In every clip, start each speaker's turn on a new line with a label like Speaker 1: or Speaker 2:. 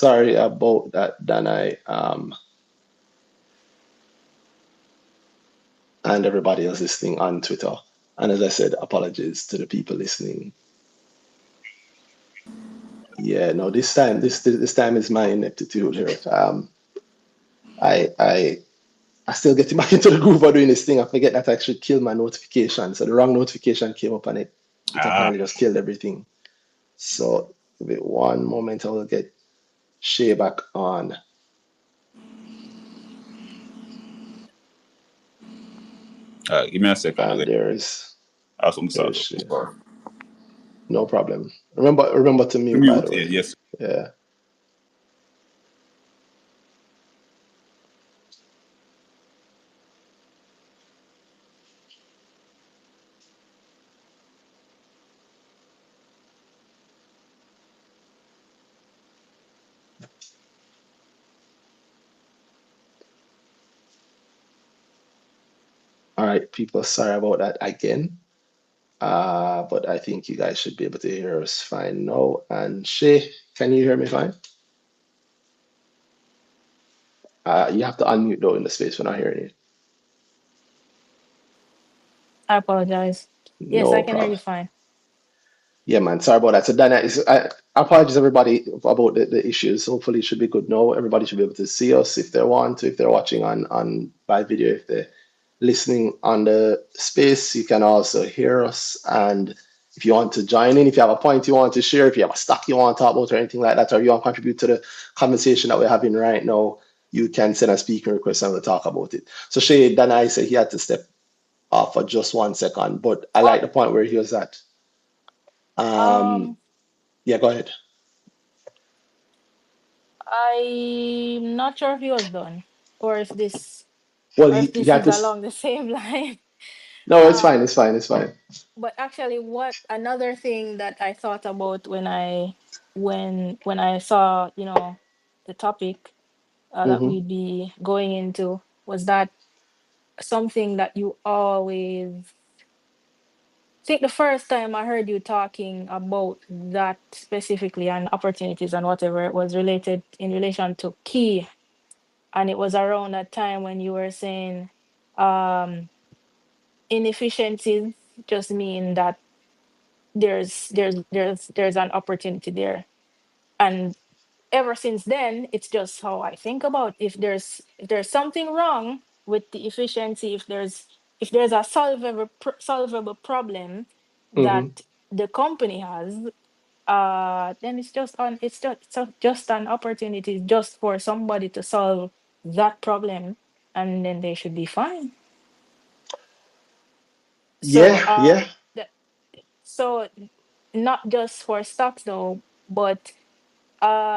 Speaker 1: Sorry about that, Danai, and everybody else listening on Twitter. And as I said, apologies to the people listening. Yeah, no, this time is my ineptitude here. I I still getting back into the groove of doing this thing. I forget that I should kill my notification. So the wrong notification came up and it
Speaker 2: Ah,
Speaker 1: apparently just killed everything. So wait one moment, I will get Shay back on.
Speaker 2: give me a second.
Speaker 1: And there's Shay.
Speaker 2: Sorry.
Speaker 1: No problem. Remember to mute, by
Speaker 2: Mute.
Speaker 1: the
Speaker 2: Yeah,
Speaker 1: way.
Speaker 2: yes.
Speaker 1: Yeah. All right, people, sorry about that again. But I think you guys should be able to hear us fine now. And Shay, can you hear me fine? You have to unmute though in the space when I hear you.
Speaker 3: I apologize. Yes,
Speaker 1: No
Speaker 3: I can hear
Speaker 1: problem.
Speaker 3: you fine.
Speaker 1: Yeah, man. Sorry about that. So, Dana, I apologize everybody about the issues. Hopefully, it should be good now. Everybody should be able to see us if they want to. If they're watching on by video, if they're listening on the space, you can also hear us. And if you want to join in, if you have a point you want to share, if you have a stock you want to talk about or anything like that, or you want to contribute to the conversation that we're having right now, you can send a speaker request and we'll talk about it. So, Shay, Dana, I said he had to step off for just 1 second, but I
Speaker 3: Oh,
Speaker 1: like the point where he was at. Um,
Speaker 3: um,
Speaker 1: yeah, go ahead.
Speaker 3: I'm not sure if he was done or if this
Speaker 1: Well,
Speaker 3: or if
Speaker 1: he
Speaker 3: this
Speaker 1: had
Speaker 3: is
Speaker 1: to.
Speaker 3: along the same line.
Speaker 1: No, it's fine.
Speaker 3: Um,
Speaker 1: It's fine. It's fine.
Speaker 3: but actually, what another thing that I thought about when I saw, the topic that
Speaker 1: Hmm.
Speaker 3: we'd be going into was that something that you always think the first time I heard you talking about that specifically and opportunities and whatever it was related in relation to key. And it was around that time when you were saying um inefficiencies just mean that there's an opportunity there. And ever since then, it's just how I think about if there's something wrong with the efficiency, if there's a solvable problem
Speaker 1: Hmm.
Speaker 3: that the company has, then it's just an opportunity just for somebody to solve that problem, and then they should be fine. So
Speaker 1: Yeah. Yeah.
Speaker 3: so not just for stocks though, but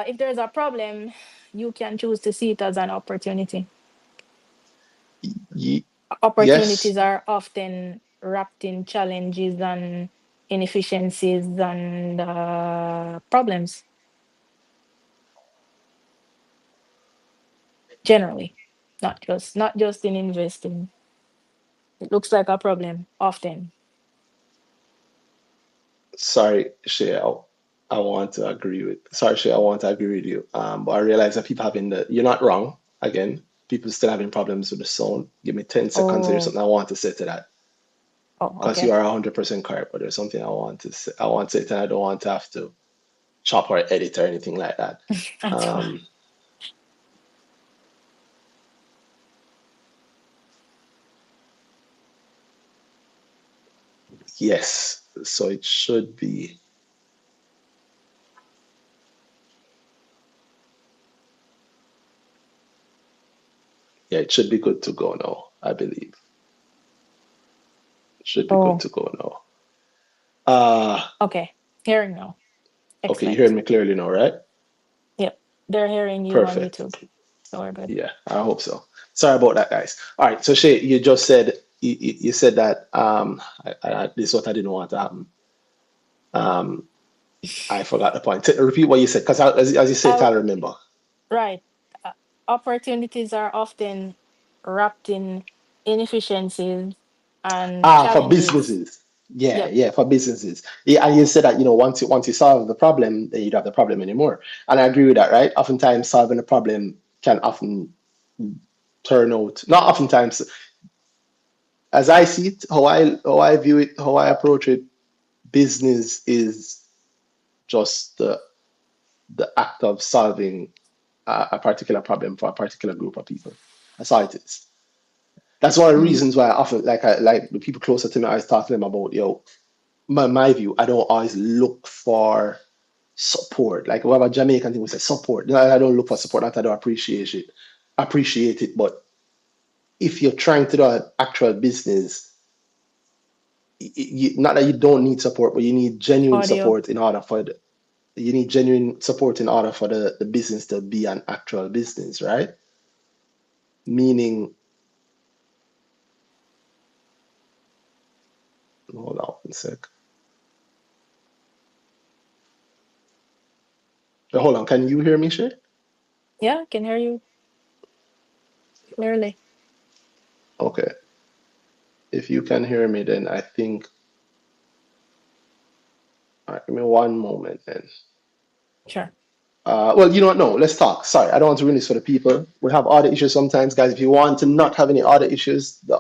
Speaker 3: if there's a problem, you can choose to see it as an opportunity.
Speaker 1: Ye- yes.
Speaker 3: Opportunities are often wrapped in challenges and inefficiencies and problems generally, not just in investing. It looks like a problem often.
Speaker 1: Sorry, Shay. I want to agree with. Sorry, Shay. I want to agree with you. But I realize that people having the. You're not wrong. Again, people still having problems with the sound. Give me 10 seconds. There's
Speaker 3: Oh,
Speaker 1: something I want to say to that
Speaker 3: oh,
Speaker 1: because you
Speaker 3: okay.
Speaker 1: are 100% correct. But there's something I want to say. I want to say it, and I don't want to have to chop or edit or anything like that.
Speaker 3: That's fine.
Speaker 1: Um, yes. So it should be. Yeah, it should be good to go now. I believe it should be good
Speaker 3: Oh,
Speaker 1: to go now. Uh,
Speaker 3: okay. Hearing now.
Speaker 1: okay, you heard
Speaker 3: Excellent.
Speaker 1: me clearly now, right?
Speaker 3: Yep. They're hearing you on
Speaker 1: Perfect.
Speaker 3: YouTube. So we're good.
Speaker 1: Yeah, I hope so. Sorry about that, guys. All right, so Shay, you just said you said that this is what I didn't want to happen. Um, I forgot the point. Repeat what you said, because as you said,
Speaker 3: I,
Speaker 1: I remember.
Speaker 3: right. Uh, Opportunities are often wrapped in inefficiencies and
Speaker 1: For
Speaker 3: challenges.
Speaker 1: businesses. Yeah,
Speaker 3: Yep.
Speaker 1: yeah, for businesses. Yeah, and you said that, once you solve the problem, then you don't have the problem anymore. And I agree with that, right? Oftentimes solving a problem can often turn out, not oftentimes, as I see it, how I view it, how I approach it, business is just the act of solving a particular problem for a particular group of people. That's all it is. That's one of the
Speaker 3: Mm-hmm.
Speaker 1: reasons why I often like the people closer to me, I was talking to them about, my view, I don't always look for support. Like whatever Jamaican thing we say, support. No, I don't look for support, not I don't appreciate it. But if you're trying to do an actual business, not that you don't need support, but
Speaker 3: Audio.
Speaker 1: you need genuine support in order for the business to be an actual business, right? Meaning, hold on one sec. Hold on, can you hear me, Shay?
Speaker 3: Yeah, I can hear you clearly.
Speaker 1: Okay. If you can hear me, then I think, all right, give me one moment then.
Speaker 3: Sure.
Speaker 1: Well, you know what? No, let's talk. Sorry, I don't want to ruin this for the people. We have audio issues sometimes, guys. If you want to not have any audio issues, the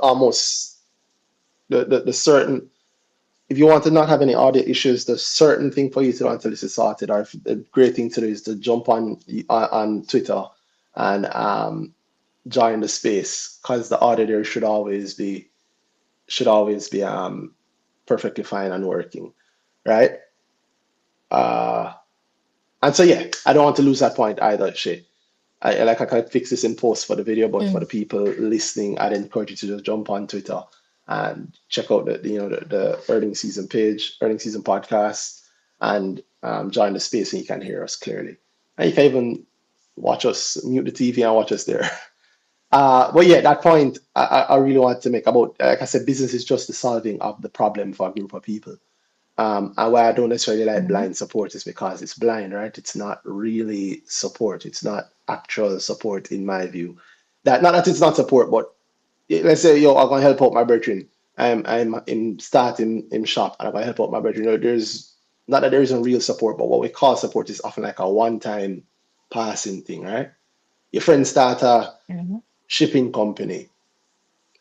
Speaker 1: certain if you want to not have any audio issues, the certain thing for you to do until this is sorted, or if, the great thing to do is to jump on Twitter and join the space, because the audio there should always be perfectly fine and working, right? Uh, and so yeah, I don't want to lose that point either, Shay. I can fix this in post for the video, but for
Speaker 3: Mm-hmm.
Speaker 1: the people listening, I'd encourage you to just jump on Twitter and check out the earning season page, earning season podcast, and join the space, and you can hear us clearly. And you can even watch us, mute the TV and watch us there. But yeah, that point I really want to make about, like I said, business is just the solving of the problem for a group of people. And why I don't necessarily like
Speaker 3: Mm-hmm.
Speaker 1: blind support is because it's blind, right? It's not really support. It's not actual support in my view. That not that it's not support, but let's say, I'm gonna help out my brethren. I'm in starting in shop and I'm gonna help out my brethren. There's not that there isn't real support, but what we call support is often like a one-time passing thing, right? Your friend start a
Speaker 3: Mm-hmm.
Speaker 1: shipping company,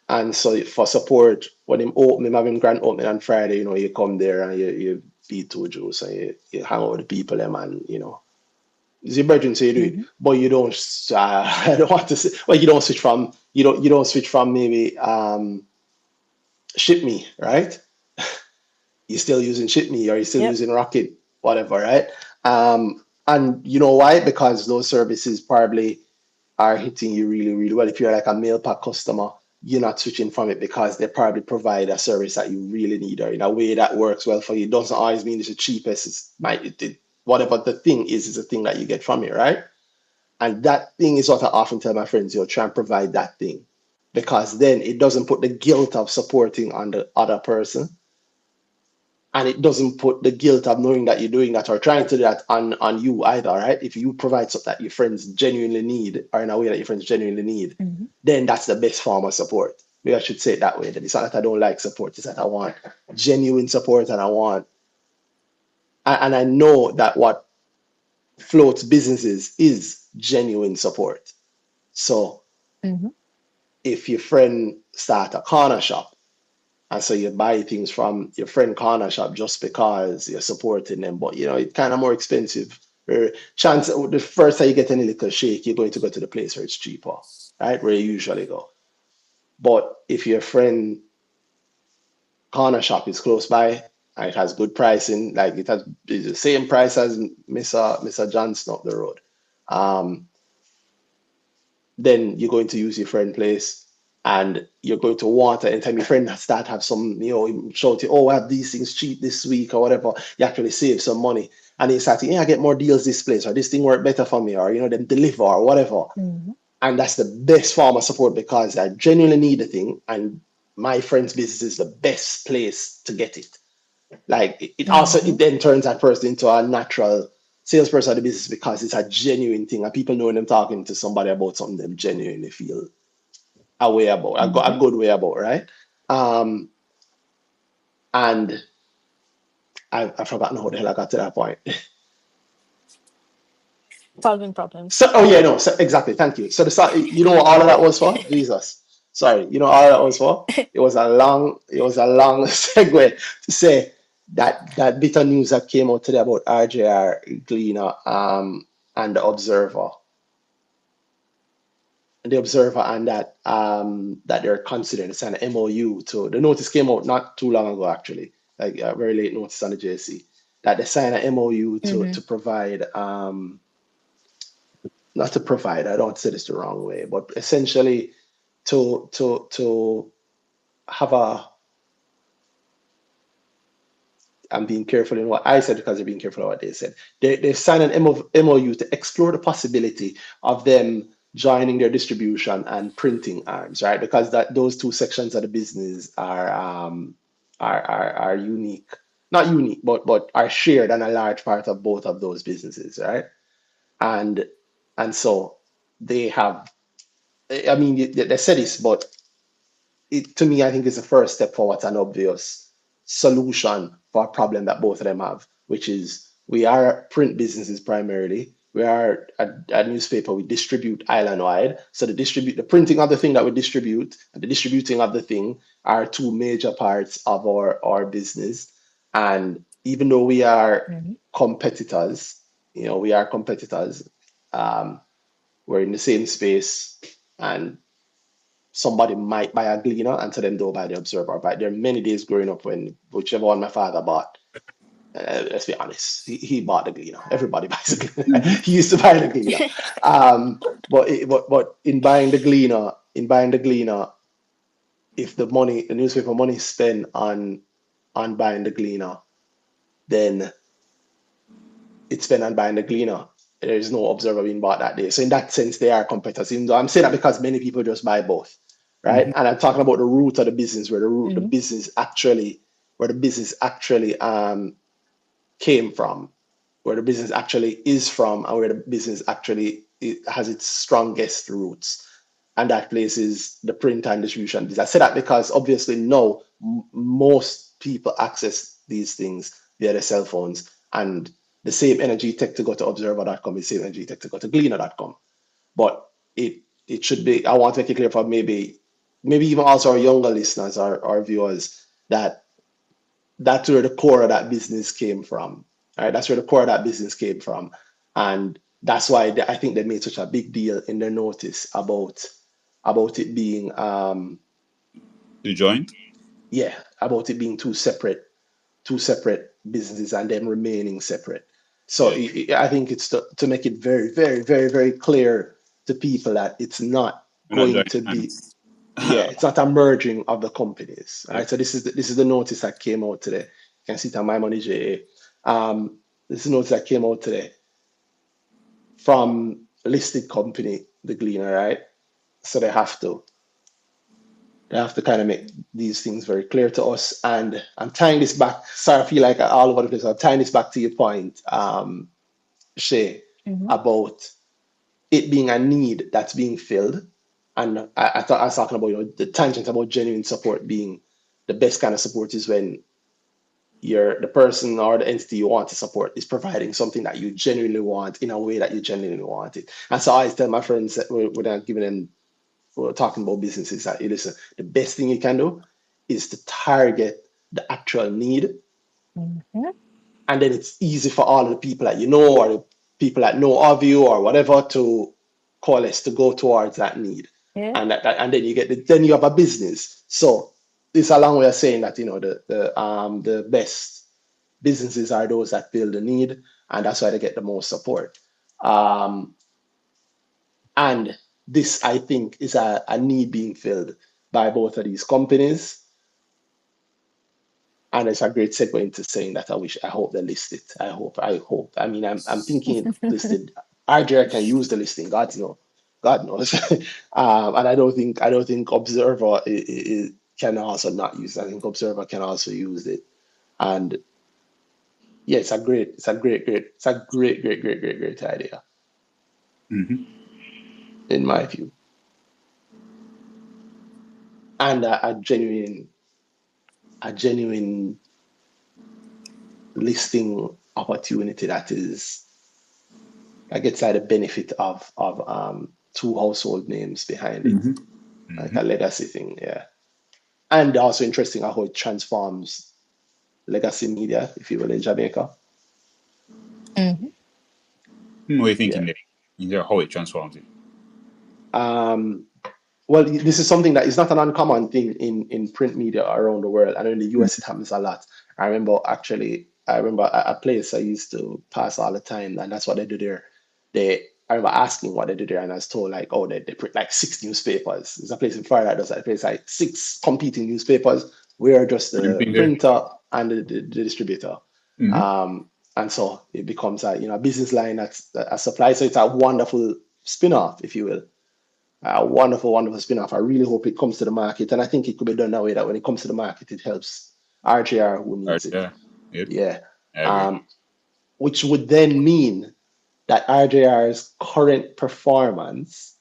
Speaker 1: and so for support, when him have him grand opening on Friday, you come there and you beat two juice and you hang out with the people them, and it's your brethren, so you do it.
Speaker 3: Mm-hmm.
Speaker 1: But you don't I don't want to say, well, you don't switch from maybe ship me, right? You're still using ship me, or you're still
Speaker 3: Yep.
Speaker 1: using rocket, whatever, right? And you know why? Because those services probably are hitting you really, really well. If you're like a mail pack customer, you're not switching from it because they probably provide a service that you really need, or in a way that works well for you. It doesn't always mean it's the cheapest. Whatever the thing is a thing that you get from it, right? And that thing is what I often tell my friends, try and provide that thing, because then it doesn't put the guilt of supporting on the other person, and it doesn't put the guilt of knowing that you're doing that or trying to do that on you either, right? If you provide something that your friends genuinely need, or in a way that your friends genuinely need,
Speaker 3: Mm-hmm.
Speaker 1: then that's the best form of support. Maybe I should say it that way. That it's not that I don't like support, it's that I want genuine support, and I know that what floats businesses is genuine support. So
Speaker 3: Mm-hmm.
Speaker 1: if your friend start a corner shop, and so you buy things from your friend corner shop just because you're supporting them, but it's kind of more expensive. Chance the first time you get any little shake, you're going to go to the place where it's cheaper, right? Where you usually go. But if your friend corner shop is close by and it has good pricing, like it's the same price as Mr. Johnson up the road, um, then you're going to use your friend place, and you're going to want it. Anytime your friend start have some, shout, oh, I have these things cheap this week or whatever, you actually save some money. And they start thinking, yeah, I get more deals this place, or this thing work better for me, or them deliver or whatever.
Speaker 3: Mm-hmm.
Speaker 1: And that's the best form of support, because I genuinely need the thing, and my friend's business is the best place to get it. Like it
Speaker 3: Mm-hmm.
Speaker 1: then turns that person into a natural salesperson of the business, because it's a genuine thing, and people know when I'm talking to somebody about something they genuinely feel a way about, a
Speaker 3: Mm-hmm.
Speaker 1: good way about, right? Um, And I've forgotten how the hell I got to that point.
Speaker 3: Solving problems.
Speaker 1: So, oh yeah, no, so, exactly. Thank you. So you know what all of that was for? Jesus. Sorry, you know all that was for? It was a long segue to say that bit of news that came out today about RJR Gleaner and the observer, and that they're considering to sign an MOU to. The notice came out not too long ago, actually, like a very late notice on the JC, that they sign an MOU
Speaker 3: Mm-hmm.
Speaker 1: to provide not to provide, I don't want to say this the wrong way, but essentially to have a, I'm being careful in what I said because they're being careful in what they said. They signed an MOU to explore the possibility of them joining their distribution and printing arms, right? Because those two sections of the business are unique, not unique, but are shared and a large part of both of those businesses, right? And and so they have, I mean, they said this, but to me, I think it's the first step forward, an obvious solution for a problem that both of them have, which is we are print businesses primarily. We are a newspaper we distribute island wide. So the printing of the thing that we distribute and the distributing of the thing are two major parts of our business. And even though we are
Speaker 3: Mm-hmm.
Speaker 1: competitors, we are competitors, um, we're in the same space, and somebody might buy a Gleaner and tell them don't buy the Observer. But there are many days growing up when whichever one my father bought, let's be honest, he bought the Gleaner. Everybody buys a Gleaner.
Speaker 2: Mhm.
Speaker 1: He used to buy the Gleaner. But in buying the Gleaner, if the newspaper money is spent on buying the Gleaner, then it's spent on buying the Gleaner. There is no Observer being bought that day. So in that sense, they are competitors. Even though I'm saying that because many people just buy both, right?
Speaker 2: Mhm.
Speaker 1: And I'm talking about the root of the business, where the
Speaker 3: Mm-hmm.
Speaker 1: business actually, where the business actually came from, where the business actually is from, and where the business actually has its strongest roots. And that place is the print and distribution business. I say that because obviously now most people access these things via their cell phones, and the same energy tech to go to observer.com is the same energy tech to go to gleaner.com. But it should be, I want to make it clear for maybe even also our younger listeners, our viewers, that that's where the core of that business came from. Right? That's where the core of that business came from. And that's why I think they made such a big deal in their notice about it being
Speaker 2: To join?
Speaker 1: yeah, about it being two separate businesses and them remaining separate. So
Speaker 2: Yeah.
Speaker 1: I think it's to make it very, very, very, very clear to people that it's not
Speaker 2: We're not
Speaker 1: going
Speaker 2: joining
Speaker 1: to be,
Speaker 2: hands.
Speaker 1: yeah, it's not a merging of the companies. All
Speaker 2: Yep.
Speaker 1: right. So this is the notice that came out today. You can see it on My Money JA. This is the notice that came out today from a listed company, the Gleaner, right? So they have to kind of make these things very clear to us. And I'm tying this back. Sorry, I feel like I'm all over the place. I'm tying this back to your point, Shay,
Speaker 3: Mm-hmm.
Speaker 1: about it being a need that's being filled. And I thought I was talking about, the tangent about genuine support being the best kind of support is when the person or the entity you want to support is providing something that you genuinely want in a way that you genuinely want it. And so I always tell my friends that when I'm giving them, we're talking about businesses, that, listen, the best thing you can do is to target the actual need,
Speaker 3: Mm-hmm.
Speaker 1: and then it's easy for all of the people that you know, or the people that know of you or whatever, to coalesce to go towards that need.
Speaker 3: Yeah.
Speaker 1: And then then you have a business. So it's a long way of saying that, the best businesses are those that feel the need, and that's why they get the most support. Um, and this, I think, is a need being filled by both of these companies. And it's a great segue into saying that I hope they list it. I hope. I mean, I'm thinking it listed. RJ can use the listing. God knows. And I don't think Observer can also not use it. I think Observer can also use it. And yeah, it's a great idea,
Speaker 2: Mhm.
Speaker 1: in my view, and a genuine a genuine listing opportunity that gets like the benefit of two household names behind it, like a legacy thing, yeah. And also interesting how it transforms legacy media, if you will, in Jamaica.
Speaker 3: Mm-hmm.
Speaker 2: What are you thinking
Speaker 1: Yeah.
Speaker 2: there? How it transforms it?
Speaker 1: Well, this is something that is not an uncommon thing in print media around the world, and in the US it happens a lot. I remember a place I used to pass all the time, and that's what they do there. I remember asking what they do there, and I was told like, oh, they print like 6 newspapers. There's a place in Florida that does that. It plays like 6 competing newspapers. We are just the
Speaker 2: Printing there.
Speaker 1: printer and the distributor.
Speaker 2: Mm-hmm.
Speaker 1: And so it becomes a business line that's a supply. So it's a wonderful spin-off, if you will. A wonderful, wonderful spin-off. I really hope it comes to the market, and I think it could be done that way. That when it comes to the market, it helps RJR who needs it.
Speaker 2: Yeah. Yep.
Speaker 1: Yeah,
Speaker 2: I agree.
Speaker 1: which would then mean that RJR's current performance,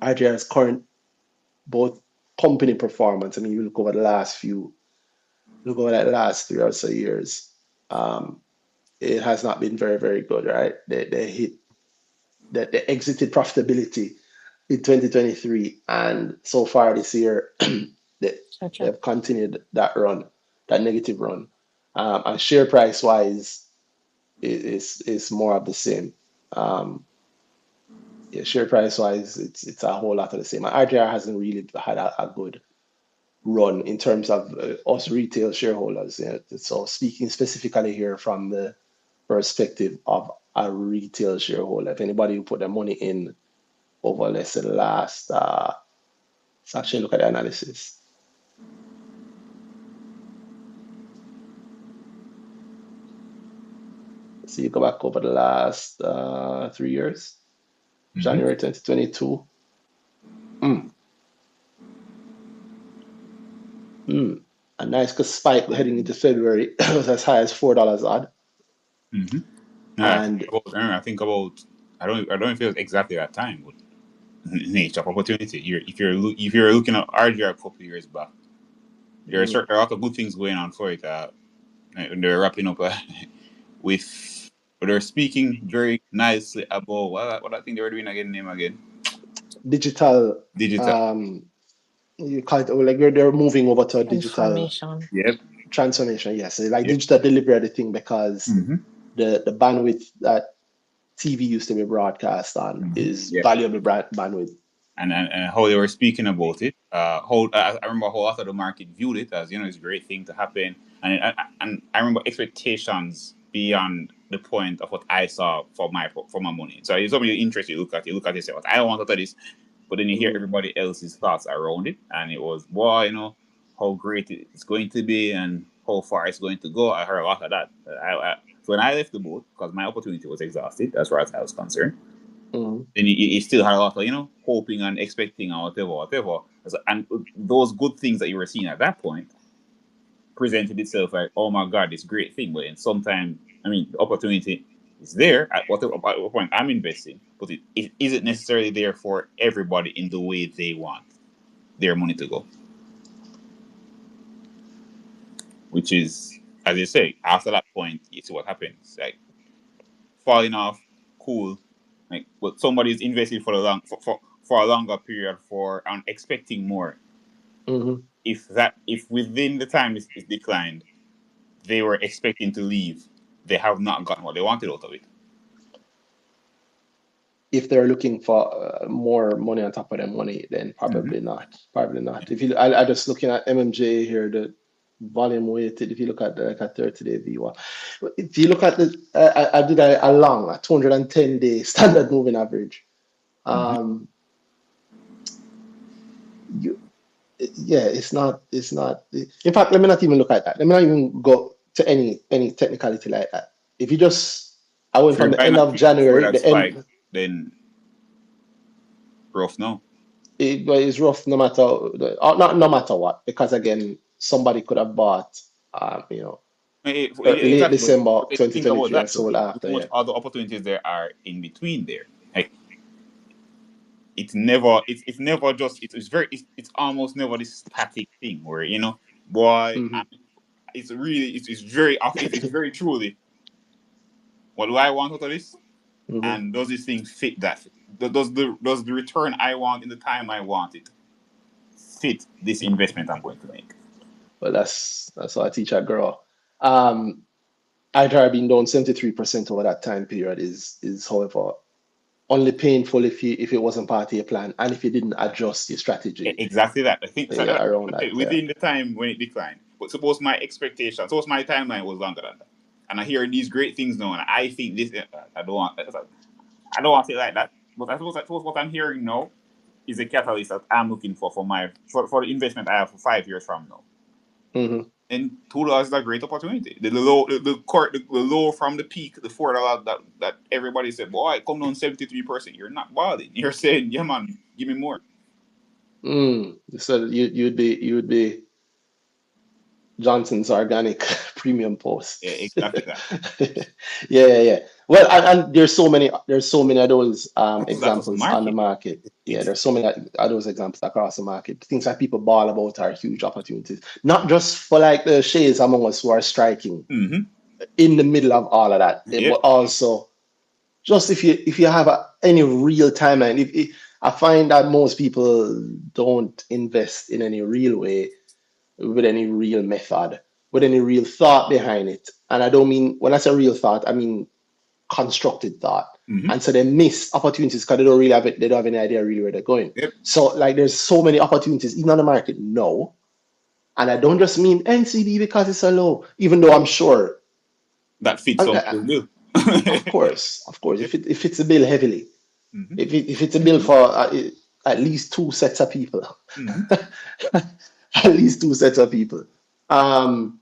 Speaker 1: RJR's current both company performance. I mean, you look over the last 3 or so years, it has not been very, very good, right? They hit that they exited profitability in 2023, and so far this year they've continued that negative run, and share price wise is more of the same. Yeah, share price wise, it's a whole lot of the same. RJR hasn't really had a good run in terms of us retail shareholders. Yeah. So speaking specifically here from the perspective of a retail shareholder, if anybody who put their money in over, let's say, the last, let's actually look at the analysis. So you go back over the last 3 years, January 2022. A nice spike heading into February. It was as high as $4 odd. And
Speaker 2: I think about I don't know if it was exactly that time, but nature of opportunity. If you're looking at RGR a couple of years back, there are a lot of good things going on for it. They're wrapping up with. They're speaking very nicely about what I think they were doing again. Name again.
Speaker 1: digital. You call it like they're moving over to a digital transformation. Yes, like digital delivery of the thing, because the bandwidth that TV used to be broadcast on is valuable bandwidth.
Speaker 2: And how they were speaking about it, I remember how a lot of the market viewed it as, it's a great thing to happen, and I remember expectations beyond the point of what I saw for my money. So it's something you're interested. You look at it, say, "What I want out of this," but then you hear everybody else's thoughts around it, and it was, boy, how great it's going to be and how far it's going to go. I heard a lot of that. So when I left the boat, because my opportunity was exhausted, as far as I was concerned, then you still had a lot of, hoping and expecting and whatever. And those good things that you were seeing at that point presented itself like, oh my God, this great thing. But then sometimes, the opportunity is there at whatever point I'm investing, but it isn't necessarily there for everybody in the way they want their money to go. Which is, as you say, after that point, you see what happens. Like, falling off, cool. But somebody's invested for a longer period and expecting more. If within the time is declined, they were expecting to leave, they have not gotten what they wanted out of it.
Speaker 1: If they're looking for more money on top of their money, then probably not. Probably not. If you, I just looking at MMJ here, the volume weighted. If you look at like a 30-day VWAP, if you look at the, I did a long, a 210-day standard moving average. It's not. In fact, let me not even look at that. Let me not even go to any technicality like that. If you just, I went from the end of January, the end.
Speaker 2: Then rough now.
Speaker 1: It's rough no matter not no matter what, because again, somebody could have bought, late December 2023 and sold after.
Speaker 2: What other opportunities there are in between there? Like, it's never it's almost never this static thing where boy
Speaker 1: Mm-hmm.
Speaker 2: it's really it's very truly what do I want out of this,
Speaker 1: Mm-hmm.
Speaker 2: and does this thing fit that? Does the return I want in the time I want it fit this investment I'm going to make?
Speaker 1: Well, that's what I teach at Girl. Um, ITR being down 73% over that time period is however only painful if it wasn't part of your plan and if you didn't adjust your strategy
Speaker 2: Exactly that. I think so
Speaker 1: yeah, around that. Yeah.
Speaker 2: within the time when it declined. But suppose my timeline was longer than that, and I hear these great things now, and I think this. I don't want to say it like that. But I suppose what I'm hearing now is a catalyst that I'm looking for the investment I have for 5 years from now.
Speaker 1: Mm-hmm.
Speaker 2: And $2 is a great opportunity. The low from the peak, the $4 that everybody said, boy, come down 73%. You're not balling. You're saying, yeah, man, give me more.
Speaker 1: So you'd be Johnson's organic premium
Speaker 2: Yeah,
Speaker 1: posts.
Speaker 2: exactly that.
Speaker 1: Yeah. Well, and there's so many of those
Speaker 2: That's just
Speaker 1: examples on the
Speaker 2: market.
Speaker 1: market. Yeah,
Speaker 2: It's
Speaker 1: there's so many of those examples across the market. Things that people bawl about are huge opportunities, not just for like the shades among us who are striking
Speaker 2: mm-hmm.
Speaker 1: in the middle of all of that, but
Speaker 2: Yep.
Speaker 1: also just if you have any real timeline. I find that most people don't invest in any real way with any real method, with any real thought behind it. And I don't mean, when I say real thought, I mean constructed thought.
Speaker 2: Mm-hmm.
Speaker 1: And so they miss opportunities because they don't have any idea really where they're going.
Speaker 2: Yep.
Speaker 1: So like there's so many opportunities even on the market now. And I don't just mean NCB because it's so low, even though I'm sure,
Speaker 2: That fits
Speaker 1: uh,
Speaker 2: some
Speaker 1: uh,
Speaker 2: people's bill.
Speaker 1: of course,
Speaker 2: Yep.
Speaker 1: if it's a bill heavily,
Speaker 2: Mm-hmm.
Speaker 1: if it's a bill for at least two sets of people,
Speaker 2: Mm-hmm.
Speaker 1: at least two sets of people. Um,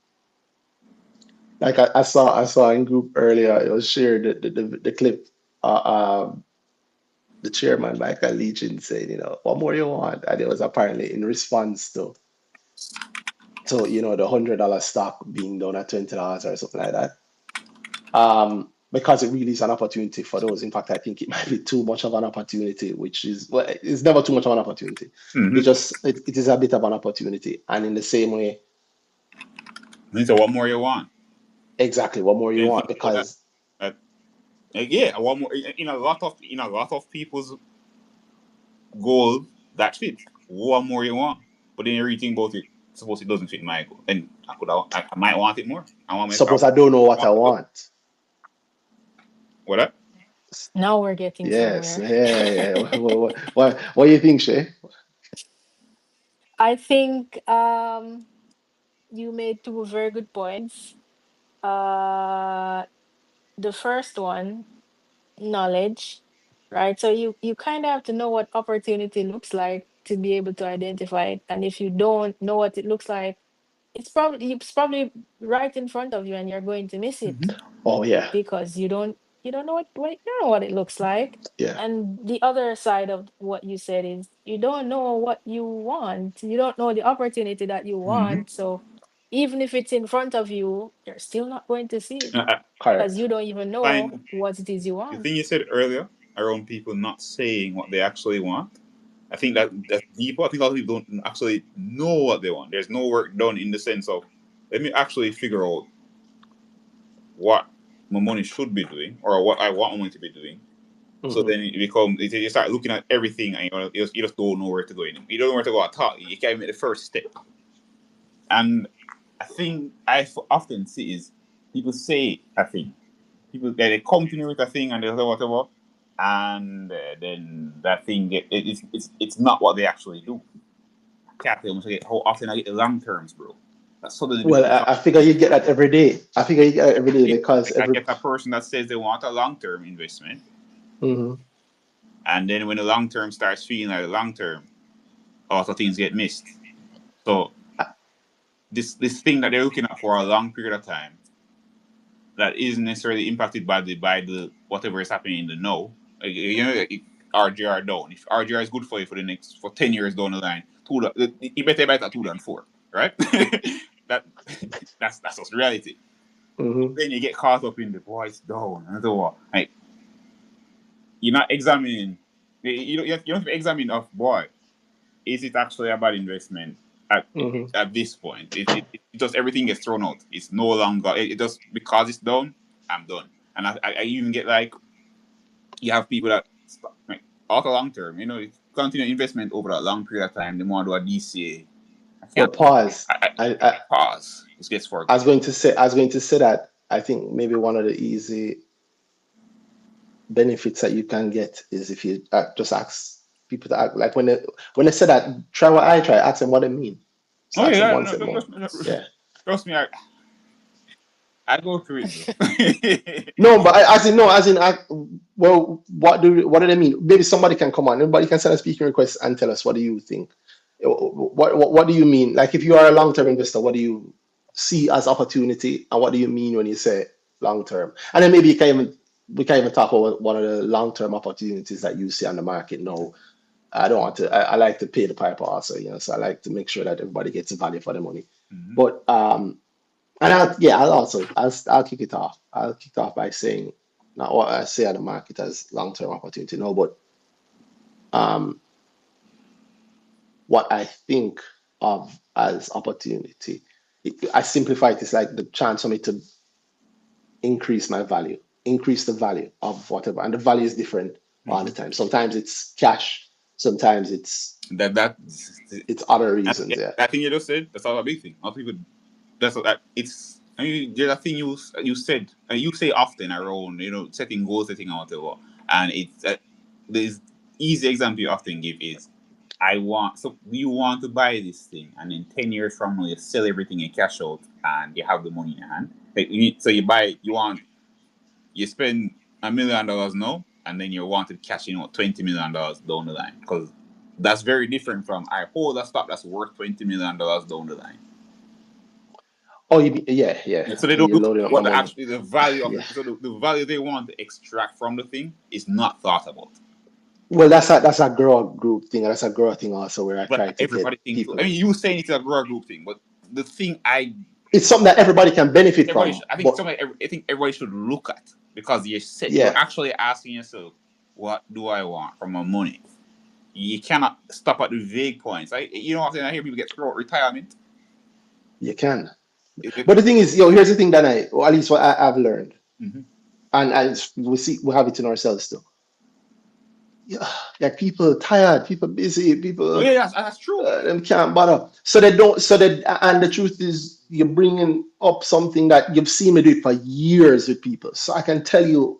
Speaker 1: Like I saw in group earlier, it was shared the clip. The chairman, Michael Legion, saying, what more you want? And it was apparently in response to the $100 stock being done at $20 or something like that. Because it really is an opportunity for those. In fact, I think it might be too much of an opportunity, which is, well, it's never too much of an opportunity.
Speaker 2: Mm-hmm.
Speaker 1: It is a bit of an opportunity. And in the same way,
Speaker 2: So what more you want?
Speaker 1: exactly, what more you
Speaker 2: Then
Speaker 1: want?
Speaker 2: think about that.
Speaker 1: Because
Speaker 2: Yeah, one more in a lot of people's goal that fit. One more you want, but then everything about it, suppose it doesn't fit my goal, then I might want it more. I
Speaker 1: suppose I don't know what I
Speaker 2: want to go.
Speaker 1: want.
Speaker 2: What that?
Speaker 3: Now we're getting
Speaker 1: Yes,
Speaker 3: somewhere.
Speaker 1: yeah. What do you think, Shay?
Speaker 3: I think you made two very good points. Uh, the first one, knowledge, right? So you kind of have to know what opportunity looks like to be able to identify it. And if you don't know what it looks like, it's probably right in front of you, and you're going to miss it
Speaker 2: Mm-hmm.
Speaker 1: Oh yeah,
Speaker 3: because you don't know you don't know what it looks like.
Speaker 1: yeah.
Speaker 3: And the other side of what you said is you don't know what you want. You don't know the opportunity that you
Speaker 2: Mm-hmm.
Speaker 3: want. So even if it's in front of you, you're still not going to see it
Speaker 2: I
Speaker 3: because you
Speaker 1: Correct.
Speaker 3: don't even know
Speaker 2: find
Speaker 3: what it is you
Speaker 2: the
Speaker 3: want.
Speaker 2: thing you said earlier around people not saying what they actually want. I think that's deeper. I think a lot of people don't actually know what they want. There's no work done in the sense of let me actually figure out what my money should be doing or what I want my money to be doing. So
Speaker 1: Hmm.
Speaker 2: then you start looking at everything and you just don't know where to go in. You don't know where to go at all. You can't make the first step. And I think often see is people say a thing. People they come to me with a thing and they say whatever, and then that thing it's not what they actually do. I can't tell you how often I get the long terms, bro. That suddenly
Speaker 1: Well,
Speaker 2: becomes
Speaker 1: I figure you get that every day. I figure you get that every day
Speaker 2: like
Speaker 1: because
Speaker 2: I
Speaker 1: every.
Speaker 2: get a person that says they want a long term investment,
Speaker 1: Hmm.
Speaker 2: and then when the long term starts feeling like the long term, a lot of things get missed. So this thing that they're looking at for a long period of time that isn't necessarily impacted by the whatever is happening in the now. Like, RGR down. If RGR is good for you for 10 years down the line, you better bet at 2 than 4, right? that that's just reality. But
Speaker 1: Hmm.
Speaker 2: then you get caught up in the boys down and so on. Like you're not examining. you have to examine of boy, is it actually a bad investment at
Speaker 1: Hmm.
Speaker 2: at this point? It just everything gets thrown out. It's no longer it just because it's done. I'm done, and I even get like you have people that like out long term. It's continue investment over a long period of time. They want to do a DCA. I
Speaker 1: Well,
Speaker 2: can't.
Speaker 1: pause.
Speaker 2: I pause. It gets
Speaker 1: I
Speaker 2: forget.
Speaker 1: was going to say, that I think maybe one of the easy benefits that you can get is if you just ask people to act like when they say that, try what I try, ask them what they mean. Just
Speaker 2: Oh
Speaker 1: ask them
Speaker 2: yeah,
Speaker 1: once
Speaker 2: no,
Speaker 1: and more. Yeah.
Speaker 2: trust me. I go through it, bro.
Speaker 1: No, but as in no, as in well, what do they mean? Maybe somebody can come on. Everybody can send a speaking request and tell us what do you think. What do you mean? Like if you are a long term investor, what do you see as opportunity, and what do you mean when you say long term? And then maybe we can even talk about one of the long term opportunities that you see on the market now. I don't want to. I like to pay the piper also, so I like to make sure that everybody gets value for the money.
Speaker 2: Mhm.
Speaker 1: But and I'll kick it off. I'll kick it off by saying not what I say at the market as long term opportunity, no, but um, what I think of as opportunity. I simplify it. It's like the chance for me to increase my value, increase the value of whatever, and the value is different all the
Speaker 2: Mhm.
Speaker 1: time. Sometimes it's cash, sometimes
Speaker 2: That
Speaker 1: it's other reasons. Yeah,
Speaker 2: that thing you just said. That's all a big thing. A lot of people. That's what that it's. I mean, there's a thing you said and you say often around setting goals, setting out whatever, and it's the easy example you often give is I want so you want to buy this thing and then 10 years from now you sell everything and cash out and you have the money in your hand. Like, so you buy you want you spend $1 million now, and then you want to cash in $20 million down the line. Because that's very different from I hold a stock that's worth $20 million down the line.
Speaker 1: oh, yeah, yeah.
Speaker 2: So they don't
Speaker 1: You're
Speaker 2: look
Speaker 1: loading
Speaker 2: at
Speaker 1: up my
Speaker 2: what
Speaker 1: money.
Speaker 2: the value of
Speaker 1: Yeah.
Speaker 2: it. So the value they want to extract from the thing is not thought about.
Speaker 1: Well, that's a growth group thing, and that's a growth thing also where I
Speaker 2: But
Speaker 1: try to get
Speaker 2: everybody thinks. I
Speaker 1: people.
Speaker 2: mean, you saying it's a grower group thing, but the thing
Speaker 1: It's something that everybody can benefit from,
Speaker 2: I think
Speaker 1: but
Speaker 2: something I think everybody should look at because you're
Speaker 1: yeah,
Speaker 2: actually asking yourself, what do I want from my money? You cannot stop at the vague points. I hear people get thrown out retirement.
Speaker 1: you can.
Speaker 2: It,
Speaker 1: But the thing is, here's the thing that or at least what I've learned,
Speaker 2: Mhm.
Speaker 1: and we have it in ourselves too. Yeah, like people tired, people busy,
Speaker 2: Oh
Speaker 1: people
Speaker 2: yeah, that's true.
Speaker 1: them can't bother. So they don't. So that, and the truth is, you're bringing up something that you've seen me do it for years with people. So I can tell you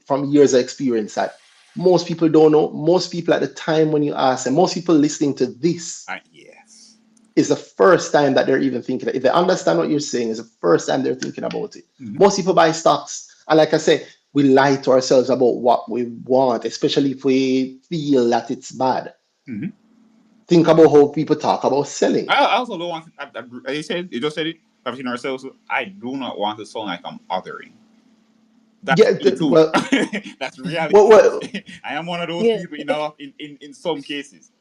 Speaker 1: from years of experience that most people don't know. Most people at the time when you ask them, most people listening to this
Speaker 2: Yes.
Speaker 1: is the first time that they're even thinking. If they understand what you're saying, is the first time they're thinking about it.
Speaker 2: Hmm.
Speaker 1: Most people buy stocks, and like I say, we lie to ourselves about what we want, especially if we feel that it's bad.
Speaker 2: Hmm.
Speaker 1: Think about how people talk about selling.
Speaker 2: I also don't want. You just said it. I've seen ourselves. I do not want to sound like I'm othering. That's
Speaker 1: Yeah,
Speaker 2: the truth.
Speaker 1: well,
Speaker 2: That's reality.
Speaker 1: well,
Speaker 2: I am one of those
Speaker 3: Yeah.
Speaker 2: people, in some cases.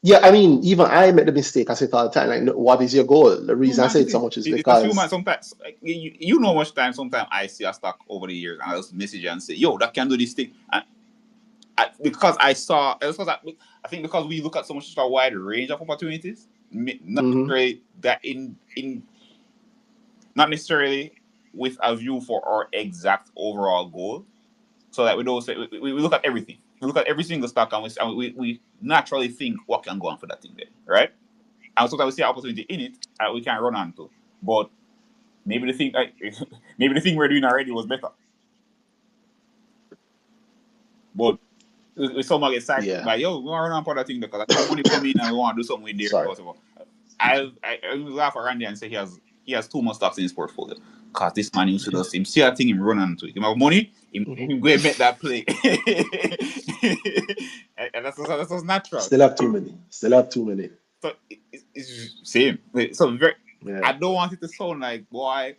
Speaker 1: yeah. I mean, even I make the mistake. I say it all the time. Like, no, what is your goal? The reason I say it so
Speaker 2: Humanity.
Speaker 1: much is
Speaker 2: It's just human.
Speaker 1: because
Speaker 2: Sometimes, like, you know, much time. Sometimes I see a stock over the years, and I just message you and say, "Yo, that can do this thing." And because I saw, because I think because we look at so much such a wide range of opportunities, not
Speaker 1: mhm,
Speaker 2: necessarily that not necessarily with a view for our exact overall goal. So that we don't say we look at everything. We look at every single stock and we naturally think what can go on for that thing there, right? And sometimes we see an opportunity in it and we can run onto. But maybe the thing like, maybe the thing we're doing already was better. But we somehow get sidetracked
Speaker 1: yeah.
Speaker 2: by yo, we want to run on for that thing because I know money coming in and we want to do something with there.
Speaker 1: Sorry.
Speaker 2: Whatever. I laugh at Randy and say he has too much stocks in his portfolio. Cause this man used to do him see a thing him run onto it. Him have money,
Speaker 1: Mhm.
Speaker 2: him go and make that play. And that's just natural.
Speaker 1: Still have too many. Still have too many.
Speaker 2: So it's same. So very
Speaker 1: Yeah.
Speaker 2: I don't want it to sound like boy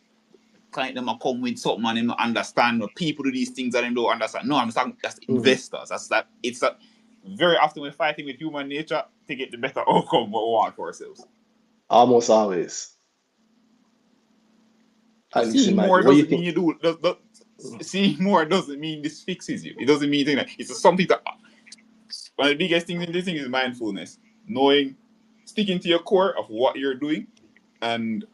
Speaker 2: client them a come with something and them not understand or people do these things and them don't understand. No, I'm talking that's
Speaker 1: Mhm.
Speaker 2: investors. That's that it's a very often we're fighting with human nature to get the better outcome what we want for ourselves.
Speaker 1: Almost always.
Speaker 2: So
Speaker 1: At least in
Speaker 2: seeing
Speaker 1: my
Speaker 2: more
Speaker 1: view. What do you
Speaker 2: doesn't mean
Speaker 1: think?
Speaker 2: you do. Seeing more doesn't mean this fixes you. It doesn't mean that it's just something that one of the biggest things in this thing is mindfulness, knowing, sticking to your core of what you're doing, and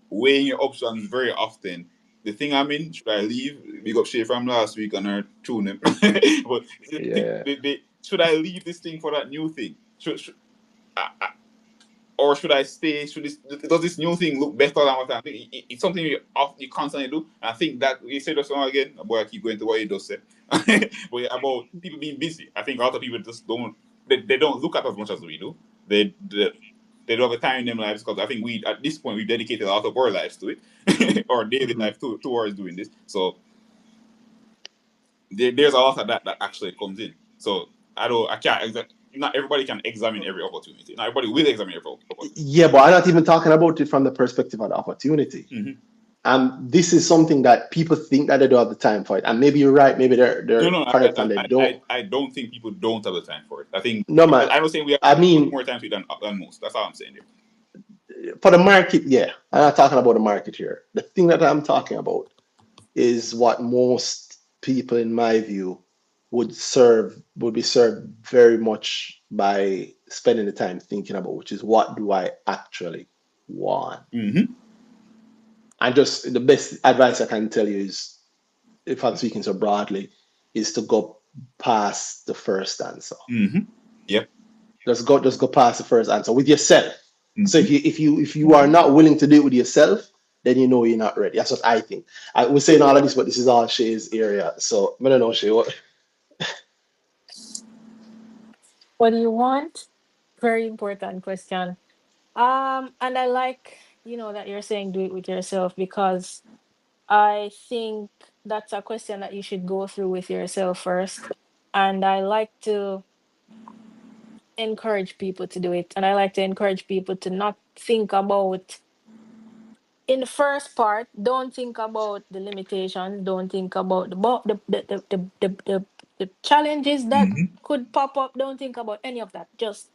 Speaker 2: weighing your options very often. The thing I'm in, should I leave? We got Shay from last week on our tune him. But
Speaker 1: Yeah.
Speaker 2: should I leave this thing for that new thing? Or should I stay? Does this new thing look better than what I'm doing? It's something you constantly do. And I think that you say this one again, boy, I keep going to what you just said. But yeah, about people being busy. I think a lot of people just don't they don't look at as much as we do. They don't have a time in their lives because I think we at this point we've dedicated a lot of our lives to it, our daily
Speaker 1: Mhm.
Speaker 2: life towards doing this. So there's a lot of that actually comes in. So I can't not everybody can examine every opportunity. Not everybody will examine every opportunity.
Speaker 1: Yeah, but I'm not even talking about it from the perspective of the opportunity.
Speaker 2: Mm-hmm.
Speaker 1: This is something that people think that they don't have the time for it, and maybe you're right. Maybe they're
Speaker 2: No,
Speaker 1: correct and they don't.
Speaker 2: I don't think people don't have the time for it. I think
Speaker 1: No, man.
Speaker 2: I'm not saying we have
Speaker 1: I
Speaker 2: much
Speaker 1: mean,
Speaker 2: more time to it than most. That's all I'm saying here.
Speaker 1: for the market, yeah. I'm not talking about the market here. The thing that I'm talking about is what most people, in my view, would be served very much by spending the time thinking about, which is what do I actually want?
Speaker 2: Mm-hmm.
Speaker 1: And just the best advice I can tell you is, if I'm speaking so broadly, is to go past the first answer.
Speaker 2: Mm-hmm. Yep.
Speaker 1: Just go past the first answer with yourself. So
Speaker 2: Mm-hmm.
Speaker 1: if you are not willing to do it with yourself, then you know you're not ready. That's what I think. I was saying all of this, but this is all Shay's area. So I don't know, Shay. What?
Speaker 3: What do you want? Very important question. And I like, that you're saying do it with yourself, because I think that's a question that you should go through with yourself first. And I like to encourage people to do it. And I like to encourage people to not think about, in the first part, don't think about the limitations, don't think about the challenges that
Speaker 2: Mm-hmm.
Speaker 3: could pop up. Don't think about any of that. Just,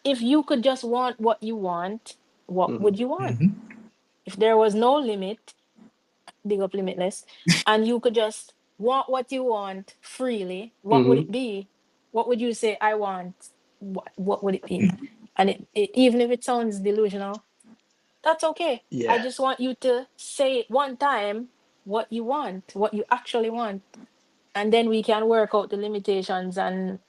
Speaker 3: if you could just want what you want, what
Speaker 1: Mhm.
Speaker 3: would you want?
Speaker 2: Mm-hmm.
Speaker 3: If there was no limit, big up Limitless, and you could just want what you want freely, what would it
Speaker 1: Mhm.
Speaker 3: be? What would you say I want? What would it be? And even if it sounds delusional, that's okay. I
Speaker 1: Yeah.
Speaker 3: just want you to say it one time, what you want, what you actually want. And then we can work out the limitations, and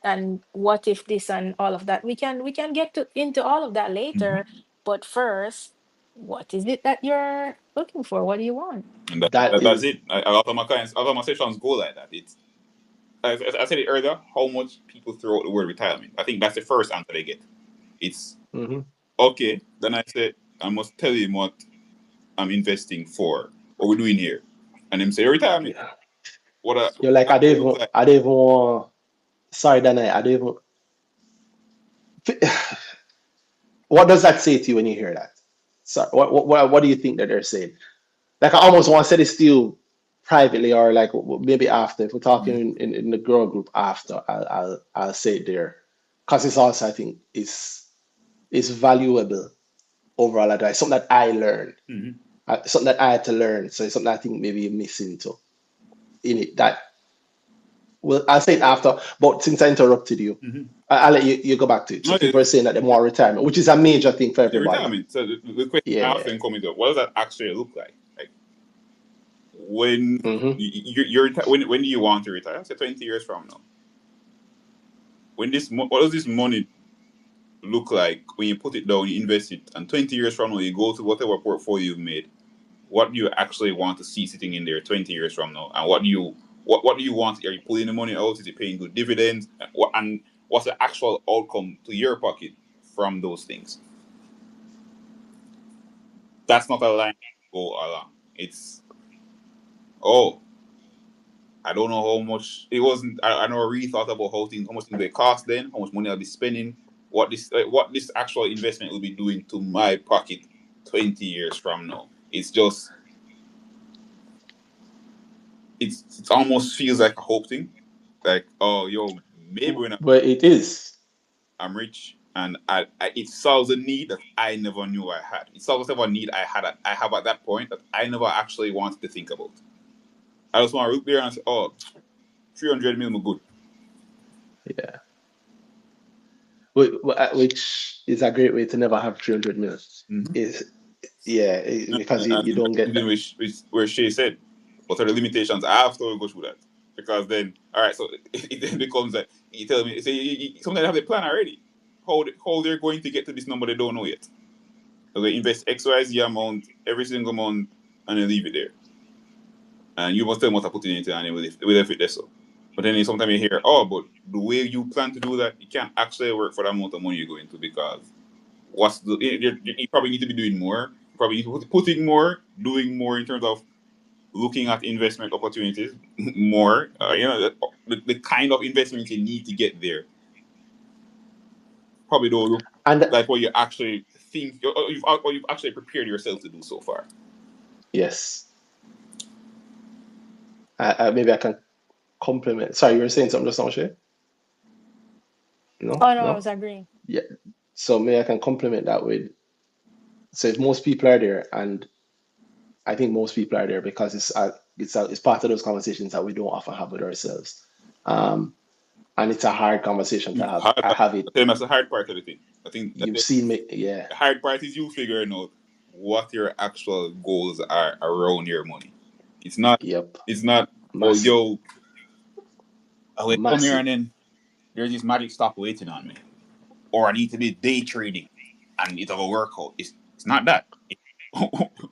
Speaker 3: what if this and all of that. We can get into all of that later.
Speaker 2: Mm-hmm.
Speaker 3: But first, what is it that you're looking for? What do you want?
Speaker 2: And
Speaker 1: That
Speaker 2: that's
Speaker 1: is.
Speaker 2: it. A lot of my clients, a lot of my sessions go like that. It's as I said it earlier, how much people throw out the word retirement. I think that's the first answer they get. It's
Speaker 1: Mhm.
Speaker 2: okay. Then I say, I must tell him what I'm investing for, what we're doing here. And them say, retirement.
Speaker 1: Yeah.
Speaker 2: What
Speaker 1: You're like,
Speaker 2: actually look like.
Speaker 1: I don't even want. Sorry, Dana. I don't even. What does that say to you when you hear that? So what do you think that they're saying? Like, I almost want to say this to you privately, or like maybe after, if we're talking in the girl group after, I'll say it there, because it's also, I think, is valuable overall advice, something that I learned,
Speaker 2: Mm-hmm.
Speaker 1: something that I had to learn. So it's something I think maybe you're missing to in it. That, well, I'll say it after, but since I interrupted you,
Speaker 2: Mm-hmm.
Speaker 1: I'll let you go back to it. So
Speaker 2: No,
Speaker 1: people are saying that they want retirement, which is a major thing for
Speaker 2: the
Speaker 1: everybody.
Speaker 2: retirement. So the question I
Speaker 1: Yeah.
Speaker 2: often come into, what does that actually look like? Like when
Speaker 1: Hmm.
Speaker 2: when do you want to retire? Say 20 years from now. What does this money look like when you put it down, you invest it, and 20 years from now you go to whatever portfolio you've made? What do you actually want to see sitting in there 20 years from now? And what do you want? Are you pulling the money out? Is it paying good dividends? And what's the actual outcome to your pocket from those things? That's not a line to go along. It's, oh, I don't know how much it wasn't. I never really thought about how much things they cost then, how much money I'll be spending, what this actual investment will be doing to my pocket 20 years from now. It's just it almost feels like a hope thing. Like, oh, yo, maybe when
Speaker 1: But it is.
Speaker 2: I'm rich and it solves a need that I never knew I had. It solves whatever need I have at that point that I never actually wanted to think about. I just want to look there and say, oh, 300 million good.
Speaker 1: Yeah. Which is a great way to never have 300 minutes.
Speaker 2: Mm-hmm.
Speaker 1: Is yeah, because you
Speaker 2: And
Speaker 1: don't get
Speaker 2: even
Speaker 1: that.
Speaker 2: which where Shay said, what are the limitations? I have to go through that because then, all right, so it then becomes that you tell me, say sometimes they have a plan already. How they're going to get to this number they don't know yet. So they invest X Y Z amount every single month and they leave it there, and you must tell them what to put in it and will fit there so. But then sometimes you hear, oh, but the way you plan to do that, it can't actually work for the amount of money you're going to because you probably need to be doing more. You probably need to putting more, doing more in terms of looking at investment opportunities more. The kind of investment you need to get there probably don't look
Speaker 1: And
Speaker 2: like what you actually think or you've actually prepared yourself to do so far.
Speaker 1: yes, maybe I can compliment. Sorry, you were saying something just now, Shay? No,
Speaker 3: Oh no, I
Speaker 1: no.
Speaker 3: was agreeing.
Speaker 1: Yeah. So maybe I can compliment that with. So if most people are there, and I think most people are there because it's part of those conversations that we don't often have with ourselves, um, and it's a hard conversation to have.
Speaker 2: Hard,
Speaker 1: I
Speaker 2: I
Speaker 1: have it.
Speaker 2: think that's the hard part of the thing. I think that
Speaker 1: You've seen me, yeah,
Speaker 2: the hard part is you figuring out what your actual goals are around your money. It's not.
Speaker 1: yep,
Speaker 2: It's not. Oh,
Speaker 1: massive,
Speaker 2: yo, I will come here
Speaker 1: massive.
Speaker 2: and then there's this magic stop waiting on me, or I need to be day trading, and it's a workout. It's not that.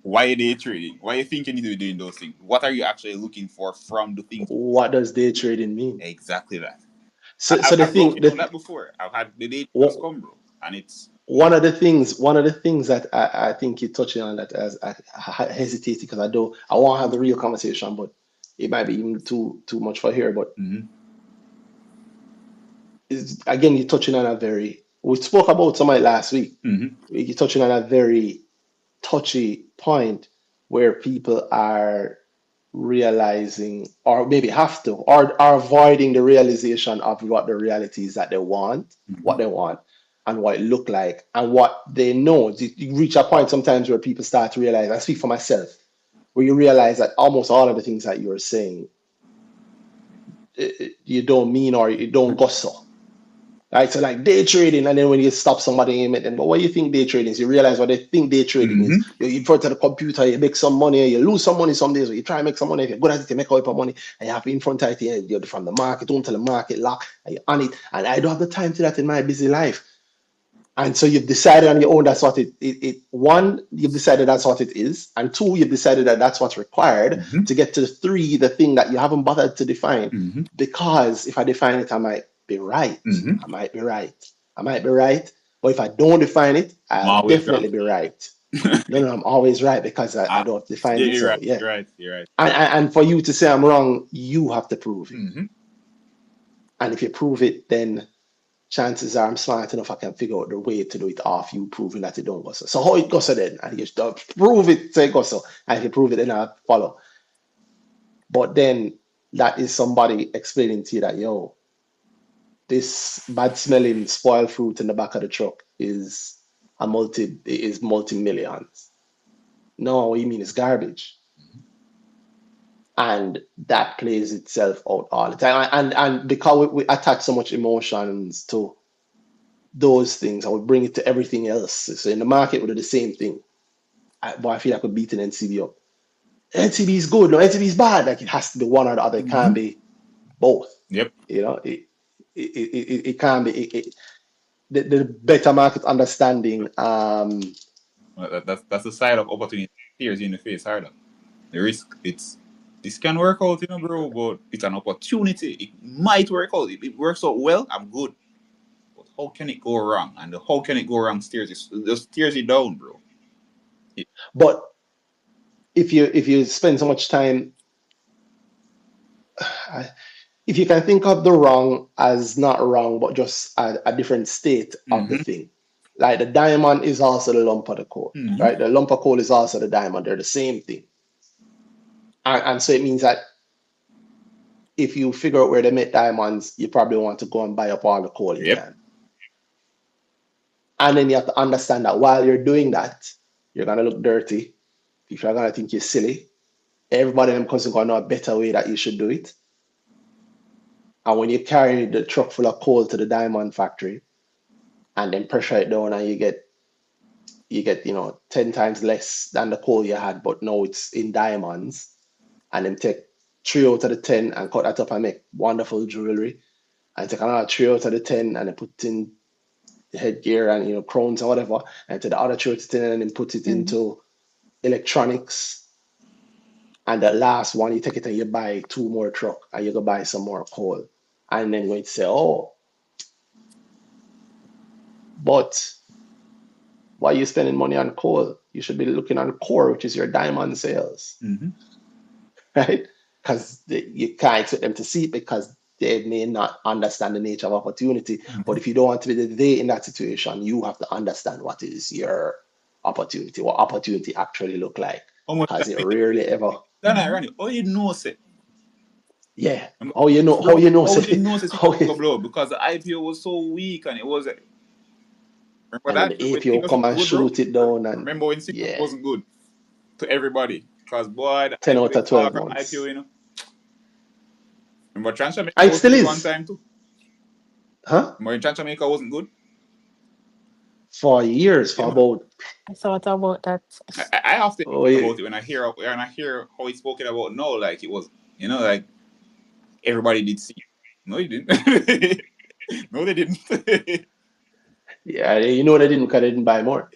Speaker 2: Why are day trading? Why you think you need to be doing those things? What are you actually looking for from the things?
Speaker 1: What does day trading mean?
Speaker 2: Exactly that.
Speaker 1: So the
Speaker 2: I've
Speaker 1: thing,
Speaker 2: broken down that before. I've had the day traders come, bro, and it's
Speaker 1: one of the things that I think you're touching on that as I hesitate because I want to have the real conversation, but it might be even too much for here. But
Speaker 2: mm-hmm,
Speaker 1: is again, you're touching on a very we spoke about somebody last week.
Speaker 2: mm-hmm,
Speaker 1: You're touching on a very touchy point where people are realizing or maybe have to or are avoiding the realization of what the reality is that
Speaker 2: mm-hmm,
Speaker 1: what they want and what it look like and what they know. You reach a point sometimes where people start to realize, I speak for myself, where you realize that almost all of the things that you're saying you don't mean or you don't go so. Right, so like day trading, and then when you stop somebody, you make them, but what you think day trading is, you realize what they think day trading is.
Speaker 2: mm-hmm.
Speaker 1: You in front of the computer, you make some money, you lose some money some days, or you try and make some money. If you're good at it, you make all your money, and you have in front of it, you're from the market, don't tell the market lock, and you're on it. And I don't have the time to that in my busy life. And so you've decided on your own that's what one, you've decided that's what it is, and two, you've decided that that's what's required
Speaker 2: Mm-hmm.
Speaker 1: to get to three, the thing that you haven't bothered to define.
Speaker 2: Mm-hmm.
Speaker 1: Because if I define it, I might be right.
Speaker 2: Mm-hmm.
Speaker 1: I might be right. I might be right. But if I don't define it,
Speaker 2: I'm
Speaker 1: I'll
Speaker 2: always
Speaker 1: definitely
Speaker 2: wrong.
Speaker 1: be right. No, no, I'm always right because I
Speaker 2: Ah,
Speaker 1: don't define
Speaker 2: yeah,
Speaker 1: it.
Speaker 2: you're
Speaker 1: So
Speaker 2: right.
Speaker 1: yeah.
Speaker 2: You're right. You're right.
Speaker 1: And for you to say I'm wrong, you have to prove it.
Speaker 2: Mm-hmm.
Speaker 1: And if you prove it, then chances are I'm smart enough I can figure out the way to do it off you proving that it don't go so. So how it goes so then? And you just prove it so it goes so. And if you prove it, then I follow. But then that is somebody explaining to you that, yo, this bad smelling spoiled fruit in the back of the truck is multi millions. No, what you mean it's garbage. And that plays itself out all the time. And because we attach so much emotions to those things, I would bring it to everything else. So in the market, we do the same thing. But I feel like we're beating NCB up. NCB is good, no, NCB is bad. Like it has to be one or the other. It
Speaker 2: Mm-hmm.
Speaker 1: can't be both.
Speaker 2: Yep.
Speaker 1: You know, it can't be. The better market understanding.
Speaker 2: Well, that's the side of opportunity stares you in the face harder. The risk, this can work out, bro, but it's an opportunity. It might work out. If it works out well, I'm good. But how can it go wrong? And the how can it go wrong just steers you down, bro. It,
Speaker 1: But if you spend so much time, if you can think of the wrong as not wrong, but just a different state of the
Speaker 2: mm-hmm,
Speaker 1: thing. Like the diamond is also the lump of the coal,
Speaker 2: mm-hmm,
Speaker 1: right? The lump of coal is also the diamond. They're the same thing. And so it means that if you figure out where they make diamonds, you probably want to go and buy up all the coal you
Speaker 2: yep,
Speaker 1: can. And then you have to understand that while you're doing that, you're gonna look dirty. People are gonna think you're silly. Everybody in them cousin gonna know a better way that you should do it. And when you carry the truck full of coal to the diamond factory and then pressure it down and you know 10 times less than the coal you had, but now it's in diamonds, and then take 3 out of the 10 and cut that up and make wonderful jewelry, and take another 3 out of the 10 and then put in the headgear and crowns and whatever, and take the other 3 out of 10 and then put it
Speaker 3: Mm-hmm.
Speaker 1: into electronics, and the last one you take it and you buy 2 more truck and you go buy some more coal, and then going to say, oh, but why are you spending money on coal? You should be looking on core, which is your diamond sales,
Speaker 2: Mm-hmm.
Speaker 1: right? Because you can't expect them to see it because they may not understand the nature of opportunity. But
Speaker 2: Mm-hmm.
Speaker 1: if you don't want to be the they in that situation, you have to understand what is your opportunity, what opportunity actually look like.
Speaker 2: Almost
Speaker 1: Because
Speaker 2: like
Speaker 1: it rarely ever,
Speaker 2: Dana,
Speaker 3: Mm-hmm.
Speaker 2: Randy, oh, you know, say,
Speaker 1: yeah.
Speaker 2: remember,
Speaker 1: How you know,
Speaker 2: how we
Speaker 1: say,
Speaker 2: didn't know say
Speaker 1: how
Speaker 2: Singapore blow because the IPO was so weak and it was. Remember
Speaker 1: and then
Speaker 2: that
Speaker 1: the
Speaker 2: when
Speaker 1: APO
Speaker 2: Singapore
Speaker 1: come and
Speaker 2: was good, bro.
Speaker 1: shoot it down, and
Speaker 2: Remember when Singapore
Speaker 1: yeah,
Speaker 2: wasn't good to everybody because boy, the
Speaker 1: 10
Speaker 2: IPO
Speaker 1: out
Speaker 2: they
Speaker 1: of
Speaker 2: fall
Speaker 1: 12
Speaker 2: from IPO,
Speaker 1: months.
Speaker 2: you know. Remember Transjamaica
Speaker 1: And it
Speaker 2: wasn't
Speaker 1: still
Speaker 2: good one
Speaker 1: is,
Speaker 2: time too.
Speaker 1: huh?
Speaker 2: Remember when Transjamaica wasn't good.
Speaker 1: For years,
Speaker 2: Yeah,
Speaker 1: for
Speaker 2: man.
Speaker 1: about,
Speaker 3: I thought about that.
Speaker 2: I often
Speaker 1: oh,
Speaker 2: think
Speaker 1: yeah,
Speaker 2: about it when I hear how he's spoken about now, like it was, like everybody did see. No, you didn't. No, they didn't.
Speaker 1: yeah, you know they didn't because they didn't buy more.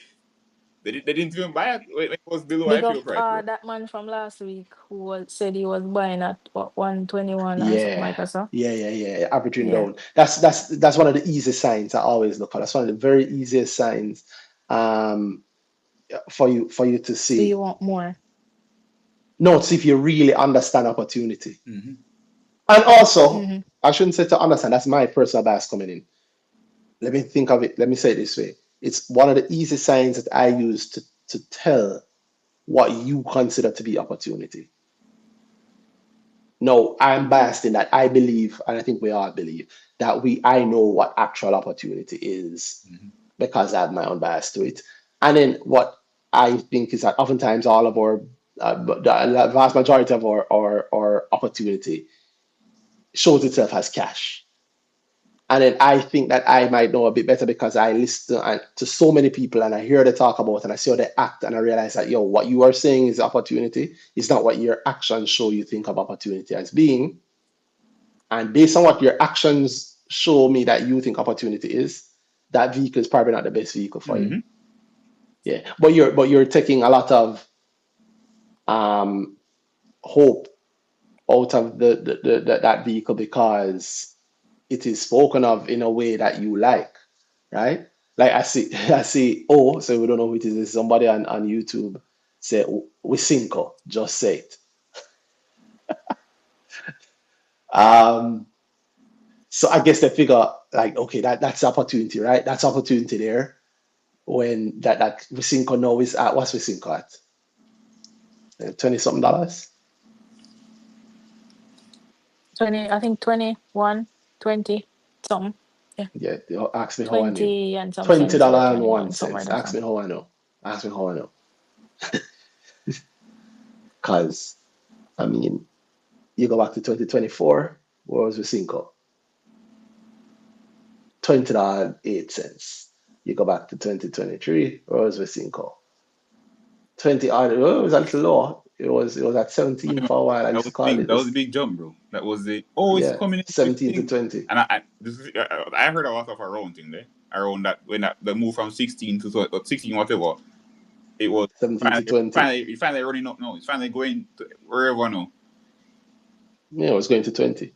Speaker 2: They didn't even buy it when it was below
Speaker 3: Big up
Speaker 2: IPO price, bro.
Speaker 3: that man from last week who said he was buying at what, 121 or something
Speaker 1: Yeah,
Speaker 3: like that. So
Speaker 1: yeah. Averaging
Speaker 3: yeah.
Speaker 1: down. That's one of the easiest signs I always look at. That's one of the very easiest signs um for you to
Speaker 3: So you
Speaker 1: see.
Speaker 3: want more.
Speaker 1: Note if you really understand opportunity.
Speaker 2: Mm-hmm.
Speaker 1: And also,
Speaker 3: Mm-hmm.
Speaker 1: I shouldn't say to understand, that's my personal bias coming in. Let me think of it. Let me say it this way. It's one of the easy signs that I use to tell what you consider to be opportunity. No, I'm biased in that I believe, and I think we all believe, that I know what actual opportunity is
Speaker 2: Mm-hmm.
Speaker 1: because I have my own bias to it. And then what I think is that oftentimes all of our, the vast majority of our opportunity shows itself as cash. And then I think that I might know a bit better because I listen to so many people and I hear they talk about and I see how they act and I realize that, yo, what you are saying is opportunity. It's not what your actions show you think of opportunity as being. And based on what your actions show me that you think opportunity is, that vehicle is probably not the best vehicle for you.
Speaker 2: Mm-hmm.
Speaker 1: Yeah. But you're taking a lot of um hope out of that vehicle because it is spoken of in a way that you like, right? Like I see, so we don't know who it is. There's somebody on YouTube say Wisinko, just say it. Um, so I guess they figure like, okay, that's opportunity, right? That's opportunity there when that Wisinko now is at what's Wisinko at? 20 something dollars?
Speaker 3: 20, I think 21, 20, something. Yeah.
Speaker 1: Yeah, they ask me how I knew.
Speaker 3: 20 and some
Speaker 1: Twenty
Speaker 3: cents or
Speaker 1: dollar and one
Speaker 3: 21, something like
Speaker 1: cent.
Speaker 3: that.
Speaker 1: Ask
Speaker 3: So.
Speaker 1: me how I know. Ask me how I know. Cause I mean, you go back to 2024, what was Wisinko? $20.08. You go back to 2023, what was Wisinko? 20 odd, well, it was a little lower. It was at 17 for a while. I used to call it
Speaker 2: That was a
Speaker 1: this.
Speaker 2: big jump, bro. That was the it's
Speaker 1: Yeah,
Speaker 2: coming in with
Speaker 1: 17 to
Speaker 2: thing.
Speaker 1: 20.
Speaker 2: And I heard a lot of around thing there. Around that when that the move from 16 to 16 whatever. It was
Speaker 1: 17 to 20.
Speaker 2: finally running up now. It's finally going to wherever now.
Speaker 1: Yeah, it was going to 20,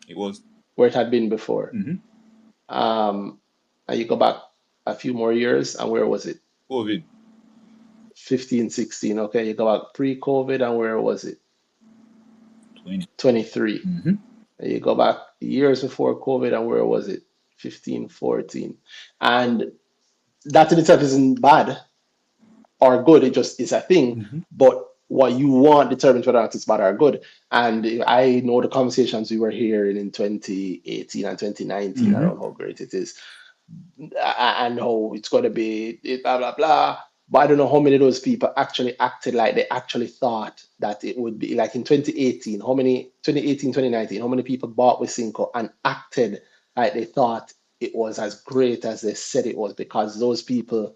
Speaker 2: It was.
Speaker 1: where it had been before.
Speaker 2: Mm-hmm.
Speaker 1: Um, and you go back a few more years, and where was it?
Speaker 2: COVID.
Speaker 1: 15, 16. Okay, you go back pre-COVID, and where was it?
Speaker 2: 20.
Speaker 1: 23.
Speaker 2: Mm-hmm.
Speaker 1: And you go back years before COVID, and where was it? 15, 14. And that in itself isn't bad or good. It just is a thing.
Speaker 2: Mm-hmm.
Speaker 1: But what you want determines whether or not it's bad or good. And I know the conversations we were hearing in 2018 and 2019
Speaker 2: Mm-hmm.
Speaker 1: around how great it is and how it's going to be blah, blah, blah. But I don't know how many of those people actually acted like they actually thought that it would be like in 2018. How many 2018, 2019? How many people bought with Cinco and acted like they thought it was as great as they said it was? Because those people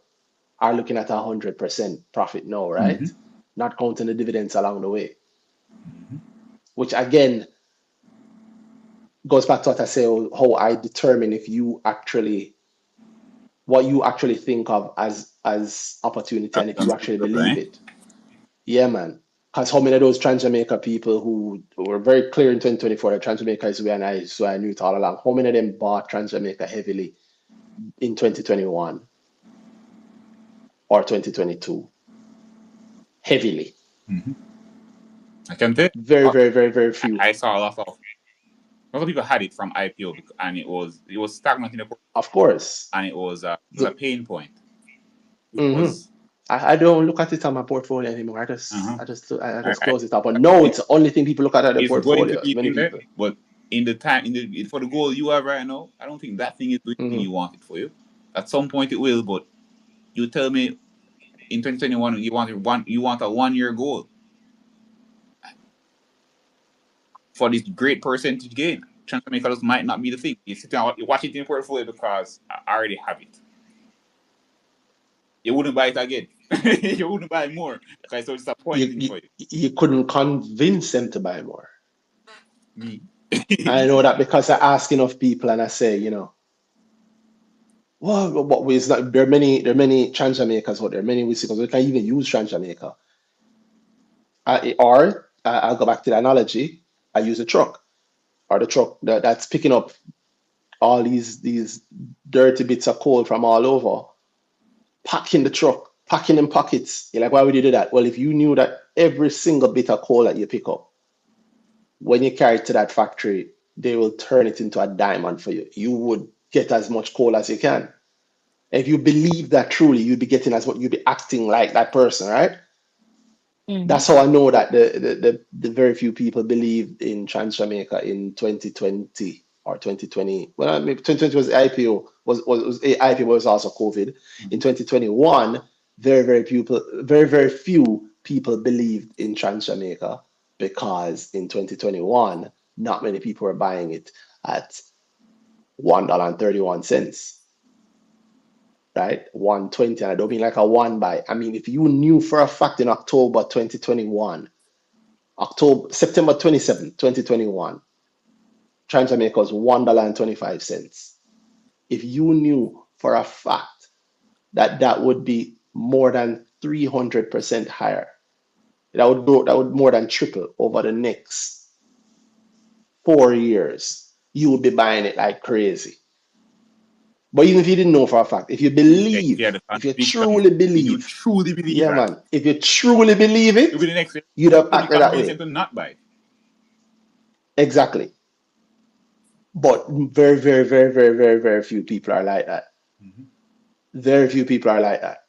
Speaker 1: are looking at 100% profit now,
Speaker 2: Mm-hmm.
Speaker 1: right? Not counting the dividends along the way,
Speaker 2: Mm-hmm.
Speaker 1: which again goes back to what I say, how I determine if you actually what you actually think of as opportunity and if you actually believe
Speaker 2: Right?
Speaker 1: it. Yeah, man. Because how many of those Trans Jamaica people who were very clear in 2024 that Trans Jamaica is where and so I knew it all along. How many of them bought Trans Jamaica heavily in 2021 or 2022? Heavily.
Speaker 2: Mm-hmm. I can tell.
Speaker 1: Very, very, very, very few.
Speaker 2: I saw a lot of people had it from IPO and it was stagnant in the portfolio
Speaker 1: Of course.
Speaker 2: and it was a pain point. It
Speaker 1: Hmm.
Speaker 2: was.
Speaker 1: I don't look at it on my portfolio anymore.
Speaker 2: Uh-huh.
Speaker 1: I
Speaker 2: I,
Speaker 1: just
Speaker 2: I,
Speaker 1: close it up. But no, it's the only thing people look at the
Speaker 2: it's going to
Speaker 1: portfolios.
Speaker 2: be
Speaker 1: Many
Speaker 2: in there,
Speaker 1: people.
Speaker 2: but in the time for the goal you have right now, I don't think that thing is doing the thing
Speaker 1: Hmm.
Speaker 2: you want it for you. At some point it will, but you tell me in 2021 you want a 1 year goal for this great percentage gain. Transfer makers might not be the thing. You sit down, you watch it in your portfolio because I already have it. You wouldn't buy it again. You wouldn't buy more because it's so
Speaker 1: You,
Speaker 2: disappointing
Speaker 1: you
Speaker 2: for
Speaker 1: you couldn't convince them to buy more.
Speaker 2: you.
Speaker 1: I know that because I ask enough people and I say, well, what ways that there are many trans Jamaicans out there, many whistles. We can even use trans Jamaica. I'll go back to the analogy. I use a truck or the truck that's picking up all these dirty bits of coal from all over, packing the truck, packing in pockets. You're like, why would you do that? Well, if you knew that every single bit of coal that you pick up, when you carry it to that factory, they will turn it into a diamond for you. You would get as much coal as you can. If you believe that truly, you'd be getting as what you'd be acting like that person, right?
Speaker 3: Mm-hmm.
Speaker 1: That's how I know that the very few people believed in Trans Jamaica in 2020 or 2020. Well, maybe 2020 was IPO was IPO was also COVID. In 2021, very few people believed in Trans Jamaica because in 2021, not many people were buying it at $1.31, right? 120, and I don't mean like a one buy. I mean, if you knew for a fact in October 2021, September 27, 2021, Trans Jamaica was $1.25. If you knew for a fact that that would be more than 300% higher, that would more than triple over the next 4 years, you would be buying it like crazy. But even if you didn't know for a fact,
Speaker 2: If you had the
Speaker 1: if you
Speaker 2: conviction,
Speaker 1: truly
Speaker 2: if you
Speaker 1: believe,
Speaker 2: truly believe
Speaker 1: yeah,
Speaker 2: that,
Speaker 1: man, if you truly believe
Speaker 2: you'll
Speaker 1: it,
Speaker 2: be the next year.
Speaker 1: you'd have
Speaker 2: You'll be
Speaker 1: acted that
Speaker 2: convinced them
Speaker 1: way.
Speaker 2: to not buy it.
Speaker 1: Exactly. But very, very, very, very, very, very few people are like that.
Speaker 2: Mm-hmm.
Speaker 1: Very few people are like that.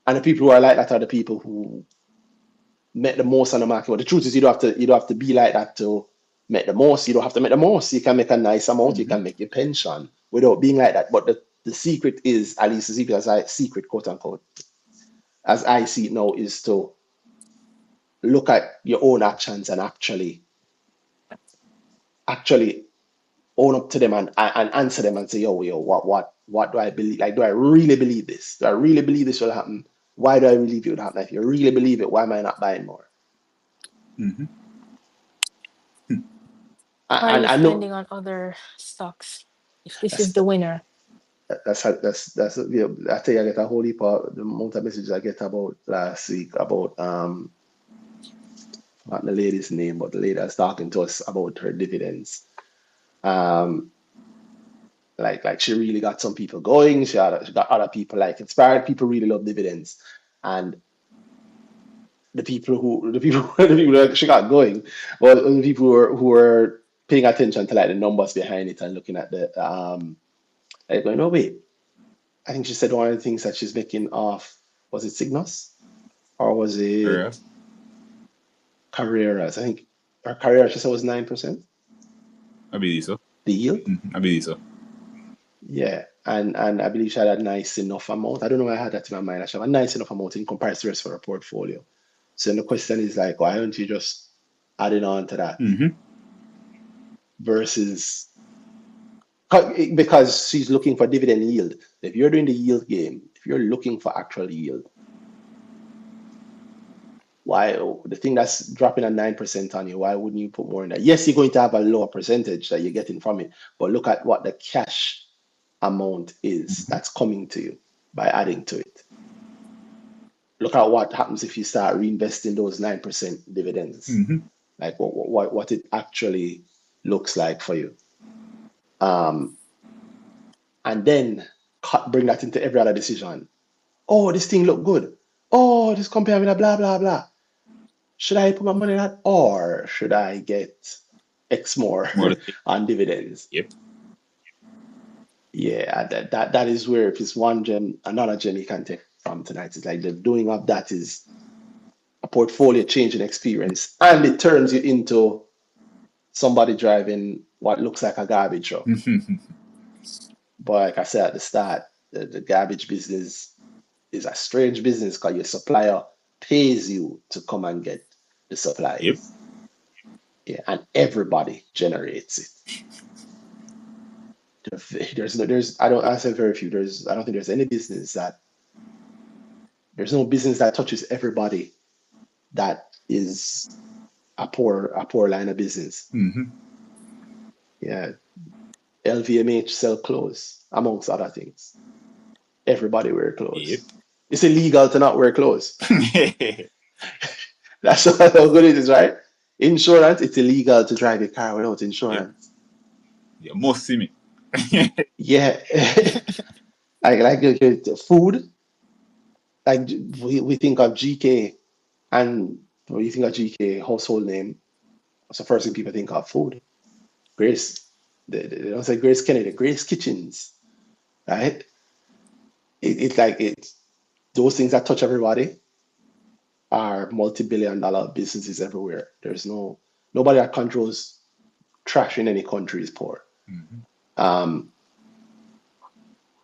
Speaker 1: And the people who are like that are the people who make the most on the market. But the truth is you don't have to be like that to make the most. You don't have to make the most. You can make a nice amount, you
Speaker 2: Mm-hmm.
Speaker 1: can make your pension without being like that. But the secret is, at least the secret secret quote unquote, as I see it now, is to look at your own actions and actually own up to them and answer them and say, yo, what do I believe? Like, do I really believe this? Do I really believe this will happen? Why do I believe it would happen? If you really believe it, why am I not buying more?
Speaker 2: Mm-hmm.
Speaker 3: Why are
Speaker 1: And
Speaker 3: you
Speaker 1: I know
Speaker 3: spending on other stocks if this is
Speaker 1: that's
Speaker 3: the winner?
Speaker 1: I tell you, I get a whole heap of the amount of messages I get about last week about not the lady's name, but the lady that's talking to us about her dividends. Um, like she really got some people going. She got other people like inspired. People really love dividends, and the people that she got going well the people who were paying attention to like the numbers behind it and looking at the like going, oh wait, I think she said one of the things that she's making off, was it Cygnus or was it
Speaker 2: Yes.
Speaker 1: Carreras? I think her Carrera she said was 9%,
Speaker 2: I believe so.
Speaker 1: the yield.
Speaker 2: I believe so.
Speaker 1: Yeah. and I believe she had a nice enough amount. I don't know why I had that in my mind. I should have a nice enough amount in comparison to the rest of her portfolio. So then the question is like, why don't you just add it on to that
Speaker 2: Mm-hmm.
Speaker 1: versus because she's looking for dividend yield. If you're doing the yield game, if you're looking for actual yield, why the thing that's dropping at 9% on you, why wouldn't you put more in that? Yes, you're going to have a lower percentage that you're getting from it, but look at what the cash amount is that's coming to you by adding to it. Look at what happens if you start reinvesting those 9% dividends,
Speaker 2: Mm-hmm.
Speaker 1: like what it actually looks like for you. And then bring that into every other decision. Oh, this thing look good. Oh, this company having a blah, blah, blah. Should I put my money in that or should I get X more
Speaker 2: More to say.
Speaker 1: on dividends?
Speaker 2: Yep.
Speaker 1: Yeah, that is where if it's one gem, another gem you can take from tonight. It's like the doing of that is a portfolio changing experience and it turns you into somebody driving what looks like a garbage truck. But like I said at the start, the garbage business is a strange business because your supplier pays you to come and get the
Speaker 2: Yep.
Speaker 1: supplies. Yeah, and everybody generates it. I said very few. I don't think there's any business there's no business that touches everybody that is a poor line of business.
Speaker 2: Mm-hmm.
Speaker 1: Yeah, LVMH sell clothes amongst other things. Everybody wear
Speaker 2: Yep.
Speaker 1: clothes. It's illegal to not wear clothes.
Speaker 2: Yeah,
Speaker 1: That's how good it is, right? Insurance, it's illegal to drive a car without insurance.
Speaker 2: you must see me.
Speaker 1: Yeah, food. Like we think of GK, and when you think of GK household name, what's the first thing people think of? Food. Grace. They don't say Grace Kennedy. Grace Kitchens, right? It's like those things that touch everybody are multi-billion-dollar businesses everywhere. There's nobody that controls trash in any country is poor.
Speaker 2: Mm-hmm.
Speaker 1: Um,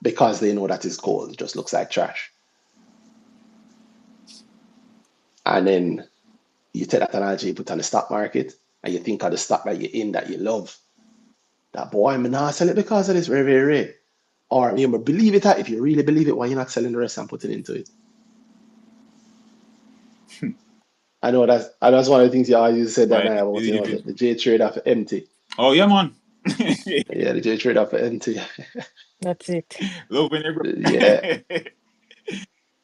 Speaker 1: because they know that it's gold. It just looks like trash. And then you take that analogy, you put on the stock market, and you think of the stock that you're in that you love. That boy, I'm not sell it because of this very, very rare. Or you believe it, if you really believe it, why you're not selling the rest and putting into it? I know that's one of the things you always said that
Speaker 2: Why
Speaker 1: night about,
Speaker 2: did you do?
Speaker 1: the J trade off empty.
Speaker 2: Oh yeah, man.
Speaker 1: Yeah, the J trade off empty.
Speaker 3: That's it.
Speaker 2: Love when you're
Speaker 1: Yeah,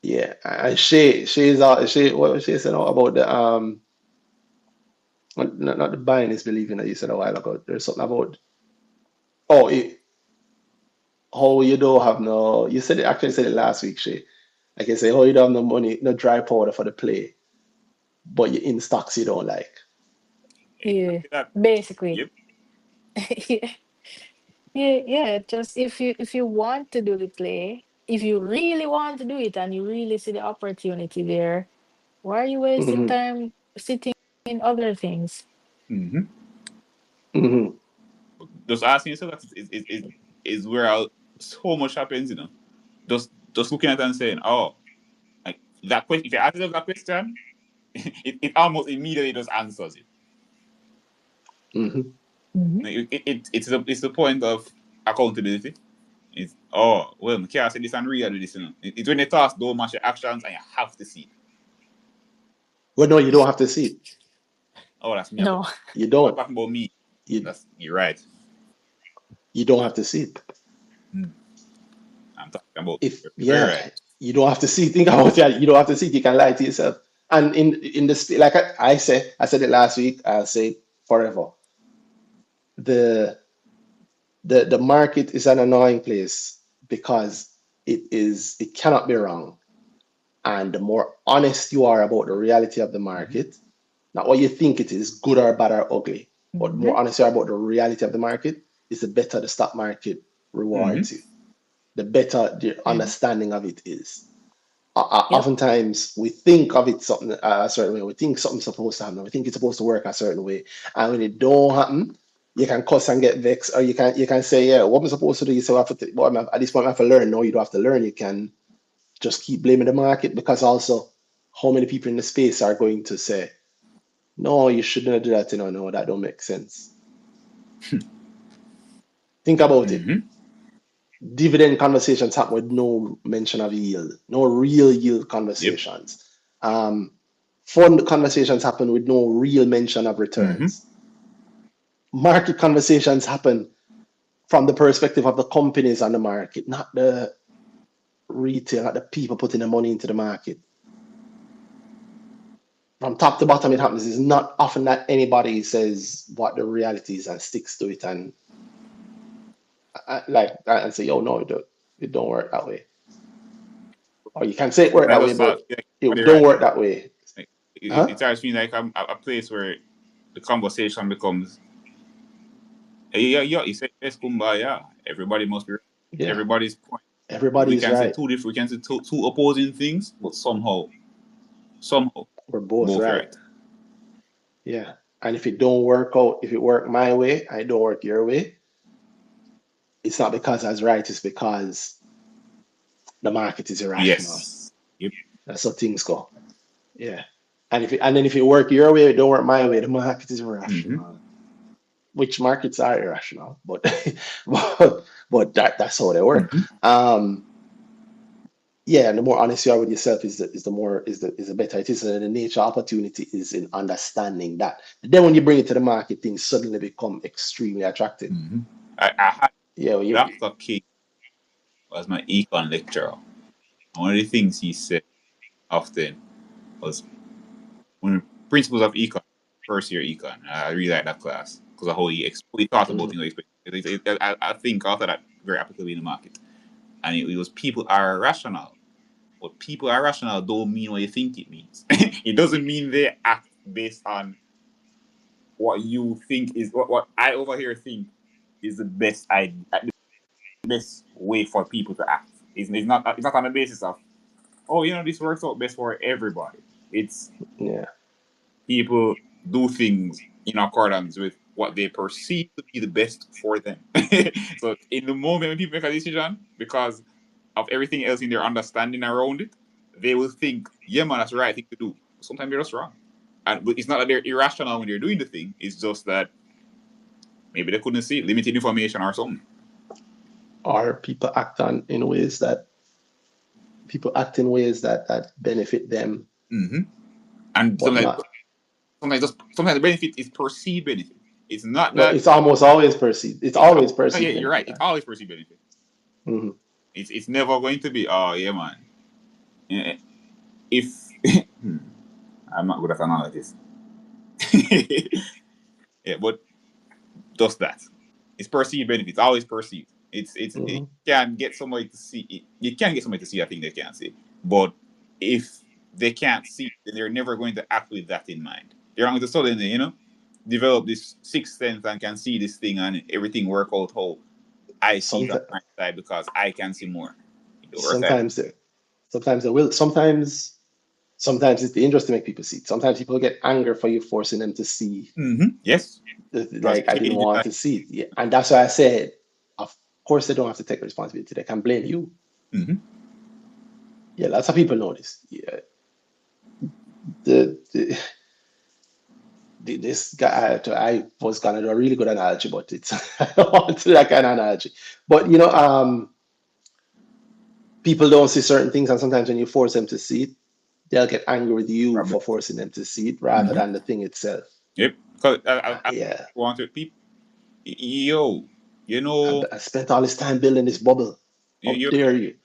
Speaker 1: yeah. And Shay, what was she saying about the not the buying is believing that you said a while ago. There's something about oh how you don't have no you said it actually said it last week, Shay. Like I say, oh you don't have no money, no dry powder for the play, but you're in stocks you don't like.
Speaker 3: Yeah,
Speaker 2: exactly that.
Speaker 3: basically.
Speaker 2: Yep.
Speaker 3: Yeah, yeah. Just if you want to do the play, if you really want to do it and you really see the opportunity there, why are you wasting
Speaker 1: Hmm.
Speaker 3: time sitting in other things?
Speaker 2: Mm-hmm.
Speaker 1: Hmm.
Speaker 2: Just asking yourself that is where so much happens, Just looking at it and saying, oh, like that question. If you ask yourself that question, it almost immediately just answers it.
Speaker 1: Hmm.
Speaker 3: Hmm.
Speaker 2: It's the point of accountability. It's oh well, I can't say this and real do this. It's when the task don't match your actions and you have to see it.
Speaker 1: Well, no, you don't have to see it.
Speaker 2: Oh, that's me.
Speaker 3: No.
Speaker 1: You
Speaker 2: I'm
Speaker 1: don't.
Speaker 2: talking about me.
Speaker 1: You
Speaker 2: You're right.
Speaker 1: you don't have to see it.
Speaker 2: Hmm. I'm talking about
Speaker 1: If
Speaker 2: you're very right.
Speaker 1: you don't have to see. Think about it. You don't have to see it. You can lie to yourself. And in the like I said it last week. I'll say it forever. The the market is an annoying place because it cannot be wrong. And the more honest you are about the reality of the
Speaker 2: Mm-hmm.
Speaker 1: market, not what you think it is, good or bad or ugly, but the more
Speaker 3: Hmm.
Speaker 1: honest you are about the reality of the market, is the better the stock market
Speaker 2: Mm-hmm.
Speaker 1: rewards you. The better the
Speaker 3: Hmm.
Speaker 1: understanding of it is.
Speaker 3: Yep.
Speaker 1: Oftentimes we think of it something a certain way. We think something's supposed to happen. We think it's supposed to work a certain way, and when it don't happen, you can cuss and get vexed, or you can say, yeah, what am I supposed to do? You say, well, at this point I have to learn. No, you don't have to learn. You can just keep blaming the market, because also how many people in the space are going to say, no, you shouldn't do that, no, that don't make sense. Think about it.
Speaker 2: Mm-hmm.
Speaker 1: Dividend conversations happen with no mention of yield, no real yield
Speaker 2: Yep.
Speaker 1: conversations. Um, Fund conversations happen with no real mention of
Speaker 2: Mm-hmm.
Speaker 1: returns. Market conversations happen from the perspective of the companies on the market, not the retail, not the people putting the money into the market. From top to bottom, it happens. It's not often that anybody says what the reality is and sticks to it, and and say, "Yo, no, it don't work that way." Or you can say it work
Speaker 2: I
Speaker 1: that way,
Speaker 2: just thought
Speaker 1: but
Speaker 2: like
Speaker 1: it
Speaker 2: you're
Speaker 1: don't
Speaker 2: right.
Speaker 1: work that way.
Speaker 2: Like,
Speaker 1: Huh?
Speaker 2: it starts feeling like I'm a place where the conversation becomes, hey, yeah, you say yes, kumbaya. Everybody must be right.
Speaker 1: Yeah,
Speaker 2: Everybody's point. We
Speaker 1: everybody's
Speaker 2: can say
Speaker 1: right.
Speaker 2: two different, we can say two opposing things, but somehow,
Speaker 1: We're both
Speaker 2: both
Speaker 1: right.
Speaker 2: right.
Speaker 1: Yeah. And if it don't work out, if it work my way and it don't work your way, it's not because I was right. It's because the market is irrational.
Speaker 2: Yes. Yep.
Speaker 1: That's how things go. Yeah. And then if it work your way, it don't work my way, the market is
Speaker 2: Mm-hmm.
Speaker 1: irrational. Which markets are irrational, but but that's how they work.
Speaker 2: Mm-hmm.
Speaker 1: Yeah, and the more honest you are with yourself is the better it is. And the nature of opportunity is in understanding that. Then when you bring it to the market, things suddenly become extremely attractive.
Speaker 2: Mm-hmm. I had
Speaker 1: Yeah, when you
Speaker 2: Dr. King was my econ lecturer. And one of the things he said often was when principles of econ, first year econ. I really like that class because of how he thought about
Speaker 1: mhm,
Speaker 2: things. I think after that very applicable in the market. And it was people are rational. But people are rational don't mean what you think it means. It doesn't mean they act based on what you think is what I over here think is the the best way for people to act. It's not on the basis of, oh, this works out best for everybody. It's
Speaker 1: yeah,
Speaker 2: people do things in accordance with what they perceive to be the best for them. So in the moment when people make a decision, because of everything else in their understanding around it, they will think, yeah, man, that's the right thing to do. Sometimes they're just wrong. But it's not that they're irrational when they're doing the thing. It's just that maybe they couldn't see limited information or something.
Speaker 1: or people act in ways that benefit them,
Speaker 2: Mm-hmm. And
Speaker 1: but not.
Speaker 2: sometimes the benefit is perceived benefit. It's not
Speaker 1: No,
Speaker 2: that
Speaker 1: it's almost always perceived. It's
Speaker 2: it's
Speaker 1: always
Speaker 2: no, yeah,
Speaker 1: perceived
Speaker 2: you're right.
Speaker 1: benefit.
Speaker 2: It's always perceived benefit.
Speaker 1: Mhm.
Speaker 2: It's never going to be, oh yeah, man. Eh, If I'm not good at analogies. Yeah, but just that. It's perceived benefit. It's always perceived. You
Speaker 1: Mhm.
Speaker 2: can get somebody to see it. You can get somebody to see a thing they can't see. But if they can't see, then they're never going to act with that in mind. They're going to suddenly, develop this sixth sense and can see this thing and everything work out how I see it on
Speaker 1: Sometimes,
Speaker 2: my side because I can see more. It don't work like
Speaker 1: sometimes, sometimes they will. Sometimes it's dangerous to make people see. Sometimes people get anger for you forcing them to see.
Speaker 2: that. Mm-hmm. Yes. Because
Speaker 1: Like, I didn't
Speaker 2: change is
Speaker 1: want
Speaker 2: like,
Speaker 1: to see it. Yeah. And that's why I said, of course, they don't have to take responsibility. They can blame you.
Speaker 2: mm-hmm.
Speaker 1: Yeah, lots of people know this. Yeah, the this guy, I was gonna do a really good analogy, but it's I don't want to do that kind of analogy. But people don't see certain things, and sometimes when you force them to see it, they'll get angry with you
Speaker 2: Problem.
Speaker 1: for forcing them to see it rather
Speaker 2: Mm-hmm.
Speaker 1: than the thing itself.
Speaker 2: Yep. Because I
Speaker 1: Yeah,
Speaker 2: want to people, yo, you know,
Speaker 1: I spent all this time building this bubble. How
Speaker 2: you,
Speaker 1: dare you?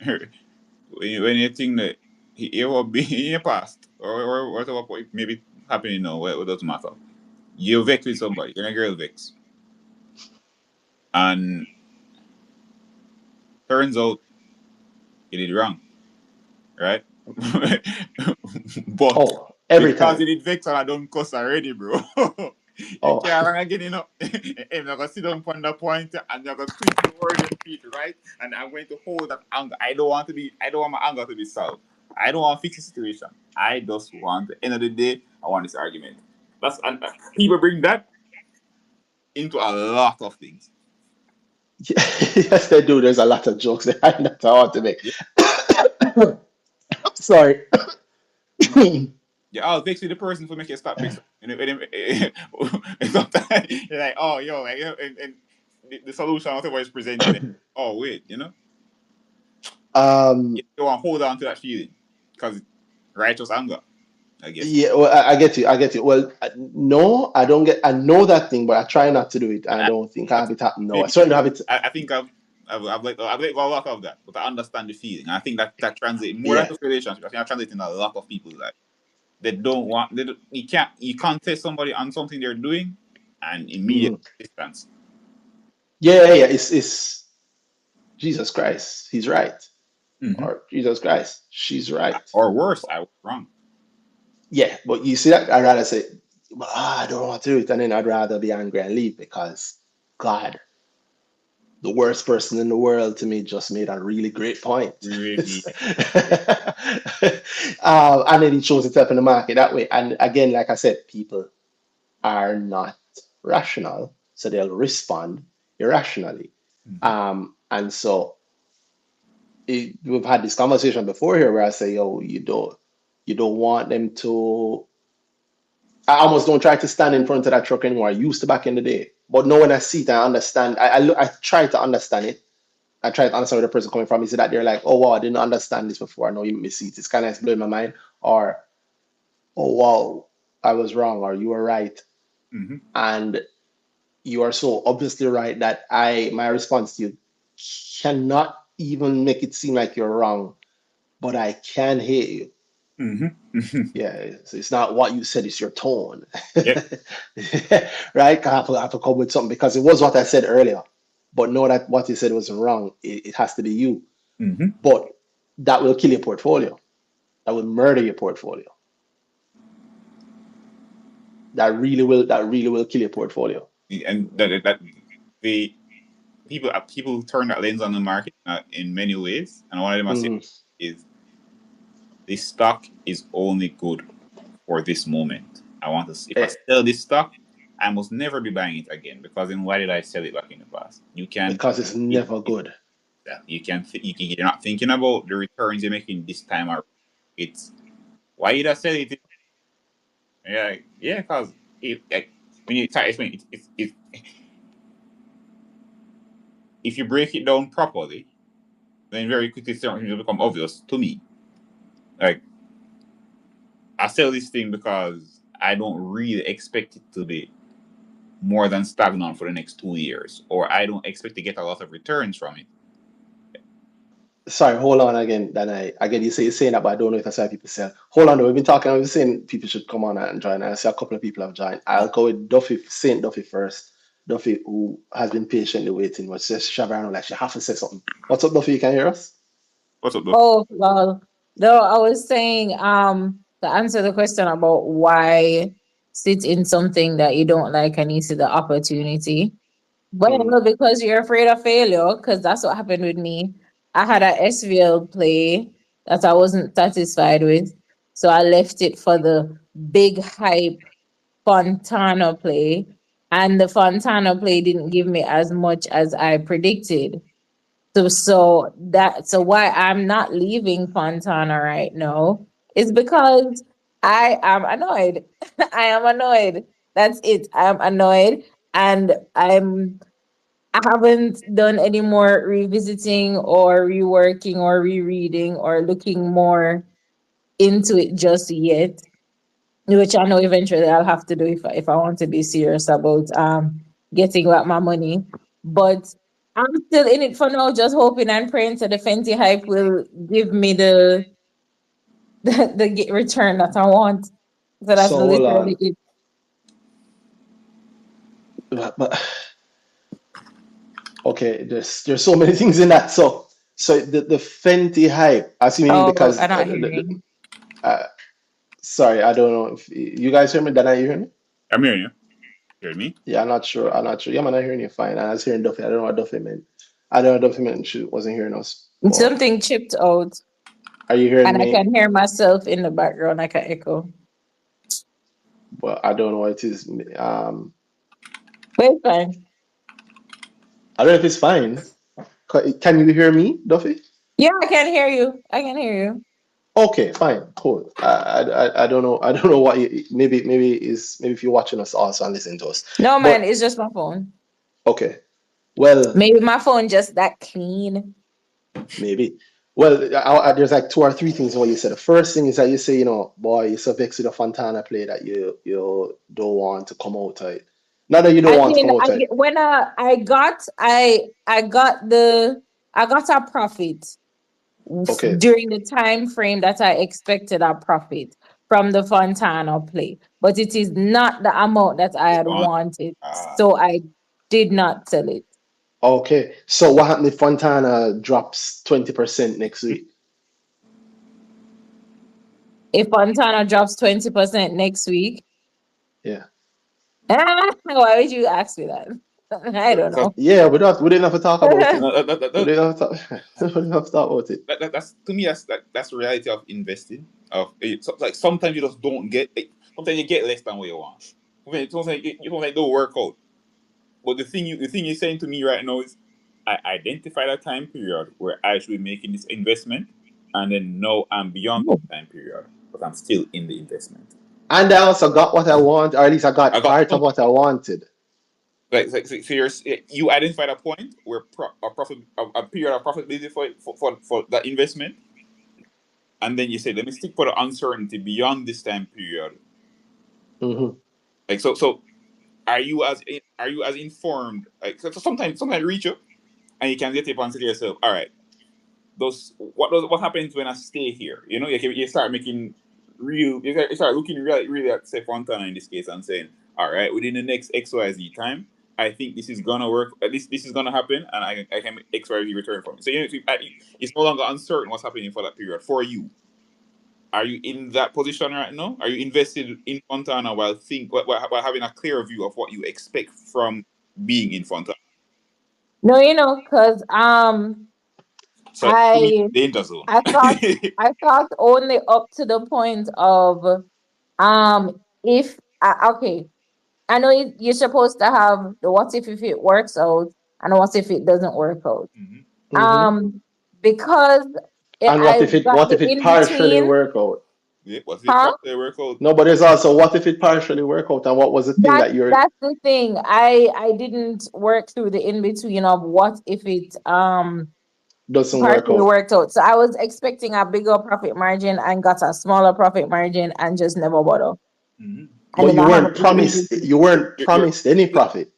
Speaker 2: when you think that he will be in your past or whatever point maybe happening now, it doesn't matter. You vex with somebody, you're a girl vex, and turns out you did wrong, right? But
Speaker 1: Oh, every
Speaker 2: because
Speaker 1: time.
Speaker 2: you did vex and I don't cuss already, bro. You
Speaker 1: Oh,
Speaker 2: can't wrong again, And I'm gonna sit down on that point and you're gonna twist the word and feet, right? And I'm going to hold that anger. I don't want my anger to be solved. I don't want to fix the situation. I just want, at the end of the day, I want this argument. That's and people bring that. into a lot of things.
Speaker 1: Yes, they do. There's a lot of jokes behind that I want to make.
Speaker 2: Yeah,
Speaker 1: Sorry.
Speaker 2: yeah. I'll vex with the person for make you stop vex. And sometimes you're like, oh, yo, like, and the solution whatever is presented. Oh, wait,
Speaker 1: Um,
Speaker 2: you want to hold on to that feeling because righteous anger, I guess.
Speaker 1: yeah, well, I get you. I get you. Well, no, I don't get. I know that thing, but I try not to do it. I
Speaker 2: I,
Speaker 1: don't think I have it happen. No, I
Speaker 2: maybe
Speaker 1: certainly don't have it.
Speaker 2: I think I've let go a lot of that, but I understand the feeling. I think that translates more than
Speaker 1: Yeah.
Speaker 2: just relationship. I think I translate in a lot of people's life. They don't want. You can't test somebody on something they're doing, and immediate
Speaker 1: Mhm.
Speaker 2: distance.
Speaker 1: Yeah, yeah. It's Jesus Christ. He's right.
Speaker 2: Mm-hmm.
Speaker 1: Or Jesus Christ. She's right.
Speaker 2: Or worse, I was wrong.
Speaker 1: Yeah, but you see that I'd rather say, well, I don't want to do it, and then I'd rather be angry and leave because God, the worst person in the world to me, just made a really great point.
Speaker 2: Really,
Speaker 1: And then he shows itself in the market that way. And again, like I said, people are not rational, so they'll respond irrationally.
Speaker 2: mm-hmm.
Speaker 1: And so we've had this conversation before here where I say, yo, you don't want them to. I almost don't try to stand in front of that truck anymore. I used to back in the day, but now when I see it, I understand. I try to understand it. I try to understand where the person coming from. Is it that they're like, oh wow, I didn't understand this before. I know you made me see it. It's kind of blowing my mind. Or oh wow, I was wrong, or you were right,
Speaker 2: Mm-hmm.
Speaker 1: and you are so obviously right that my response to you cannot even make it seem like you're wrong, but I can hear you.
Speaker 2: Mm-hmm.
Speaker 1: Yeah, so it's not what you said, it's your tone.
Speaker 2: Yep.
Speaker 1: Right? I have to come with something because it was what I said earlier. But know that what you said was wrong. It has to be you.
Speaker 2: Mm-hmm.
Speaker 1: But that will kill your portfolio. That will murder your portfolio. That really will kill your portfolio.
Speaker 2: And that the people turn that lens on the market in many ways, and one of them I say
Speaker 1: Hmm.
Speaker 2: is this stock is only good for this moment. I want to. If I sell this stock, I must never be buying it again because then why did I sell it back in the past? You can.
Speaker 1: Because it's never good.
Speaker 2: You can. You're not thinking about the returns you're making this time. Or it's why did I sell it? Yeah, yeah, because when you try explain if you break it down properly, then very quickly certain things will become obvious to me. Like I sell this thing because I don't really expect it to be more than stagnant for the next 2 years, or I don't expect to get a lot of returns from it.
Speaker 1: Sorry, hold on again. Then again you say you're saying that, but I don't know if that's why people say. Hold on, though. We've been talking. We've been saying people should come on and join. I see a couple of people have joined. I'll go with Duffy, Saint Duffy first. Duffy, who has been patiently waiting, but says Shavano like she have to say something. What's up, Duffy? You can hear us?
Speaker 2: What's up, though?
Speaker 4: Oh, well, no, I was saying, to answer the question about why sit in something that you don't like and you see the opportunity.
Speaker 1: Mm.
Speaker 4: Well, because you're afraid of failure, because that's what happened with me. I had a SVL play that I wasn't satisfied with. So I left it for the big hype Fontana play. And the Fontana play didn't give me as much as I predicted. So why I'm not leaving Fontana right now is because I am annoyed. I am annoyed. That's it. I am annoyed, and I haven't done any more revisiting or reworking or rereading or looking more into it just yet, which I know eventually I'll have to do if I want to be serious about getting back my money. But I'm still in it for now, just hoping and praying that the Fenty hype will give me the return that I want. So that's
Speaker 1: So hold
Speaker 4: literally
Speaker 1: on.
Speaker 4: it.
Speaker 1: But okay, there's so many things in that. So the Fenty hype. Assuming
Speaker 4: Oh, I'm
Speaker 1: because
Speaker 4: not hearing.
Speaker 1: uh, sorry, I don't know if you guys hear me. Did I hear me?
Speaker 2: I'm hearing you. Hear me?
Speaker 1: Yeah, I'm not sure. I'm not sure. Yeah, man, I'm hearing you fine. I was hearing Duffy. I don't know what Duffy meant. I don't know what Duffy meant. She wasn't hearing us. But
Speaker 4: Something chipped out,
Speaker 1: are you hearing
Speaker 4: and I
Speaker 1: me?
Speaker 4: can hear myself in the background like an echo.
Speaker 1: Well, I don't know what it is. Um,
Speaker 4: But it's fine.
Speaker 1: I don't know if it's fine. Can you hear me, Duffy?
Speaker 4: Yeah, I can hear you. I can hear you.
Speaker 1: Okay, fine, cool. I don't know. I don't know what you, maybe if you're watching us also and listening to us.
Speaker 4: No, man,
Speaker 1: But
Speaker 4: it's just my phone.
Speaker 1: okay, well,
Speaker 4: Maybe my phone just that clean.
Speaker 1: maybe. Well, there's like two or three things in what you said. The first thing is that you say, boy, you're so vexed with the Fontana play that you don't want to come out of it. Not that you don't
Speaker 4: I
Speaker 1: want to
Speaker 4: mean,
Speaker 1: come out of it.
Speaker 4: when I got I got a profit
Speaker 1: Okay,
Speaker 4: during the time frame that I expected a profit from the Fontana play, but it is not the amount that I
Speaker 2: It's
Speaker 4: had
Speaker 2: on.
Speaker 4: wanted,
Speaker 2: Ah,
Speaker 4: so I did not sell it.
Speaker 1: okay. So what happened if Fontana drops 20% next week?
Speaker 4: If Fontana drops 20% next week,
Speaker 1: Yeah.
Speaker 4: why would you ask me that? I don't
Speaker 2: so
Speaker 4: know.
Speaker 1: Yeah, we didn't have to talk about it.
Speaker 2: no, that, that,
Speaker 1: We
Speaker 2: that,
Speaker 1: didn't have to talk, we didn't have to talk about it.
Speaker 2: that's to me that's the reality of investing. Like sometimes you just don't get. Sometimes you get less than what you want. Sometimes it don't work out. But the thing you're saying to me right now is, I identified a time period where I should be making this investment, and then now I'm beyond that time period, but I'm still in the investment.
Speaker 1: And I also got what I want, or at least I
Speaker 2: I
Speaker 1: got
Speaker 2: got
Speaker 1: part
Speaker 2: some
Speaker 1: of what I wanted.
Speaker 2: so you identified a point where a period of profitability for that investment, and then you say, let me stick for the uncertainty beyond this time period.
Speaker 1: Hmm.
Speaker 2: Like so, are you as informed? Like so sometimes you reach up and you can get up and say to yourself, all right, what happens when I stay here? You start making you start looking really at say Fontana in this case and saying, all right, within the next XYZ time, I think this is gonna work. At least this is gonna happen, and I can make XYZ return from it. So it's no longer uncertain what's happening for that period for you. Are you in that position right now? Are you invested in Fontana while having a clear view of what you expect from being in Fontana?
Speaker 4: No, because
Speaker 2: So to me,
Speaker 4: I
Speaker 2: danger zone.
Speaker 4: I thought I thought only up to the point of if okay, I know you're supposed to have the what if it works out and what if it doesn't work out.
Speaker 2: Mhm.
Speaker 1: Hmm.
Speaker 4: Because
Speaker 1: And
Speaker 4: I got
Speaker 1: what
Speaker 4: the
Speaker 1: if it
Speaker 4: in
Speaker 1: partially
Speaker 4: between,
Speaker 1: work out?
Speaker 2: Yeah, what's it
Speaker 4: huh?
Speaker 2: part they work out?
Speaker 1: No, but there's also what if it partially work out, and what was the thing
Speaker 4: That's
Speaker 1: that you're
Speaker 4: that's the thing. I didn't work through the in between of what if it
Speaker 1: doesn't work
Speaker 4: partially
Speaker 1: out?
Speaker 4: worked out. So I was expecting a bigger profit margin and got a smaller profit margin and just never bother.
Speaker 2: Mhm.
Speaker 4: And
Speaker 1: But
Speaker 4: then I have an in between.
Speaker 1: you weren't
Speaker 2: You're,
Speaker 1: promised any profit.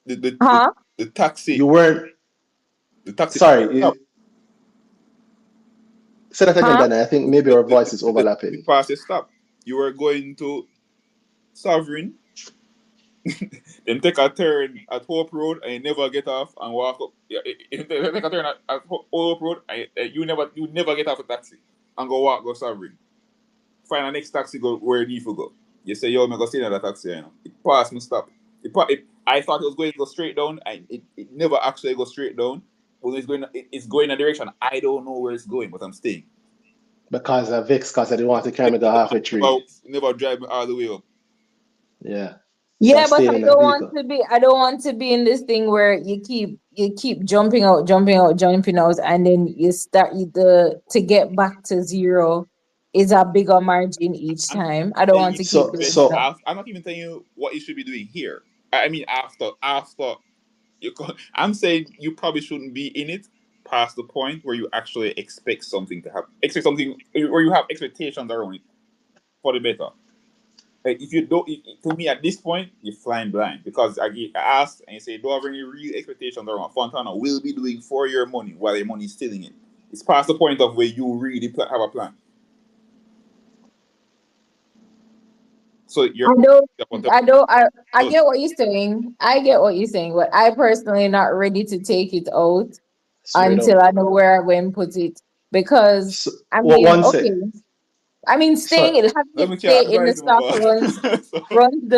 Speaker 2: the, the, the,
Speaker 4: Huh?
Speaker 2: the taxi,
Speaker 1: You weren't.
Speaker 2: the taxi,
Speaker 1: Sorry,
Speaker 2: stop.
Speaker 1: say that again,
Speaker 4: Huh?
Speaker 1: Danny. I think maybe our voice is
Speaker 2: The taxi
Speaker 1: overlapping.
Speaker 2: pass, you stop. You were going to Sovereign, then take a turn at Hope Road, and you never get off and walk up. Yeah, you take a turn at Hope Road, and you never get off a taxi and go Sovereign. Find a next taxi go where you need to go. You say, yo, I'm going to stay in that taxi. It passed me, stop. I thought it was going to go straight down, and it never actually goes straight down. Well, it's going a direction. I don't know where it's going, but I'm staying.
Speaker 1: Because of Vix, because I didn't want to carry me to halfway tree.
Speaker 2: Never drive me all the way up.
Speaker 1: Yeah. So I
Speaker 4: Yeah, but
Speaker 1: stayed in that vehicle.
Speaker 4: I don't want to be in this thing where you keep jumping out, jumping out, and then you start to get back to zero is a bigger margin each
Speaker 2: I'm
Speaker 4: time. I don't
Speaker 2: telling
Speaker 4: want
Speaker 2: you
Speaker 4: to
Speaker 2: to
Speaker 4: keep
Speaker 1: So
Speaker 4: doing
Speaker 2: invest
Speaker 4: that.
Speaker 1: so
Speaker 2: after. I'm not even telling you what you should be doing here. I mean, after I'm saying you probably shouldn't be in it past the point where you actually expect something to happen. Expect something where you have expectations around it for the better. Like if you don't, to me at this point, you're flying blind because I asked and you say, don't have any real expectations around what Fontana will be doing for your money while your money is still in it. It's past the point of where you really have a plan. So you're
Speaker 4: I don't,
Speaker 2: whatever.
Speaker 4: I don't, I get what you're saying. I get what you're saying, but I personally not ready to take it out
Speaker 1: straight up.
Speaker 4: until I know where I'm going to put it. Because
Speaker 1: So
Speaker 4: I
Speaker 1: what
Speaker 4: mean,
Speaker 1: one sec.
Speaker 4: okay, I mean,
Speaker 1: So
Speaker 4: having
Speaker 2: Let
Speaker 4: it
Speaker 2: me
Speaker 4: stay
Speaker 2: can't
Speaker 4: in the
Speaker 2: advise him
Speaker 4: stock
Speaker 2: about. So,
Speaker 4: runs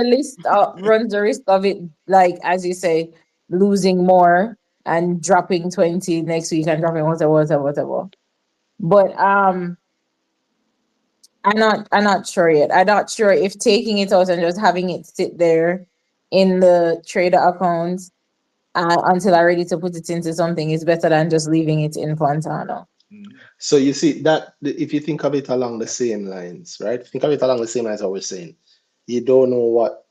Speaker 4: the risk of it, like as you say, losing more and dropping 20 next week and dropping whatever. But I'm not sure yet. I'm not sure if taking it out and just having it sit there. in the trader account until I'm ready to put it into something is better than just leaving it in Fontana.
Speaker 2: Mm.
Speaker 1: So you see that if you think of it along the same lines, right? Think of it along the same lines I was saying. You don't know what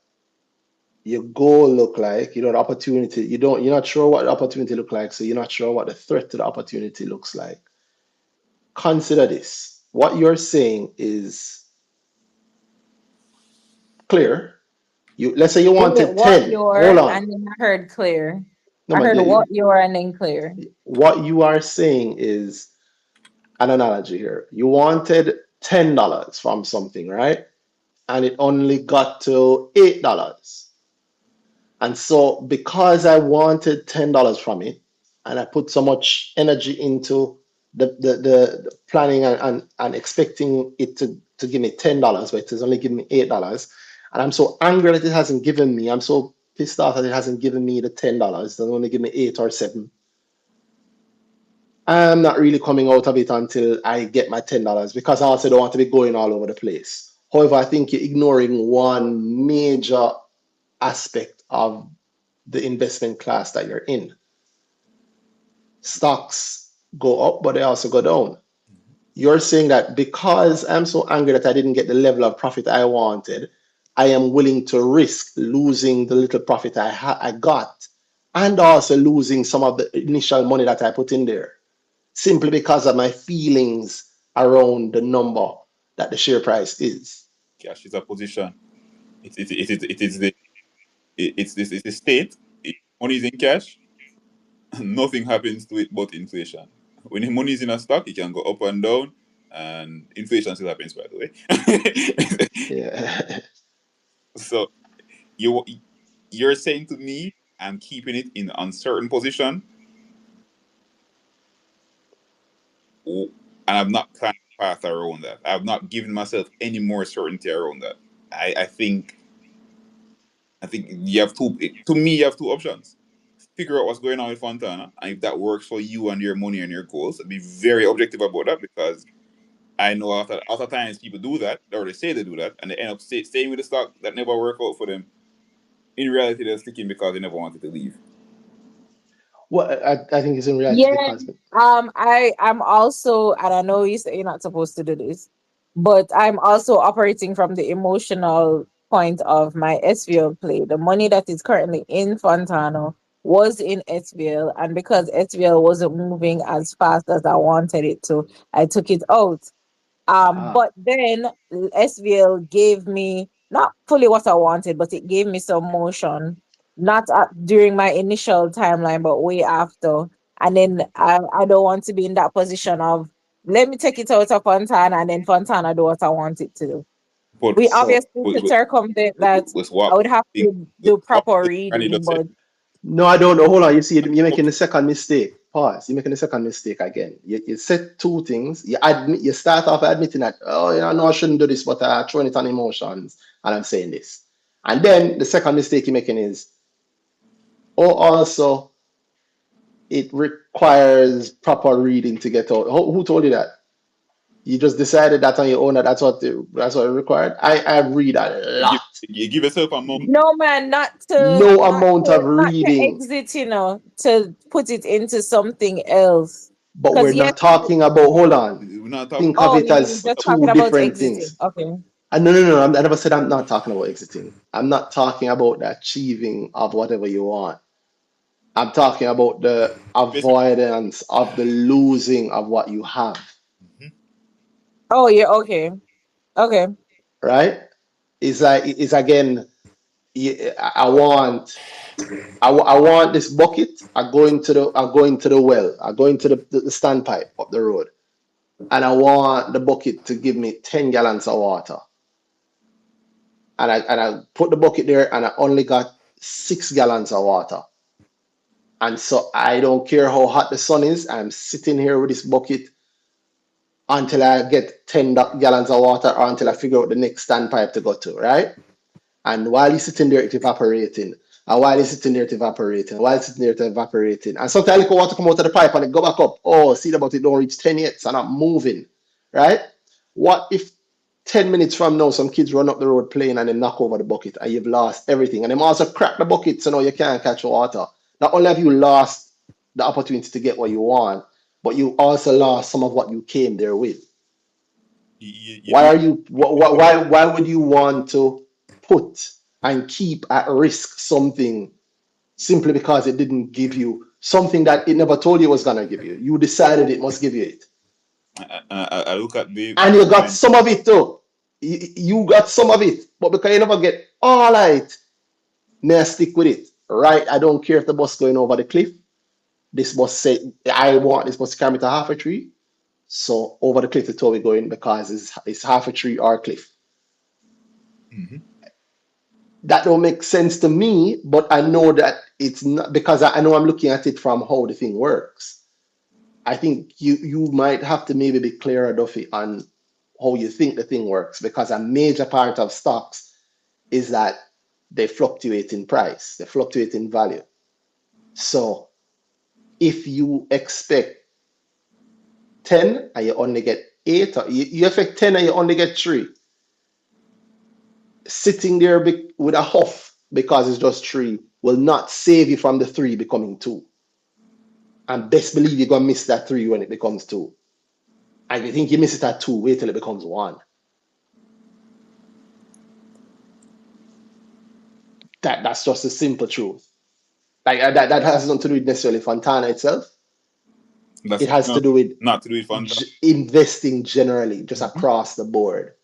Speaker 1: your goal look like, you know, the opportunity, you're not sure what the opportunity look like, so you're not sure what the threat to the opportunity looks like. Consider this. What you're saying is clear. You let's say you
Speaker 4: Is it
Speaker 1: wanted
Speaker 4: what
Speaker 1: 10. Hold
Speaker 4: you're
Speaker 1: on.
Speaker 4: and then I heard clear.
Speaker 1: No,
Speaker 4: I
Speaker 1: man,
Speaker 4: heard what you're and then clear.
Speaker 1: what you are saying is an analogy here. You wanted $10 from something, right? And it only got to $8. And so because I wanted $10 from it, and I put so much energy into the planning and expecting it to give me $10, but it has only given me $8. And I'm so angry that it hasn't given me, I'm so pissed off that it hasn't given me the $10. It only give me 8 or 7. I'm not really coming out of it until I get my $10 because I also don't want to be going all over the place. However, I think you're ignoring one major aspect of the investment class that you're in. Stocks go up, but they also go down. You're saying that because I'm so angry that I didn't get the level of profit I wanted, I am willing to risk losing the little profit I got and also losing some of the initial money that I put in there simply because of my feelings around the number that the share price is.
Speaker 2: Cash is a position. It is the it's the state. Money is in cash. Nothing happens to it but inflation. When the money is in a stock, it can go up and down, and inflation still happens, by the way.
Speaker 1: Yeah.
Speaker 2: So you you're saying to me, I'm keeping it in uncertain position, and I've not planned a path around that. I've not given myself any more certainty around that. I think you have two. To me, you have two options. Figure out what's going on with Fontana, and if that works for you and your money and your goals, be very objective about that, because I know after times people do that, or they say they do that, and they end up staying with the stock that never work out for them. In reality, they're sticking because they never wanted to leave.
Speaker 1: Well, I think it's in reality
Speaker 4: Yeah.
Speaker 1: because
Speaker 4: I'm also, and I know you say you're not supposed to do this, but I'm also operating from the emotional point of my SVL play. The money that is currently in Fontana was in SVL, and because SVL wasn't moving as fast as I wanted it to, I took it out.
Speaker 1: ah,
Speaker 4: But then SVL gave me not fully what I wanted, but it gave me some motion, not during my initial timeline, but way after. And then I don't want to be in that position of let me take it out of Fontana and then Fontana do what I want it to do.
Speaker 2: But
Speaker 4: We
Speaker 1: so
Speaker 4: obviously to circumvent that,
Speaker 2: with
Speaker 4: I
Speaker 2: what
Speaker 4: would have
Speaker 2: thing,
Speaker 4: to
Speaker 2: with
Speaker 4: do
Speaker 2: what
Speaker 4: proper
Speaker 2: thing Granny
Speaker 4: reading,
Speaker 2: just said.
Speaker 4: but
Speaker 1: no, I don't know. Hold on. You see, you're making the second mistake. Pause. You're making the second mistake again. You said two things. You admit. You start off admitting that, oh, yeah, no, I shouldn't do this, but I'm throwing it on emotions, and I'm saying this. And then the second mistake you're making is, oh, also it requires proper reading to get out. Who told you that? You just decided that on your own. That's what it required. I read a
Speaker 2: You give,
Speaker 1: lot.
Speaker 2: you give yourself a moment.
Speaker 4: no man,
Speaker 1: No amount of
Speaker 4: not to
Speaker 1: reading.
Speaker 4: exit, to put it into something else.
Speaker 1: But we're
Speaker 4: Because yes,
Speaker 1: not talking about, hold on.
Speaker 2: We're not talking.
Speaker 1: Think of
Speaker 4: oh,
Speaker 1: it
Speaker 4: you mean
Speaker 1: as
Speaker 4: just
Speaker 1: two
Speaker 4: talking about
Speaker 1: different
Speaker 4: exiting?
Speaker 1: things.
Speaker 4: Okay.
Speaker 1: And no, I never said I'm not talking about exiting. I'm not talking about the achieving of whatever you want. I'm talking about the
Speaker 2: Specific.
Speaker 1: avoidance of the losing of what you have,
Speaker 2: Mhm.
Speaker 4: Oh, yeah. Okay. Okay.
Speaker 1: right? It's again, I want this bucket. I go into the well. I go into the standpipe up the road, and I want the bucket to give me 10 gallons of water. And I put the bucket there, and I only got 6 gallons of water. And so I don't care how hot the sun is. I'm sitting here with this bucket until I get 10 gallons of water, or until I figure out the next standpipe to go to, right? And while you're sitting there, it's evaporating. And while you're sitting there, it's evaporating. While you're sitting there, it's evaporating. And sometimes liquid water come out of the pipe and it go back up. Oh, see about it don't reach 10 yet, so I'm not moving. Right? What if 10 minutes from now, some kids run up the road playing and they knock over the bucket and you've lost everything. And them also crack the bucket so now you can't catch water. Not only have you lost the opportunity to get what you want, but you also lost some of what you came there with.
Speaker 2: You
Speaker 1: Why
Speaker 2: know,
Speaker 1: are you why would you want to put and keep at risk something simply because it didn't give you something that it never told you it was gonna give you? You decided it must give you it.
Speaker 2: I look at
Speaker 1: And
Speaker 2: the
Speaker 1: you got
Speaker 2: point.
Speaker 1: some of it too. You got some of it, but because you never get all right, may I stick with it? Right? I don't care if the bus going over the cliff. This bus said I want this bus to carry me to half a tree. So over the cliff is where we're going because it's half a tree or a cliff.
Speaker 2: Mhm.
Speaker 1: That don't make sense to me, but I know that it's not because I know I'm looking at it from how the thing works. I think you might have to maybe be clearer, Duffy, on how you think the thing works because a major part of stocks is that they fluctuate in price, they fluctuate in value. So if you expect 10 and you only get 8, or you expect 10 and you only get 3, sitting there with a huff because it's just 3 will not save you from the 3 becoming 2. And best believe you're going to miss that 3 when it becomes 2. And you think you miss it at 2, wait till it becomes 1. That's just the simple truth. Like that has nothing to do with necessarily Fontana itself. It
Speaker 2: That's
Speaker 1: has to
Speaker 2: no,
Speaker 1: do with
Speaker 2: not to do with fun.
Speaker 1: investing generally, just
Speaker 2: Mhm.
Speaker 1: across the board.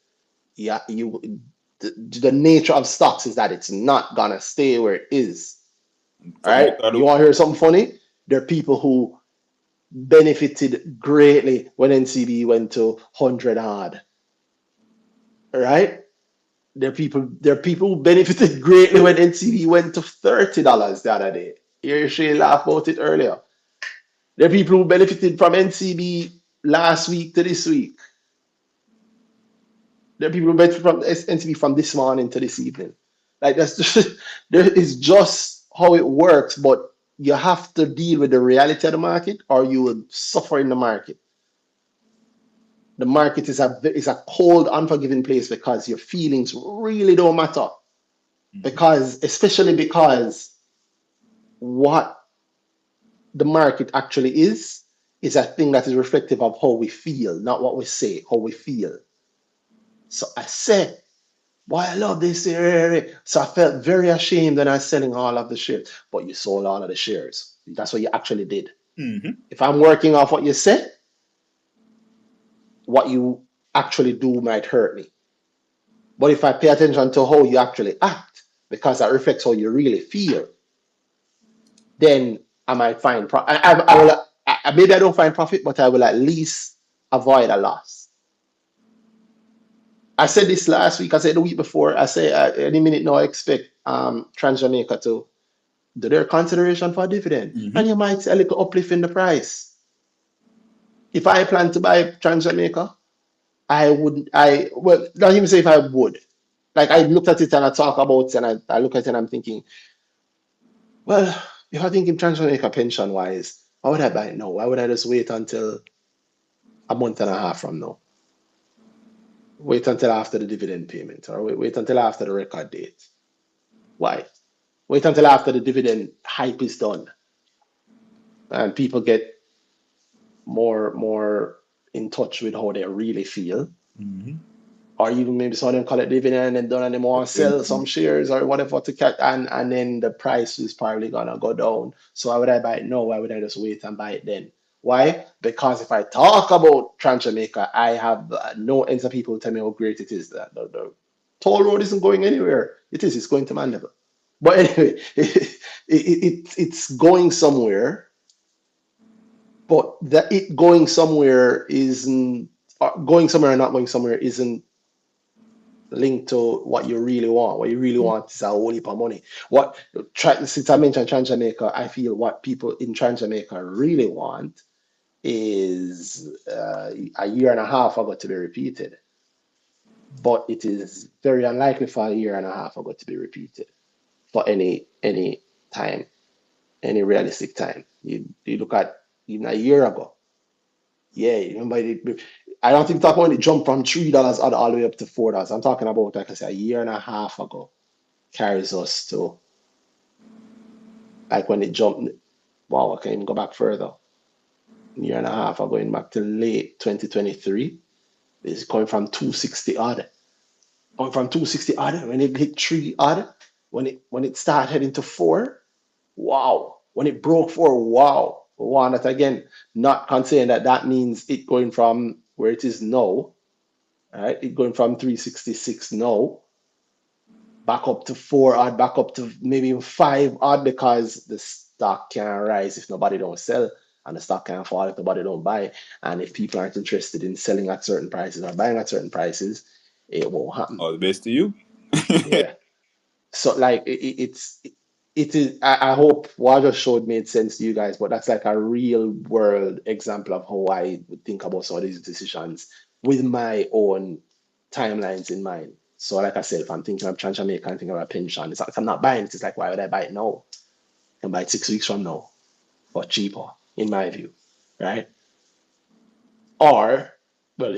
Speaker 1: Yeah, the nature of stocks is that it's not gonna stay where it is. All
Speaker 2: Something
Speaker 1: right, you want to hear something funny? There are people who benefited greatly when NCB went to 100 hard. All right, there are people who benefited greatly when NCB went to $30 the other day. You should laugh about it earlier. There are people who benefited from NCB last week to this week. There are people who benefit from NCB from this morning to this evening. Like that's just there is just how it works, but you have to deal with the reality of the market or you will suffer in the market. The market is a cold, unforgiving place because your feelings really don't matter.
Speaker 2: Mhm.
Speaker 1: Especially because what the market actually is a thing that is reflective of how we feel, not what we say, how we feel. So I say, boy, I love this area. So I felt very ashamed when I was selling all of the shares. But you sold all of the shares. That's what you actually did.
Speaker 2: Mhm.
Speaker 1: If I'm working off what you said, what you actually do might hurt me. But if I pay attention to how you actually act, because that reflects how you really feel, then I might find I will maybe I don't find profit, but I will at least avoid a loss. I said this last week. I said the week before. I say any minute now. I expect Trans Jamaica to do their consideration for a dividend, and
Speaker 2: Mhm.
Speaker 1: you might see a little uplift in the price. If I plan to buy Trans Jamaica, I would. I well, not even say if I would. Like I looked at it and I talk about it and I look at it and I'm thinking, well, if I think in Trans Jamaica pension wise, why would I buy it now? Why would I just wait until a month and a half from now? Wait until after the dividend payment, or wait until after the record date. Why? Wait until after the dividend hype is done and people get more in touch with how they really feel.
Speaker 2: Mhm.
Speaker 1: Or even maybe some of them collect dividend and done and they want to
Speaker 2: Then,
Speaker 1: sell some shares or whatever to catch and then the price is probably gonna go down. So why would I buy it? No, why would I just wait and buy it then? Why? Because if I talk about Trans Jamaica, I have no ends of people tell me how great it is. That the toll road isn't going anywhere. It's going to Mandeville. But anyway, it's going somewhere, but that it going somewhere isn't going somewhere and not going somewhere isn't linked to what you really want. What you really want is a whole heap of money. Since I mentioned Trans Jamaica, I feel what people in Trans Jamaica really want is a year and a half ago to be repeated. But it is very unlikely for a year and a half ago to be repeated for any time, any realistic time. You look at even a year ago. Yeah, remember I don't think talking about it jumped from $3 all the way up to $4. I'm talking about like I said a year and a half ago carries us to like when it jumped. Wow, I can even go back further. A year and a half ago, going back to late 2023. It's going from 260 odd. Going from 260 odd when it hit 3 odd. When it started heading to 4. Wow. When it broke 4, wow. One that again, not considering that that means it going from where it is now, right? It going from 366 now back up to 4 odd, back up to maybe even 5 odd because the stock can't rise if nobody don't sell, and the stock can't fall if nobody don't buy. And if people aren't interested in selling at certain prices or buying at certain prices, it won't happen.
Speaker 2: All the best to you.
Speaker 1: Yeah. So like it is. I hope what I just showed made sense to you guys, but that's like a real world example of how I would think about some of these decisions with my own timelines in mind. So like I said, if I'm thinking of trying to make anything about a pension, it's like if I'm not buying it, it's like why would I buy it now? I can buy it 6 weeks from now or cheaper, in my view, right? Or well,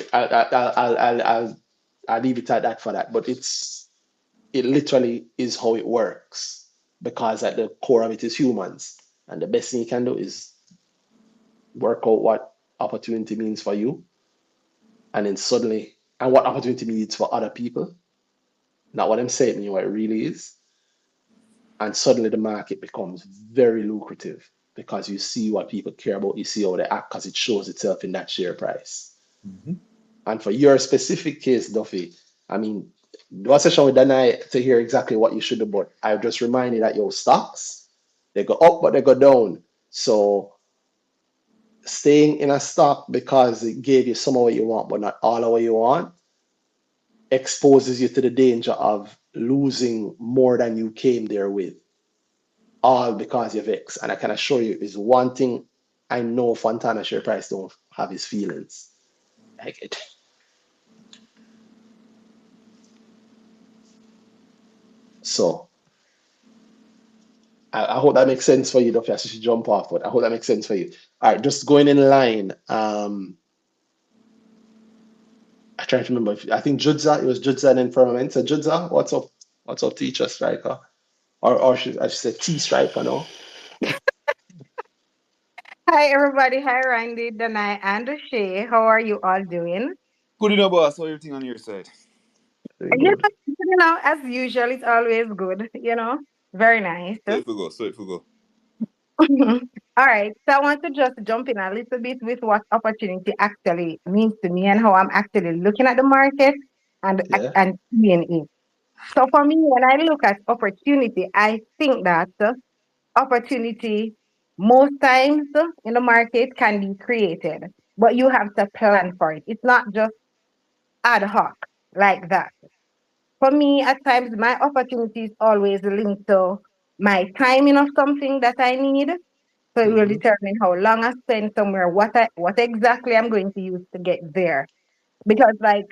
Speaker 1: I'll leave it at that for that. But it literally is how it works because at the core of it is humans, and the best thing you can do is work out what opportunity means for you, and then suddenly, and what opportunity means for other people, not what I'm saying, what it really is, and suddenly the market becomes very lucrative because you see what people care about, you see how they act because it shows itself in that share price.
Speaker 2: Mhm.
Speaker 1: And for your specific case, Duffy, I mean, do a session with Danai to hear exactly what you should do, but I just remind you that your stocks, they go up, but they go down. So staying in a stock because it gave you some of what you want, but not all of what you want, exposes you to the danger of losing more than you came there with, all because you're vexed. And I can assure you, is one thing I know Fontana share price don't have his feelings. Like it. So I hope that makes sense for you, Duffy. I should jump off, but I hope that makes sense for you. All right, just going in line. I try to remember. I think Judza, it was Judza and then Firmament. So Judza, what's up? What's up, teacher striker? Or I should say T striker, no?
Speaker 5: Hi, everybody. Hi, Randy, Danai, and Shay. How are you all doing?
Speaker 2: Good enough, boss. How everything on your side?
Speaker 1: Very
Speaker 5: Yeah,
Speaker 1: good.
Speaker 5: as usual, it's always good. Very nice.
Speaker 2: So if we go, so if we go.
Speaker 5: All right. So I want to just jump in a little bit with what opportunity actually means to me and how I'm actually looking at the market
Speaker 1: Yeah.
Speaker 5: and seeing it. So for me, when I look at opportunity, I think that opportunity most times in the market can be created, but you have to plan for it. It's not just ad hoc like that. For me, at times, my opportunity is always linked to my timing of something that I need. So it will
Speaker 1: Mm-hmm.
Speaker 5: determine how long I spend somewhere, what exactly I'm going to use to get there. Because like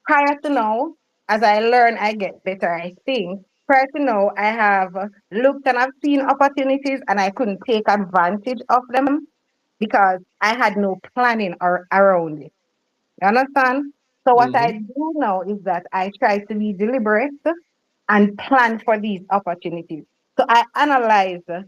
Speaker 5: prior to now, as I learn, I get better, I think. Prior to now, I have looked and I've seen opportunities and I couldn't take advantage of them because I had no planning or around it. You understand? So what I
Speaker 1: Mm-hmm.
Speaker 5: do now is that I try to be deliberate and plan for these opportunities. So I analyze the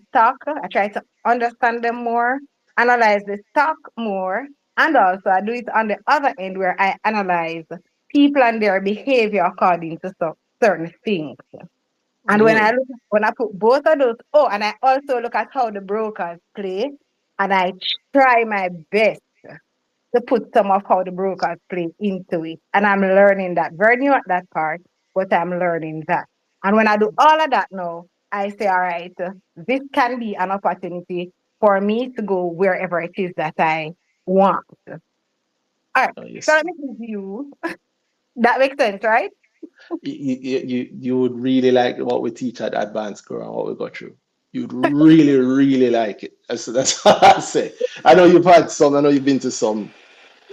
Speaker 5: stock. I try to understand them more, analyze the stock more, and also I do it on the other end where I analyze people and their behavior according to certain things. And
Speaker 1: Mm.
Speaker 5: when I put both of those, oh, and I also look at how the brokers play, and I try my best to put some of how the brokers play into it. And I'm learning that. Very new at that part, but I'm learning that. And when I do all of that now, I say, all right, this can be an opportunity for me to go wherever it is that I want. All right.
Speaker 1: Oh,
Speaker 5: So
Speaker 1: yes.
Speaker 5: let me give you that makes sense, right?
Speaker 1: You would really like what we teach at Advanced Girl and what we go through. You'd really, really like it. That's what I say. I know you've had some, I know you've been to some,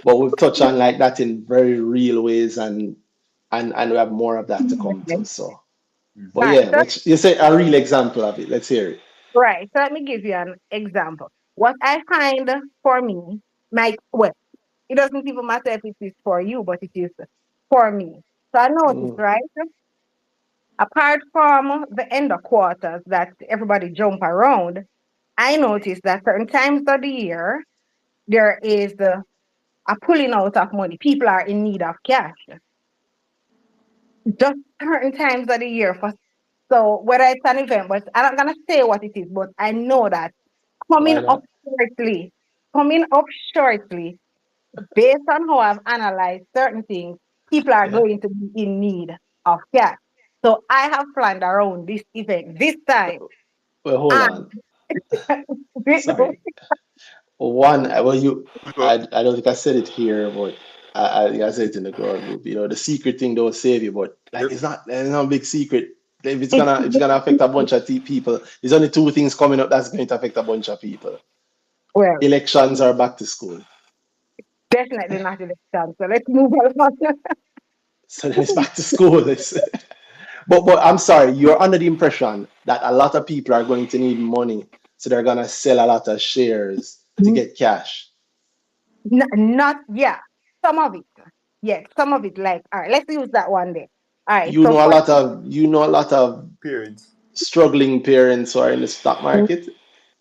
Speaker 1: but we've touched on like that in very real ways, and we have more of that to come
Speaker 5: Okay.
Speaker 1: to. So, but
Speaker 5: All
Speaker 2: Mhm.
Speaker 5: right.
Speaker 1: yeah, what you say a real example of it. Let's hear it.
Speaker 5: Right. So let me give you an example. what I find for me, my well, it doesn't even matter if it is for you, but it is for me. So I noticed,
Speaker 1: Mm,
Speaker 5: right? Apart from the end of quarters that everybody jump around, I noticed that certain times of the year there is a pulling out of money. People are in need of cash. Just certain times of the year for so whether it's an event, but I'm not gonna say what it is, but I know that coming
Speaker 1: why
Speaker 5: up
Speaker 1: not?
Speaker 5: shortly, coming up shortly, based on how I've analyzed certain things, people are
Speaker 1: Yeah.
Speaker 5: going to be in need of cash. So I have planned around this event this time.
Speaker 1: Well, hold
Speaker 5: And
Speaker 1: on. Sorry. One, well, I don't think I said it here, but I think I said it in the girl group. You know, the secret thing don't save you, but like it's not a big secret. If it's gonna affect a bunch of people, there's only two things coming up that's going to affect a bunch of people.
Speaker 5: well,
Speaker 1: Elections are back to school.
Speaker 5: definitely not election. So let's move on.
Speaker 1: So then it's back to school. But I'm sorry, you're under the impression that a lot of people are going to need money, so they're gonna sell a lot of shares to get cash.
Speaker 5: Not yeah, some of it. Yes, some of it. Like, all right, let's use that one day. All right, so for
Speaker 1: You know a lot of
Speaker 2: Parents.
Speaker 1: struggling parents who are in the stock market.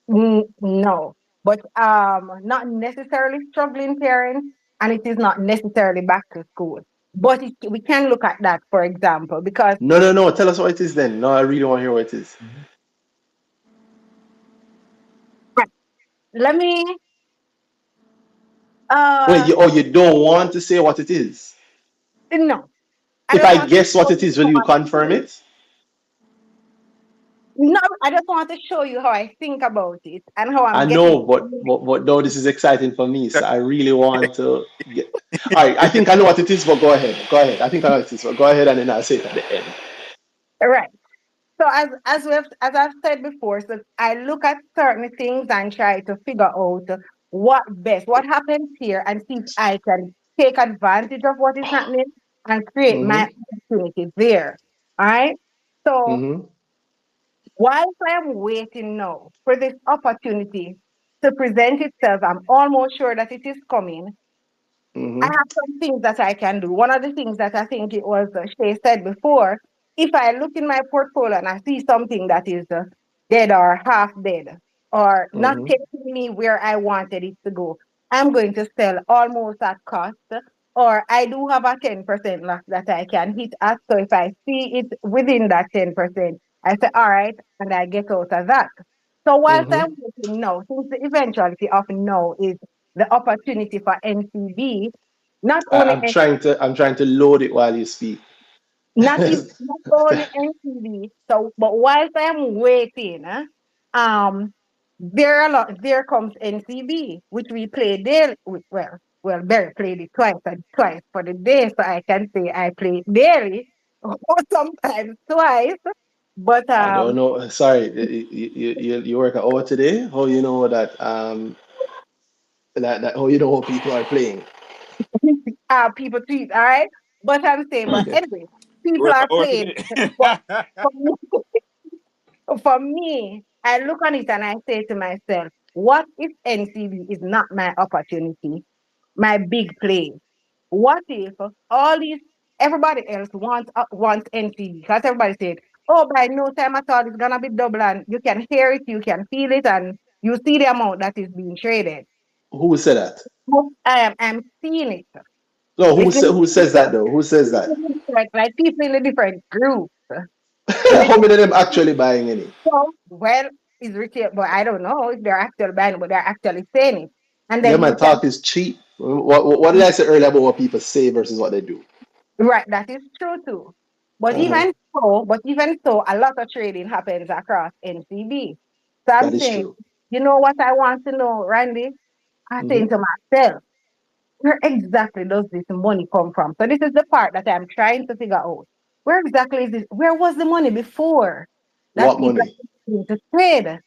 Speaker 5: no, but not necessarily struggling parents, and it is not necessarily back to school. But we can look at that, for example, because
Speaker 1: No, no, no. Tell us what it is then. No, I really want to hear what it is.
Speaker 5: right, let me
Speaker 1: Wait,
Speaker 5: uh
Speaker 1: you don't want to say what it is?
Speaker 5: no, I
Speaker 1: If
Speaker 5: just
Speaker 1: I
Speaker 5: want to
Speaker 1: guess what
Speaker 5: show
Speaker 1: it
Speaker 5: you
Speaker 1: is, will
Speaker 5: how
Speaker 1: you
Speaker 5: I
Speaker 1: confirm
Speaker 5: think.
Speaker 1: it?
Speaker 5: No, I just want to show you how I think about it and how I'm
Speaker 1: I
Speaker 5: getting.
Speaker 1: know, but no, this is exciting for me. So I really want to get. All right, I think I know what it is, but go ahead. Go ahead. I think I know what it is, but go ahead and then I'll say it at the end.
Speaker 5: Right. So as I've said before, so I look at certain things and try to figure out what happens here, and see if I can take advantage of what is happening and create my
Speaker 1: Mm-hmm.
Speaker 5: opportunity there. All right. So
Speaker 1: Mm-hmm.
Speaker 5: whilst I'm waiting now for this opportunity to present itself, I'm almost sure that it is coming. I
Speaker 1: Mm-hmm.
Speaker 5: have some things that I can do. One of the things that I think it was Shay said before, if I look in my portfolio and I see something that is dead or half dead or not
Speaker 1: Mm-hmm.
Speaker 5: taking me where I wanted it to go, I'm going to sell almost at cost. Or I do have a 10% loss that I can hit at. So if I see it within that 10%, I say, all right, and I get out of that. So whilst
Speaker 1: Mm-hmm.
Speaker 5: I'm waiting now, since the eventuality of no is the opportunity for NCB, not only
Speaker 1: I'm trying to load it while you speak.
Speaker 5: not only NCB. So, but whilst I'm waiting, there comes NCB, which we play daily. Barry played it twice and twice for the day, so I can say I play it daily, or sometimes twice. But
Speaker 1: I don't know. Sorry, you work at hour today? How you know that that how you know how people are playing?
Speaker 5: people tweet, all right. But I'm saying, but
Speaker 1: Okay.
Speaker 5: anyway, people
Speaker 2: Work
Speaker 5: are
Speaker 2: or
Speaker 5: playing.
Speaker 2: today.
Speaker 5: But for me, for me, I look on it and I say to myself, what if NCB is not my opportunity, my big play? What if all these everybody else wants NCB? Because everybody said, oh, by no time at all, it's gonna be double, and you can hear it, you can feel it, and you see the amount that is being traded.
Speaker 1: Who said that?
Speaker 5: I'm seeing it.
Speaker 1: No,
Speaker 5: Listening
Speaker 1: who
Speaker 5: to
Speaker 1: says that though? Who says that?
Speaker 5: like people in the different groups. In the
Speaker 1: How many of them actually buying any?
Speaker 5: so, well, it's retail, but I don't know if they're actually buying it, but they're actually saying it. And
Speaker 1: Yeah,
Speaker 5: then you
Speaker 1: man,
Speaker 5: can,
Speaker 1: talk is cheap. What did I say earlier about what people say versus what they do?
Speaker 5: right, that is true too.
Speaker 1: Uh-huh.
Speaker 5: But even so, a lot of trading happens across NCB. So I'm
Speaker 1: That is
Speaker 5: saying,
Speaker 1: true.
Speaker 5: you know what I want to know, Randy? I'm saying
Speaker 1: Mm-hmm.
Speaker 5: to myself, where exactly does this money come from? So this is the part that I'm trying to figure out. Where exactly is this? Where was the money before that
Speaker 1: What
Speaker 5: people
Speaker 1: money?
Speaker 5: are using to trade?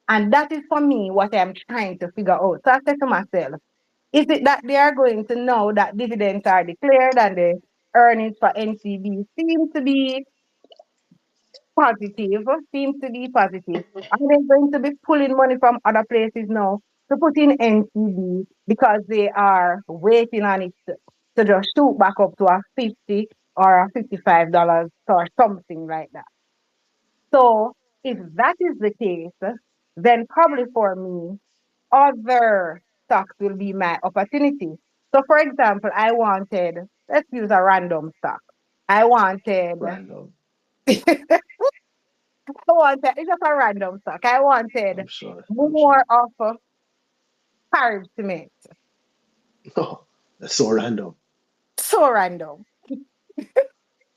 Speaker 5: And that is for me what I'm trying to figure out. So I said to myself, is it that they are going to know that dividends are declared and the earnings for NCB seem to be positive, seems to be positive? Are they going to be pulling money from other places now? to put in NCB because they are waiting on it to just shoot back up to a 50 or a $55 or something like that. So if that is the case, then probably for me, other stocks will be my opportunity. So for example, let's use a random stock. I wanted,
Speaker 1: Random.
Speaker 5: it's just a random stock. I wanted
Speaker 1: I'm sure. I'm
Speaker 5: more
Speaker 1: sure.
Speaker 5: of Carib cement.
Speaker 1: No, that's so random.
Speaker 5: So random.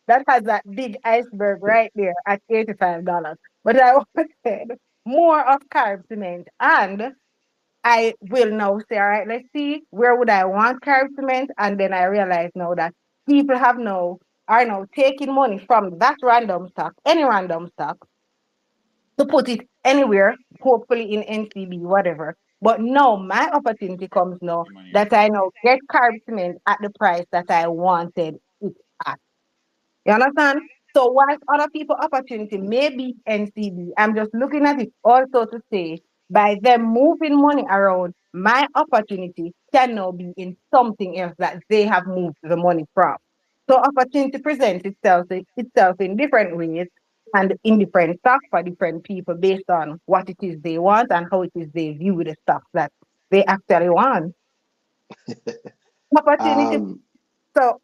Speaker 5: That has that big iceberg right there at $85. But I wanted more of carb cement. And I will now say, all right, let's see, where would I want carb cement? And then I realize now that people are now taking money from that random stock, any random stock, to put it anywhere, hopefully in NCB, whatever. But now my opportunity comes now
Speaker 2: The money
Speaker 5: that
Speaker 2: from
Speaker 5: I now get carb cement at the price that I wanted it at. You understand? So whilst other people opportunity may be NCB, I'm just looking at it also to say by them moving money around, my opportunity can now be in something else that they have moved the money from. So opportunity presents itself in different ways and in different stocks for different people based on what it is they want and how it is they view the stocks that they actually want. Opportunity.
Speaker 1: Um,
Speaker 5: So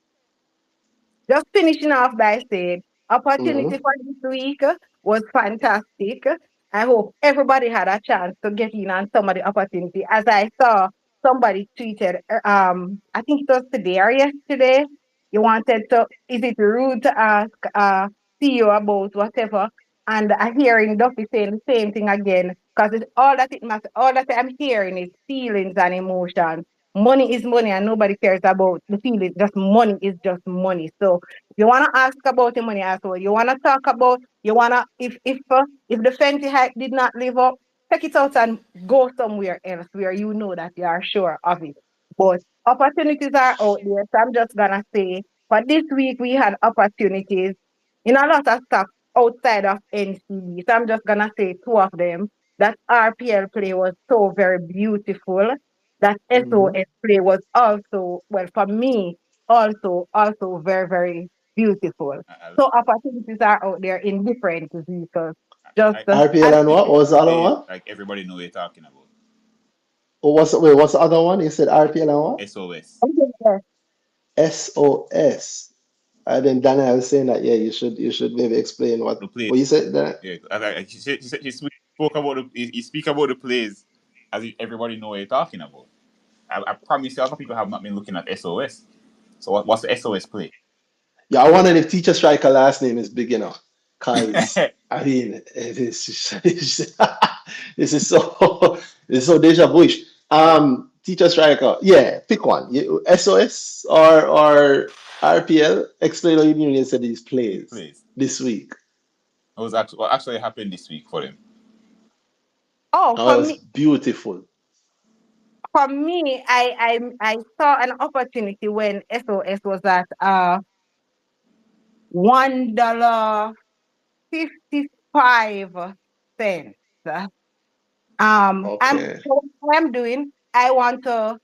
Speaker 5: just finishing off by saying, opportunity
Speaker 1: mhm.
Speaker 5: for this week was fantastic. I hope everybody had a chance to get in on some of the opportunity. As I saw somebody tweeted, I think it was today or yesterday, you wanted to, is it rude to ask CEO about whatever? And I'm hearing Duffy saying the same thing again, because it's all that it matters, all that I'm hearing is feelings and emotions. Money is money and nobody cares about the feeling. Just money is just money. So you wanna ask about the money as well. You wanna talk about you wanna if the Fenty hype did not live up, take it out and go somewhere else where you know that you are sure of it. But opportunities are out there. So I'm just gonna say for this week we had opportunities in a lot of stuff outside of NCB. So I'm just gonna say two of them. That RPL play was so very beautiful. That
Speaker 1: Mhm.
Speaker 5: SOS play was also, well, for me, also very, very beautiful.
Speaker 2: I,
Speaker 5: So opportunities are out there in different vehicles. Just
Speaker 2: I,
Speaker 1: RPL
Speaker 5: and
Speaker 1: and what was the other one?
Speaker 2: like everybody know what you're talking about.
Speaker 1: Oh, what's the other one? You said RPL and what?
Speaker 2: SOS.
Speaker 1: SOS. And then Daniel was saying that yeah, you should maybe explain
Speaker 2: The
Speaker 1: what
Speaker 2: plays.
Speaker 1: you said that.
Speaker 2: Yeah, she spoke about you speak about the plays as if everybody know what you're talking about. I promise you, a lot of people have not been looking at SOS. So what's the SOS play?
Speaker 1: Yeah, I wondered if Teacher Striker last name is big enough. Cause I mean it is this is so this is so deja vu-ish. Teacher Striker, yeah, pick one. SOS or RPL. Explain what you mean when you said these
Speaker 2: These
Speaker 1: plays
Speaker 2: plays.
Speaker 1: this week.
Speaker 2: It was actually what actually happened this week for them.
Speaker 5: oh,
Speaker 1: Oh, it was beautiful.
Speaker 5: for me, I saw an opportunity when SOS was at $1.55.
Speaker 1: Okay.
Speaker 5: So what I'm doing, I want to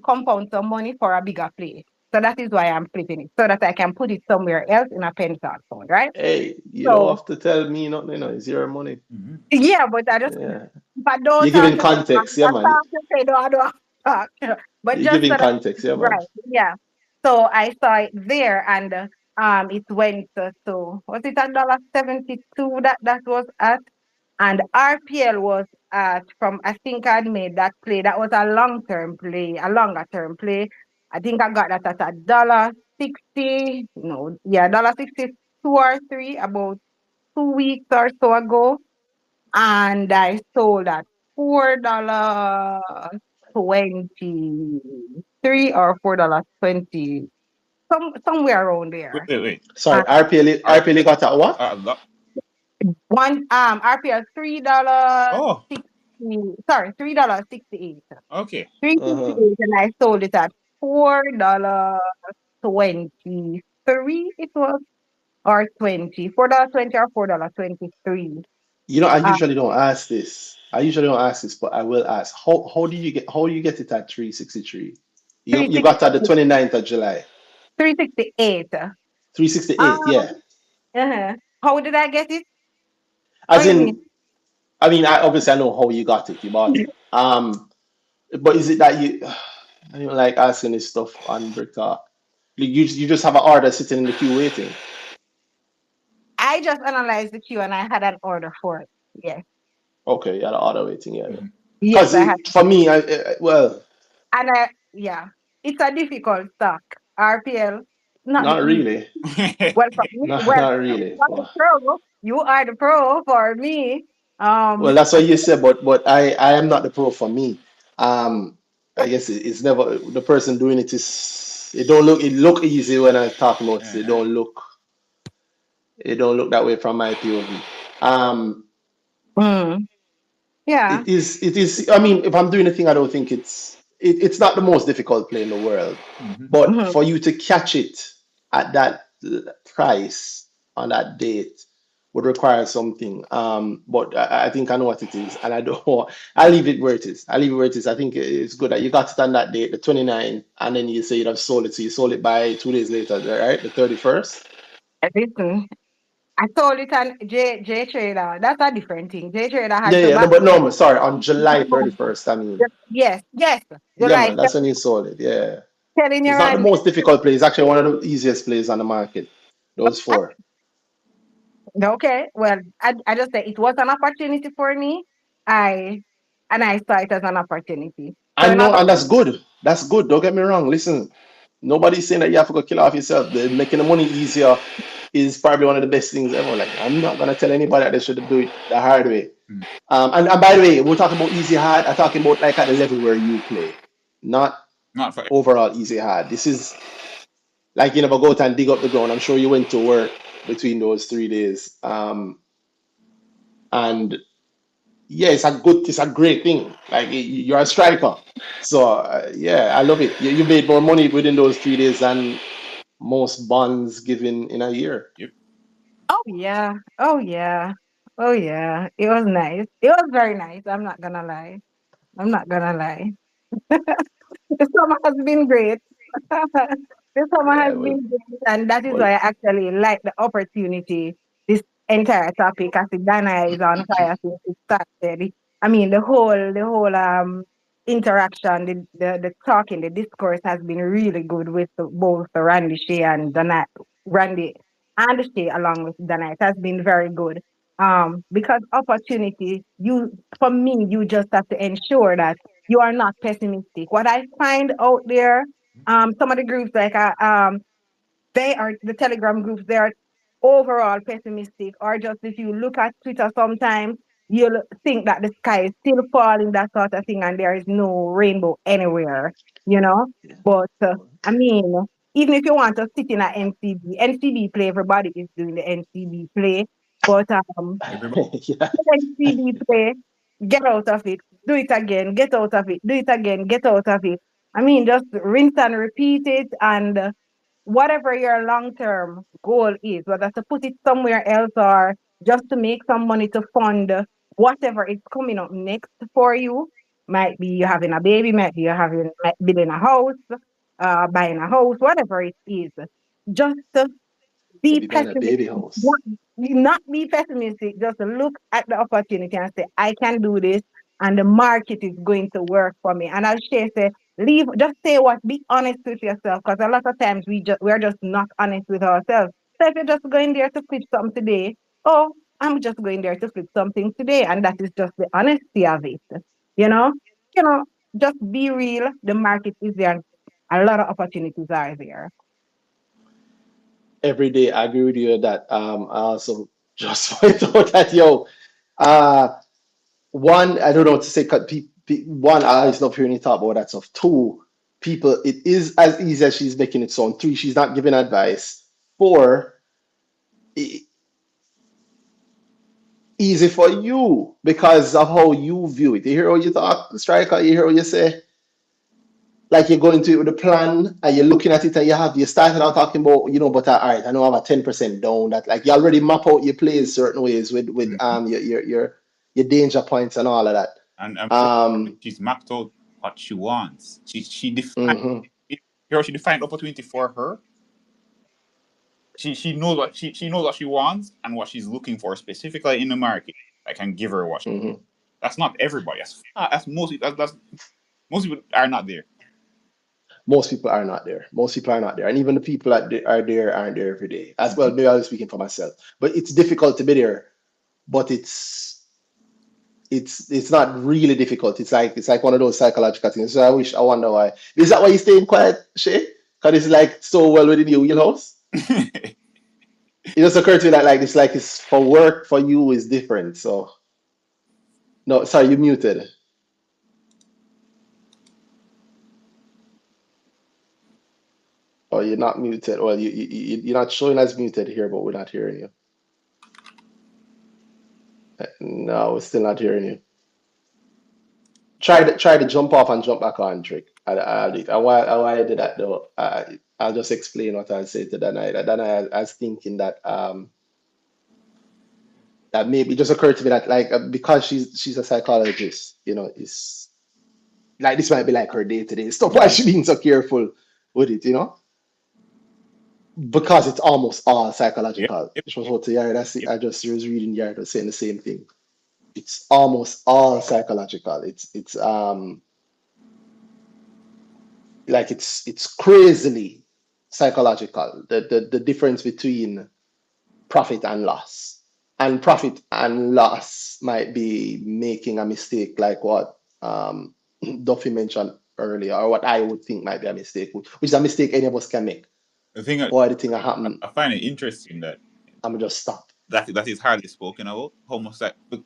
Speaker 5: compound some money for a bigger play. So that is why I'm flipping it, so that I can put it somewhere else in a pencil phone, right?
Speaker 1: Hey, you don't
Speaker 5: So
Speaker 1: have to tell me nothing, it's your money.
Speaker 2: Mm-hmm.
Speaker 5: yeah, but I just
Speaker 1: Yeah.
Speaker 5: if I don't
Speaker 1: You're
Speaker 5: talk,
Speaker 1: giving
Speaker 5: if I
Speaker 1: context, yeah, man.
Speaker 5: talk to say no, I don't talk. But
Speaker 1: You're
Speaker 5: just
Speaker 1: giving
Speaker 5: so that
Speaker 1: context, yeah, man.
Speaker 5: right, yeah. So I saw it there, and it went to was it $1.72 that was at, and RPL was at from I think I'd made that play. That was a long term play, a longer term play. I think I got that at $1.60. No, yeah, $1.62 or 3 about 2 weeks or so ago, and I sold at $4.23 or $4.20, somewhere around
Speaker 2: Wait,
Speaker 5: there.
Speaker 2: wait, wait.
Speaker 1: Sorry,
Speaker 5: And
Speaker 1: RPL got at what?
Speaker 5: one RPL $3
Speaker 2: Oh,
Speaker 5: 3.68.
Speaker 2: okay.
Speaker 5: Three sixty
Speaker 1: Uh-huh.
Speaker 5: eight, and I sold it at $4.23. It was or 20 $4.20 or $4.23.
Speaker 1: I
Speaker 5: Uh,
Speaker 1: usually don't ask this. I usually don't ask this, but I will ask. How do you get it at 363? You got at the
Speaker 5: 368.
Speaker 1: 29th of July.
Speaker 5: 368.
Speaker 1: 368,
Speaker 5: Um,
Speaker 1: yeah.
Speaker 5: uh-huh. How did I get it? What
Speaker 1: As
Speaker 5: do you mean?
Speaker 1: in, I mean, obviously I know how you got it. You bought it. But is it that you? I don't like asking this stuff on BrickTalk. You just have an order sitting in the queue waiting.
Speaker 5: I just analyzed the queue and I had an order for it. Yes.
Speaker 1: Okay, you had an order waiting, yeah.
Speaker 2: Mhm.
Speaker 5: Yes,
Speaker 1: Because
Speaker 5: I had.
Speaker 1: for me, well,
Speaker 5: And yeah, it's a difficult stock. RPL, not the
Speaker 1: not
Speaker 5: easy.
Speaker 1: really.
Speaker 5: Well, for me,
Speaker 1: Not,
Speaker 5: well,
Speaker 1: not really.
Speaker 5: for the pro, you are the pro for me.
Speaker 1: Well, that's what you said, but I am not the pro for me. Um, I guess it's never the person doing it is it look easy when I talk about it.
Speaker 2: Uh-huh.
Speaker 1: It don't look that way from my POV. Um,
Speaker 5: mm, yeah.
Speaker 1: it is. I mean, if I'm doing a thing, I don't think it's not the most difficult play in the world,
Speaker 2: Mhm.
Speaker 1: but
Speaker 5: Mhm.
Speaker 1: for you to catch it at that price on that date would require something. But I think I know what it is, and I don't. I leave it where it is. I leave it where it is. I think it's good that you got it on that date, the 29th, and then you say you'd have sold it. So you sold it by 2 days later, right? The 31st.
Speaker 5: Listen, I sold it on J Trader. That's a different thing. J Trader had
Speaker 1: Yeah,
Speaker 5: to
Speaker 1: yeah,
Speaker 5: buy.
Speaker 1: no, but no, sorry, on July 31st. I mean,
Speaker 5: Yes, yes.
Speaker 1: yeah,
Speaker 5: July
Speaker 1: man, that's when you sold it. Yeah.
Speaker 5: telling you
Speaker 1: It's not the
Speaker 5: right
Speaker 1: most difficult play. It's actually one of the easiest plays on the market. Those
Speaker 5: now.
Speaker 1: four.
Speaker 5: Okay, well, I just say it was an opportunity for me. I I saw it as an opportunity. So
Speaker 1: I
Speaker 5: an
Speaker 1: know, and that's
Speaker 5: opportunity.
Speaker 1: good. That's good. Don't get me wrong. Listen, nobody's saying that you have to go kill off yourself. Making the money easier is probably one of the best things ever. Like, I'm not gonna tell anybody that they should do it the hard way.
Speaker 2: Mhm.
Speaker 1: And by the way, we're talking about easy hard. I'm talking about like at the level where you play, not
Speaker 2: Not for
Speaker 1: overall easy hard. This is like you never go out and dig up the ground. I'm sure you went to work between those 3 days. And yeah, it's a great thing. Like you're a striker, so yeah, I love it. You made more money within those 3 days than most bonds given in a year.
Speaker 2: yep.
Speaker 5: Oh yeah. Oh yeah. Oh yeah. It was nice. It was very nice. I'm not gonna lie. I'm not gonna lie. The summer has been great. The summer has
Speaker 1: Yeah,
Speaker 5: been great, and that is
Speaker 1: well,
Speaker 5: why I actually like the opportunity. This entire topic, as Dana is on fire since it started. I mean, the whole interaction, the talking, the discourse has been really good with both Randy Shea and Dana, Randy and Shea along with Dana. It has been very good. Because opportunity, for me, you just have to ensure that you are not pessimistic. What I find out there, some of the groups they are the Telegram groups, they are overall pessimistic. Or just if you look at Twitter, sometimes you'll think that the sky is still falling, that sort of thing, and there is no rainbow anywhere, you know.
Speaker 1: yeah.
Speaker 5: But I mean, even if you want to sit in a NCB play, everybody is doing the NCB play, but
Speaker 2: Everybody.
Speaker 1: Yeah,
Speaker 5: NCB play, get out of it, do it again, get out of it, do it again, get out of it. I mean, just rinse and repeat it, and whatever your long term goal is, whether to put it somewhere else or just to make some money to fund whatever is coming up next for you. Might be you having a baby, might be you having building a house, buying a house, whatever it is. Just be
Speaker 1: maybe buying a baby
Speaker 5: pessimistic.
Speaker 1: house.
Speaker 5: Not be pessimistic. Just look at the opportunity and say, I can do this, and the market is going to work for me. And as Shay say, leave. Just say what. Be honest with yourself, because a lot of times we're just not honest with ourselves. So if you're just going there to flip something today, oh, I'm just going there to flip something today, and that is just the honesty of it. You know, you know, just be real. The market is there. A lot of opportunities are there.
Speaker 1: Every day, I agree with you that I also just point out that uh one, I don't know what to say. 'Cause one, I always love hearing you talk about that stuff. Two, people, it is as easy as she's making it sound. Three, she's not giving advice. Four, easy for you because of how you view it. You hear how you talk, striker, you hear how you say, like you're going to it with a plan and you're looking at it and you started out talking about, but all right, I know I have a 10% down that like you already map out your plays certain ways with your danger points and all of that.
Speaker 2: And I'm sure
Speaker 1: Um,
Speaker 2: she's mapped out what she wants. She defined
Speaker 1: mhm,
Speaker 2: she defined opportunity for her. She knows what she knows what she wants and what she's looking for specifically in the market. I can give her what
Speaker 1: mhm.
Speaker 2: that's not everybody. That's most that's most people are not there.
Speaker 1: Most people are not there. Most people are not there, and even the people that are there aren't there every day. As well, maybe I'm speaking for myself, but it's difficult to be there. But it's not really difficult. It's like one of those psychological things. So I wonder why. Is that why you're staying quiet, Shay? Because it's like so well within your wheelhouse. It just occurred to me that it's for work for you is different. So no, sorry, you muted. Oh, you're not muted. Well, you're not showing as muted here, but we're not hearing you. No, we're still not hearing you. Try to jump off and jump back on trick. I'll do it. And why I did that though, I'll just explain what I'll say to Dana. Dana, I was thinking that maybe it just occurred to me that because she's a psychologist, it's like this might be like her day-to-day stuff. Why is she being so careful with it, Because it's almost all
Speaker 2: Yep,
Speaker 1: psychological.
Speaker 2: yep,
Speaker 1: Which was what Yard
Speaker 2: yep.
Speaker 1: I just was reading Yard was saying the same thing. It's almost all psychological. It's like it's crazily psychological. The difference between profit and loss. And profit and loss might be making a mistake like what Duffy mentioned earlier, or what I would think might be a mistake, which is a mistake any of us can make.
Speaker 2: The thing
Speaker 1: Boy, the thing that happened,
Speaker 2: I find it interesting that
Speaker 1: I'm gonna just stop.
Speaker 2: that is hardly spoken about. Homosexual. But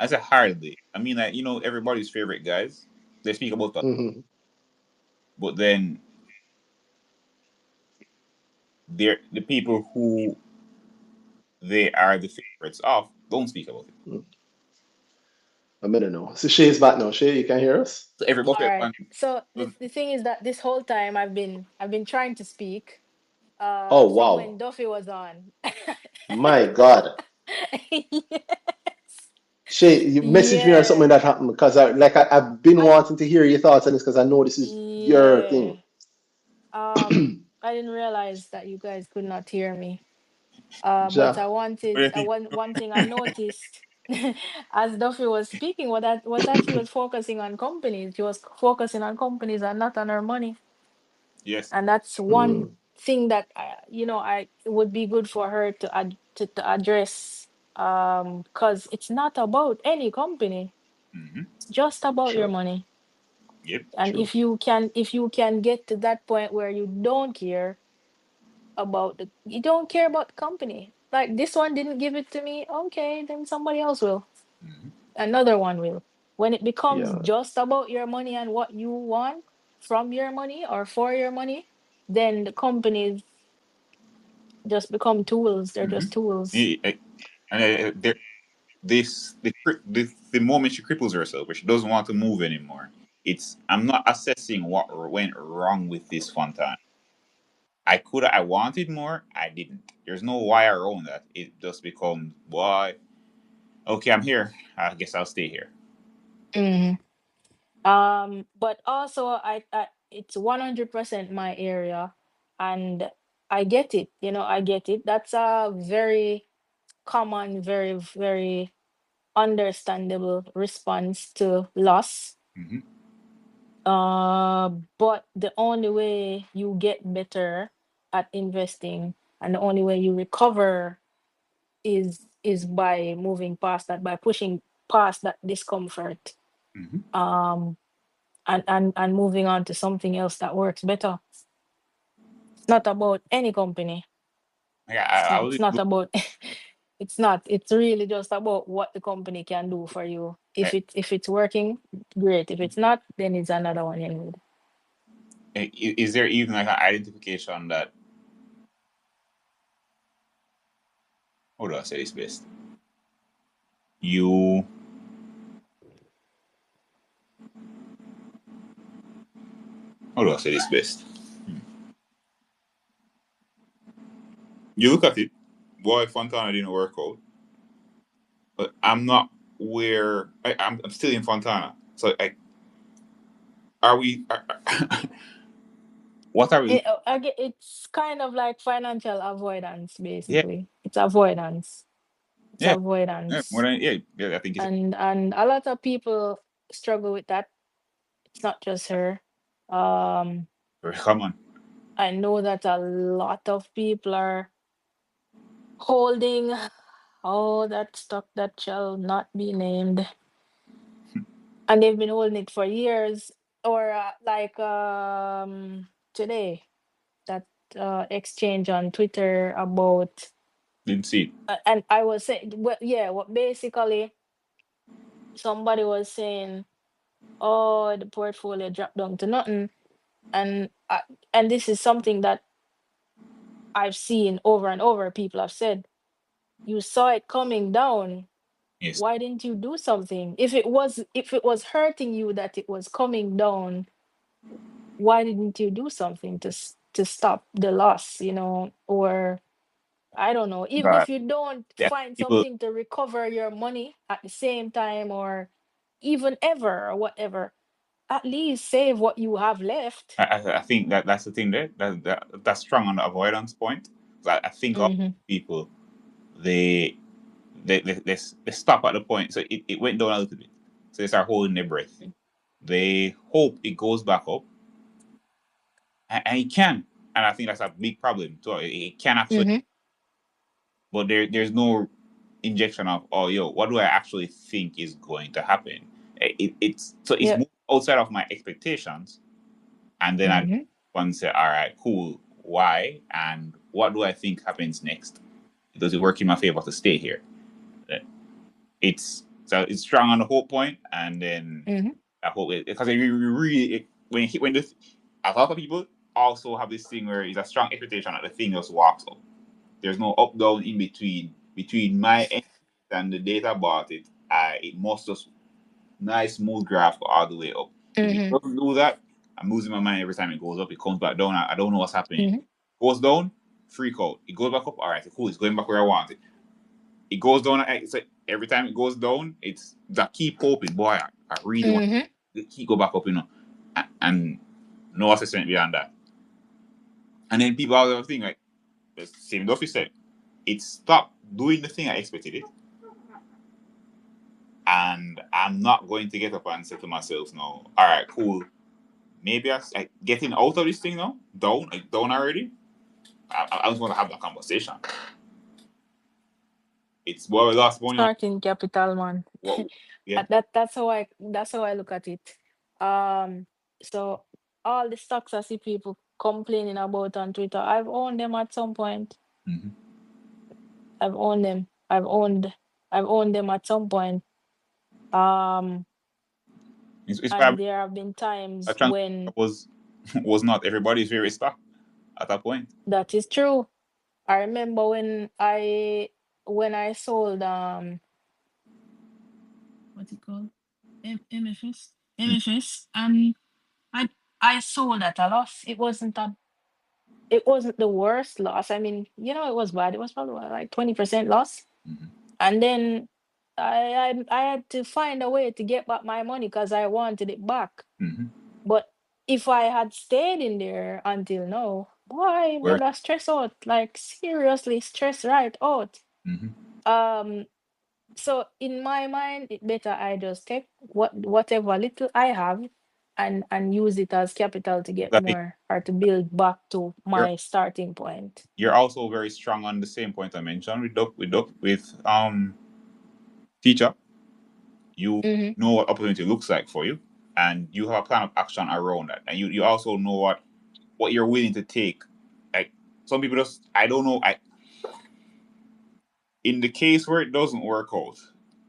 Speaker 2: I say hardly. I mean, like everybody's favorite guys. They speak about that,
Speaker 1: Hmm.
Speaker 2: but then they're the people who they are the favorites of don't speak about it.
Speaker 1: I don't know. So Shay's back now. Shay, you can hear us?
Speaker 2: So every
Speaker 3: All
Speaker 2: buffet
Speaker 3: right.
Speaker 2: one.
Speaker 3: So the thing is that this whole time I've been trying to speak
Speaker 1: Oh
Speaker 3: from when
Speaker 1: wow.
Speaker 3: Duffy was on.
Speaker 1: My God. Shay, you messaged me or something
Speaker 3: Yeah.
Speaker 1: that happened because I've been
Speaker 3: I
Speaker 1: wanting to hear your thoughts on this because I know this is your
Speaker 3: yeah.
Speaker 1: thing.
Speaker 3: I didn't realize that you guys could not hear me. But
Speaker 1: Ja.
Speaker 2: What do you think?
Speaker 3: one thing I noticed as Duffy was speaking was that she was focusing on companies. She was focusing on companies and not on her money.
Speaker 2: Yes.
Speaker 3: And that's one
Speaker 1: Mm,
Speaker 3: thing that I it would be good for her to address, because it's not about any company.
Speaker 2: Mm-hmm.
Speaker 3: It's just about your
Speaker 1: true,
Speaker 3: money.
Speaker 2: Yep.
Speaker 3: And
Speaker 1: true.
Speaker 3: if you can get to that point where you don't care about the company, like this one didn't give it to me, okay, then somebody else will,
Speaker 2: Mm-hmm.
Speaker 3: another one will. When it becomes
Speaker 1: Yeah.
Speaker 3: just about your money and what you want from your money or for your money, then the companies just become tools. They're
Speaker 2: Mm-hmm.
Speaker 3: just tools.
Speaker 2: Yeah, and there, the moment she cripples herself, where she doesn't want to move anymore. I'm not assessing what went wrong with this Fontana. I wanted more. I didn't. There's no why around that. It just becomes why. Okay, I'm here. I guess I'll stay here.
Speaker 3: Mhm. But also it's 100% my area, and I get it. I get it. That's a very common, very, very understandable response to loss.
Speaker 2: Mm-hmm.
Speaker 3: Uh, but the only way you get better at investing and the only way you recover is by moving past that, by pushing past that discomfort,
Speaker 2: Mm-hmm.
Speaker 3: um, and moving on to something else that works better. It's not about any company.
Speaker 2: Yeah,
Speaker 3: It's
Speaker 2: I
Speaker 3: not,
Speaker 2: was.
Speaker 3: it's not about it's not. It's really just about what the company can do for you. If it's working, great. If it's not, then it's another one you need.
Speaker 2: Is there even like an identification that? How do I say this best? You how do I say this best? You look at it, boy, Fontana didn't work out, but I'm not where I'm still in Fontana. So are we? What are we?
Speaker 3: It's kind of like financial avoidance,
Speaker 2: Yeah,
Speaker 3: basically. It's avoidance. It's
Speaker 2: yeah, yeah. More
Speaker 3: avoidance.
Speaker 2: than yeah. I think it's
Speaker 3: And a lot of people struggle with that. It's not just her. Um,
Speaker 2: very common.
Speaker 3: I know that a lot of people are holding that stock that shall not be named, and they've been holding it for years. Or like today, that exchange on Twitter about,
Speaker 2: Didn't see it.
Speaker 3: and I was saying, well, yeah, what basically somebody was saying, oh, the portfolio dropped down to nothing, and and this is something that I've seen over and over. People have said, you saw it coming down.
Speaker 2: Yes,
Speaker 3: Why didn't you do something? If it was hurting you that it was coming down, why didn't you do something to stop the loss? Or I don't know. Even
Speaker 2: but
Speaker 3: if you don't
Speaker 2: yeah,
Speaker 3: find
Speaker 2: people.
Speaker 3: something to recover your money at the same time, or even ever or whatever, at least save what you have left.
Speaker 2: I think that's the thing there. That's strong on the avoidance point. I think all
Speaker 3: Mm-hmm.
Speaker 2: people they they stop at the point. So it went down a little bit. So they start holding their breath. They hope it goes back up, and it can. And I think that's a big problem. So it can actually,
Speaker 3: Mm-hmm.
Speaker 2: but there's no injection of, oh yo, what do I actually think is going to happen? It's
Speaker 3: Yep.
Speaker 2: moved outside of my expectations, and then I
Speaker 3: Mm-hmm.
Speaker 2: one say, all right, cool, why, and what do I think happens next? Does it work in my favor to stay here? It's strong on the hope point, and then
Speaker 3: Mm-hmm.
Speaker 2: I hope it, because it really when this a lot of people also have this thing where it's a strong expectation that the thing just walks up. There's no up down in between my end and the data bought it. It must just nice smooth graph all the way up. If it
Speaker 3: Mm-hmm.
Speaker 2: doesn't do that, I'm losing my mind every time it goes up. It comes back down. I don't know what's happening.
Speaker 3: Mm-hmm.
Speaker 2: Goes down, freak out. It goes back up. All right, cool. It's going back where I want it. It goes down. It's like every time it goes down, it's that keep hoping. Boy, I really want
Speaker 3: Mm-hmm.
Speaker 2: to keep go back up, and no assessment beyond that. And then people have the thing like the same Duffy said, it stopped doing the thing I expected it, and I'm not going to get up and say to myself, no, all right, cool. Maybe I getting out of this thing now, down already. I just want to have that conversation. It's where we lost money on.
Speaker 3: Starting capital, man.
Speaker 2: What? Yeah.
Speaker 3: That's how I look at it. So all the stocks I see people complaining about on Twitter, I've owned them at some point.
Speaker 2: Mm-hmm.
Speaker 3: I've owned them. I've owned them at some point. Um,
Speaker 2: It's
Speaker 3: and
Speaker 2: probably
Speaker 3: there have been
Speaker 2: a
Speaker 3: times
Speaker 2: trans
Speaker 3: when
Speaker 2: was not everybody's favorite stock at that point.
Speaker 3: that is true. I remember when I sold what's it called? MFS.
Speaker 2: Mm-hmm.
Speaker 3: MFS. And I sold at a loss. It wasn't the worst loss. I mean, it was bad. It was probably like 20% loss.
Speaker 2: Mm-hmm.
Speaker 3: And then I had to find a way to get back my money because I wanted it back.
Speaker 2: Mm-hmm.
Speaker 3: But if I had stayed in there until now, boy,
Speaker 2: Where?
Speaker 3: would I stress out? Like seriously stress right out.
Speaker 2: Mm-hmm.
Speaker 3: Um, so in my mind, it better I just take whatever little I have and use it as capital to get
Speaker 2: That is,
Speaker 3: more or to build back to
Speaker 2: you're
Speaker 3: my starting point.
Speaker 2: you're also very strong on the same point I mentioned with teacher. You
Speaker 3: Mm-hmm.
Speaker 2: know what opportunity looks like for you, and you have a plan of action around that, and you also know what you're willing to take. Like some people just I don't know. In the case where it doesn't work out,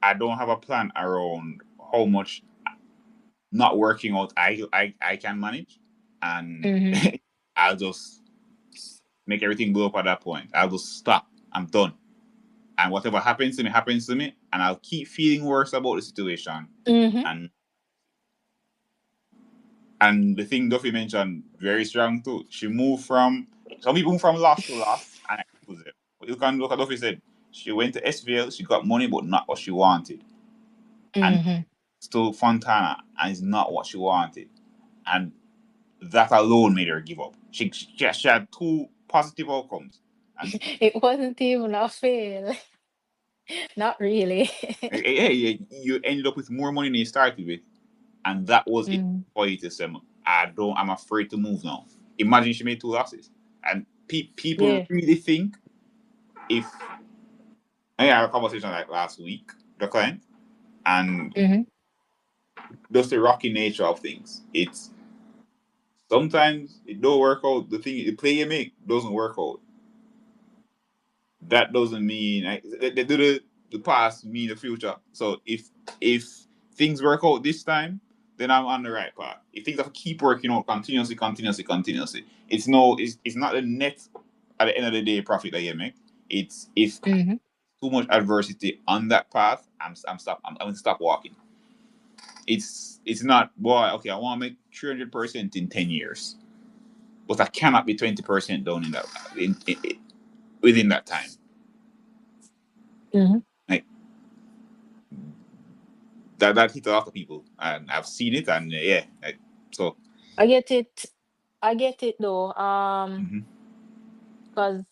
Speaker 2: I don't have a plan around how much not working out I can manage, and
Speaker 3: Mm-hmm.
Speaker 2: I'll just make everything blow up at that point. I'll just stop. I'm done. And whatever happens to me, and I'll keep feeling worse about the situation.
Speaker 3: Mm-hmm.
Speaker 2: And And the thing Duffy mentioned very strong too. She moved from some people move from loss to loss, and I was it. But you can look at Duffy said she went to SVL, she got money, but not what she wanted, and
Speaker 3: Mm-hmm.
Speaker 2: still Fontana, and it's not what she wanted, and that alone made her give up. She had two positive outcomes, and
Speaker 3: It wasn't even a fail. Not really.
Speaker 2: hey, you ended up with more money than you started with, and that was it
Speaker 3: Mm.
Speaker 2: for you to say, I'm afraid to move now. Imagine she made two losses, and people
Speaker 3: Yeah.
Speaker 2: really think if I had a conversation like last week, the client, and
Speaker 3: Mm-hmm.
Speaker 2: just the rocky nature of things. It's sometimes it don't work out. The play you make doesn't work out. That doesn't mean they do the past mean the future. So if things work out this time, then I'm on the right path. If things have to keep working out continuously, it's not the net at the end of the day profit that you make. It's if
Speaker 3: Mm-hmm.
Speaker 2: too much adversity on that path, I'm gonna stop walking. It's not boy, okay, I wanna make 300% in 10 years. But I cannot be 20% down in that within that time.
Speaker 3: Mm-hmm.
Speaker 2: Like that hit a lot of people, and I've seen it, and yeah, so.
Speaker 3: I get it. I get it though.
Speaker 2: Mhm.
Speaker 3: Because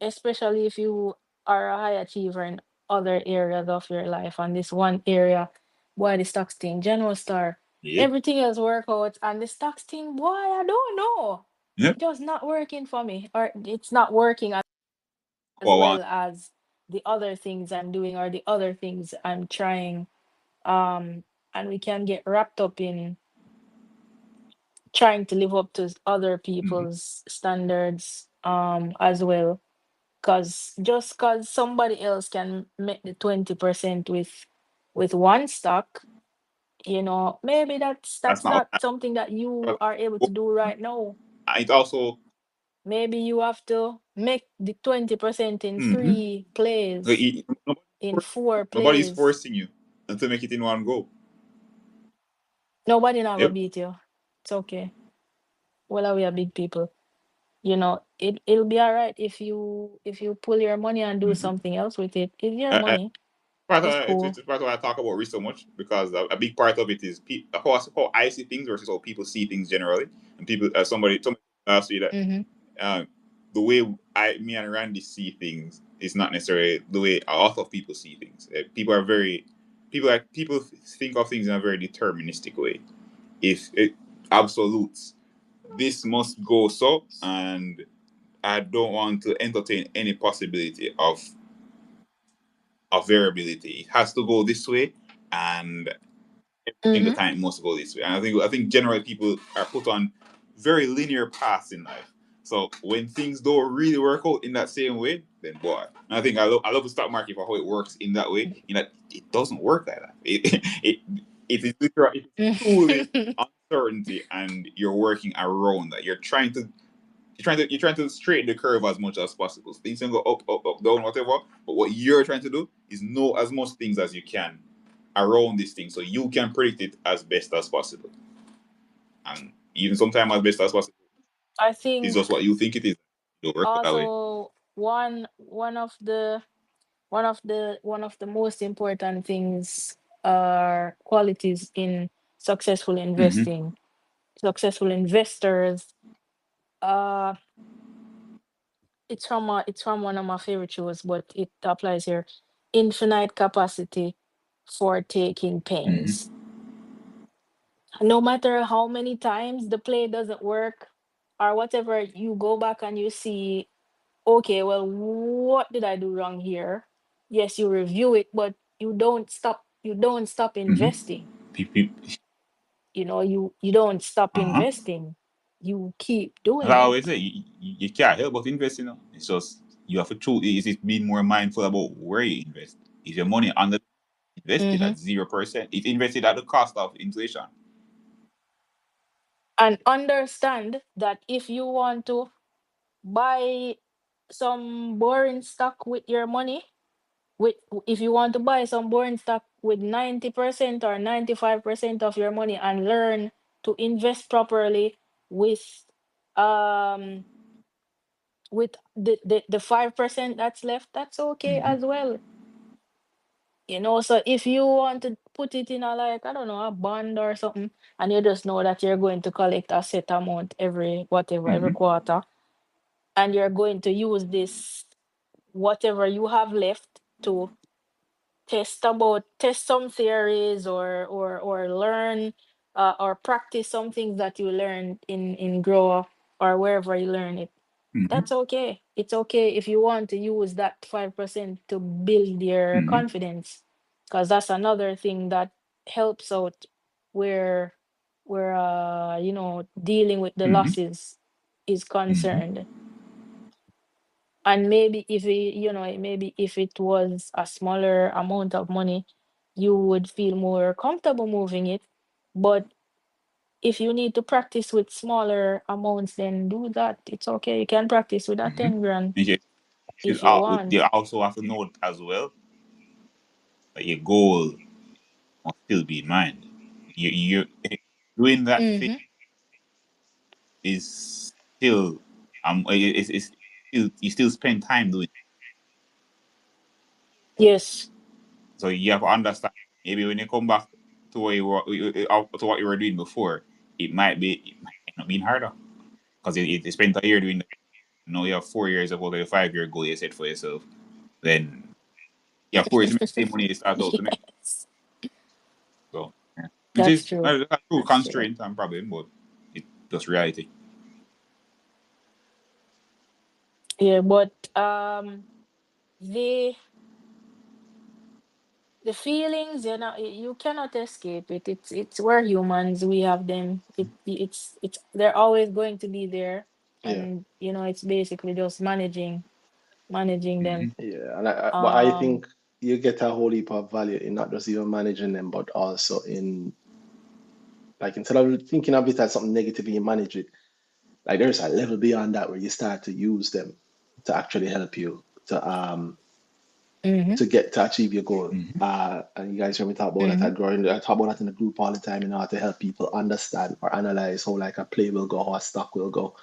Speaker 3: especially if you are a high achiever in other areas of your life, and this one area, boy, the stocks thing, General Star,
Speaker 2: Yeah,
Speaker 3: everything else work out, and the stocks thing, boy, I don't know.
Speaker 2: yeah.
Speaker 3: It just not working for me, or it's not working as
Speaker 2: Well, one,
Speaker 3: well as the other things I'm doing or the other things I'm trying. And we can get wrapped up in trying to live up to other
Speaker 2: mhm.
Speaker 3: people's standards as well. Cause just cause somebody else can make the 20% with one stock, maybe
Speaker 2: That's
Speaker 3: that's
Speaker 2: not
Speaker 3: not something that you
Speaker 2: what.
Speaker 3: are able to do right now.
Speaker 2: It also,
Speaker 3: Maybe you have to make the 20% in
Speaker 2: mm-hmm.
Speaker 3: three plays, in four
Speaker 2: Nobody's
Speaker 3: plays.
Speaker 2: forcing you to make it in one go.
Speaker 3: Nobody not gonna
Speaker 2: Yep.
Speaker 3: beat you. It's okay. Well, we are big people. It'll be all right if you pull your money and do
Speaker 2: Mm-hmm.
Speaker 3: something else with it. It's your money. It's
Speaker 2: It's
Speaker 3: cool.
Speaker 2: part of why I talk about risk so much, because a big part of it is how I see things versus how people see things generally. And people, somebody asked you that
Speaker 3: Mm-hmm.
Speaker 2: uh, the way me and Randy see things is not necessarily the way a lot of people see things. People think of things in a very deterministic way. If it absolutes, this must go so, and I don't want to entertain any possibility of variability. It has to go this way, and every single
Speaker 3: Mm-hmm.
Speaker 2: time it must go this way. And I think generally people are put on very linear paths in life. So when things don't really work out in that same way, then boy, and I love the stock market for how it works in that way. In that it doesn't work like that. It is literally, it is truly uncertainty, and you're working around that. You're trying to straighten the curve as much as possible. Things can go up, down, whatever. But what you're trying to do is know as much things as you can around this thing, so you can predict it as best as possible. And even sometimes as best as possible
Speaker 3: I
Speaker 2: is
Speaker 3: think
Speaker 2: just what you think it is. It don't work out that way.
Speaker 3: also one of the most important things are qualities in successful
Speaker 2: Mm-hmm.
Speaker 3: investing. Successful investors, uh it's from one of my favorite shows, but it applies here. Infinite capacity for taking pains.
Speaker 2: Mm-hmm.
Speaker 3: No matter how many times the play doesn't work or whatever, you go back and you see, okay, well, what did I do wrong here? Yes, you review it, but you don't stop
Speaker 2: Mm-hmm.
Speaker 3: investing.
Speaker 2: People,
Speaker 3: You don't stop
Speaker 2: uh-huh.
Speaker 3: investing. You keep
Speaker 2: As
Speaker 3: doing
Speaker 2: I
Speaker 3: it.
Speaker 2: always say, you can't help but invest. It's just you have to choose. Is it being more mindful about where you invest? Is your money invested
Speaker 3: Hmm.
Speaker 2: at 0%? It's invested at the cost of inflation.
Speaker 3: And understand that if you want to buy some boring stock with your money, with if you want to buy some boring stock with 90% or 95% of your money and learn to invest properly with um the 5% that's left, that's okay
Speaker 2: Mm-hmm.
Speaker 3: as well. So if you want to put it in a, like, I don't know, a bond or something, and you just know that you're going to collect a set amount every whatever, every
Speaker 2: Mm-hmm.
Speaker 3: quarter, and you're going to use this whatever you have left to test some theories, or learn, or practice some things that you learned in grow, or wherever you learn it.
Speaker 2: Mm-hmm.
Speaker 3: That's okay. It's okay if you want to use that 5% to build your
Speaker 2: Mm-hmm.
Speaker 3: confidence, because that's another thing that helps out where dealing with the
Speaker 2: Mm-hmm.
Speaker 3: losses is
Speaker 2: Mm-hmm.
Speaker 3: concerned. And maybe maybe if it was a smaller amount of money, you would feel more comfortable moving it. But if you need to practice with smaller amounts, then do that. It's okay. You can practice with a
Speaker 2: Mm-hmm.
Speaker 3: 10 grand
Speaker 2: And
Speaker 3: if you
Speaker 2: you
Speaker 3: want.
Speaker 2: also have to note as well that your goal must still be in mind. You doing that thing
Speaker 3: Mm-hmm.
Speaker 2: is still it's still you still spend time doing it.
Speaker 3: Yes.
Speaker 2: So you have to understand maybe when you come back to what you were doing before, it might end up being harder because you spent a year doing that. Now you have 4 years of what a 5 year goal you set for yourself. Then you have 4 years to make the same money you start out to make.
Speaker 3: Yes.
Speaker 2: So yeah. Which
Speaker 3: That's
Speaker 2: is
Speaker 3: true.
Speaker 2: a true
Speaker 3: That's true.
Speaker 2: constraint and problem, but it's just reality.
Speaker 3: Yeah, but the the feelings, you cannot escape it. It's we're humans. We have them. It's they're always going to be there,
Speaker 1: Yeah.
Speaker 3: and it's basically just managing
Speaker 2: Mm-hmm.
Speaker 3: them.
Speaker 1: Yeah. But I
Speaker 3: Um.
Speaker 1: think you get a whole heap of value in not just even managing them, but also in, like, instead of thinking of it as something negative, you manage it. Like, there's a level beyond that where you start to use them to actually help you
Speaker 3: Mm-hmm.
Speaker 1: to achieve your goal.
Speaker 2: Mm-hmm.
Speaker 1: And you guys hear me talk about that.
Speaker 3: Mm-hmm.
Speaker 1: I talk about that in the group all the time, to help people understand or analyze how, like, a play will go, how a stock will go.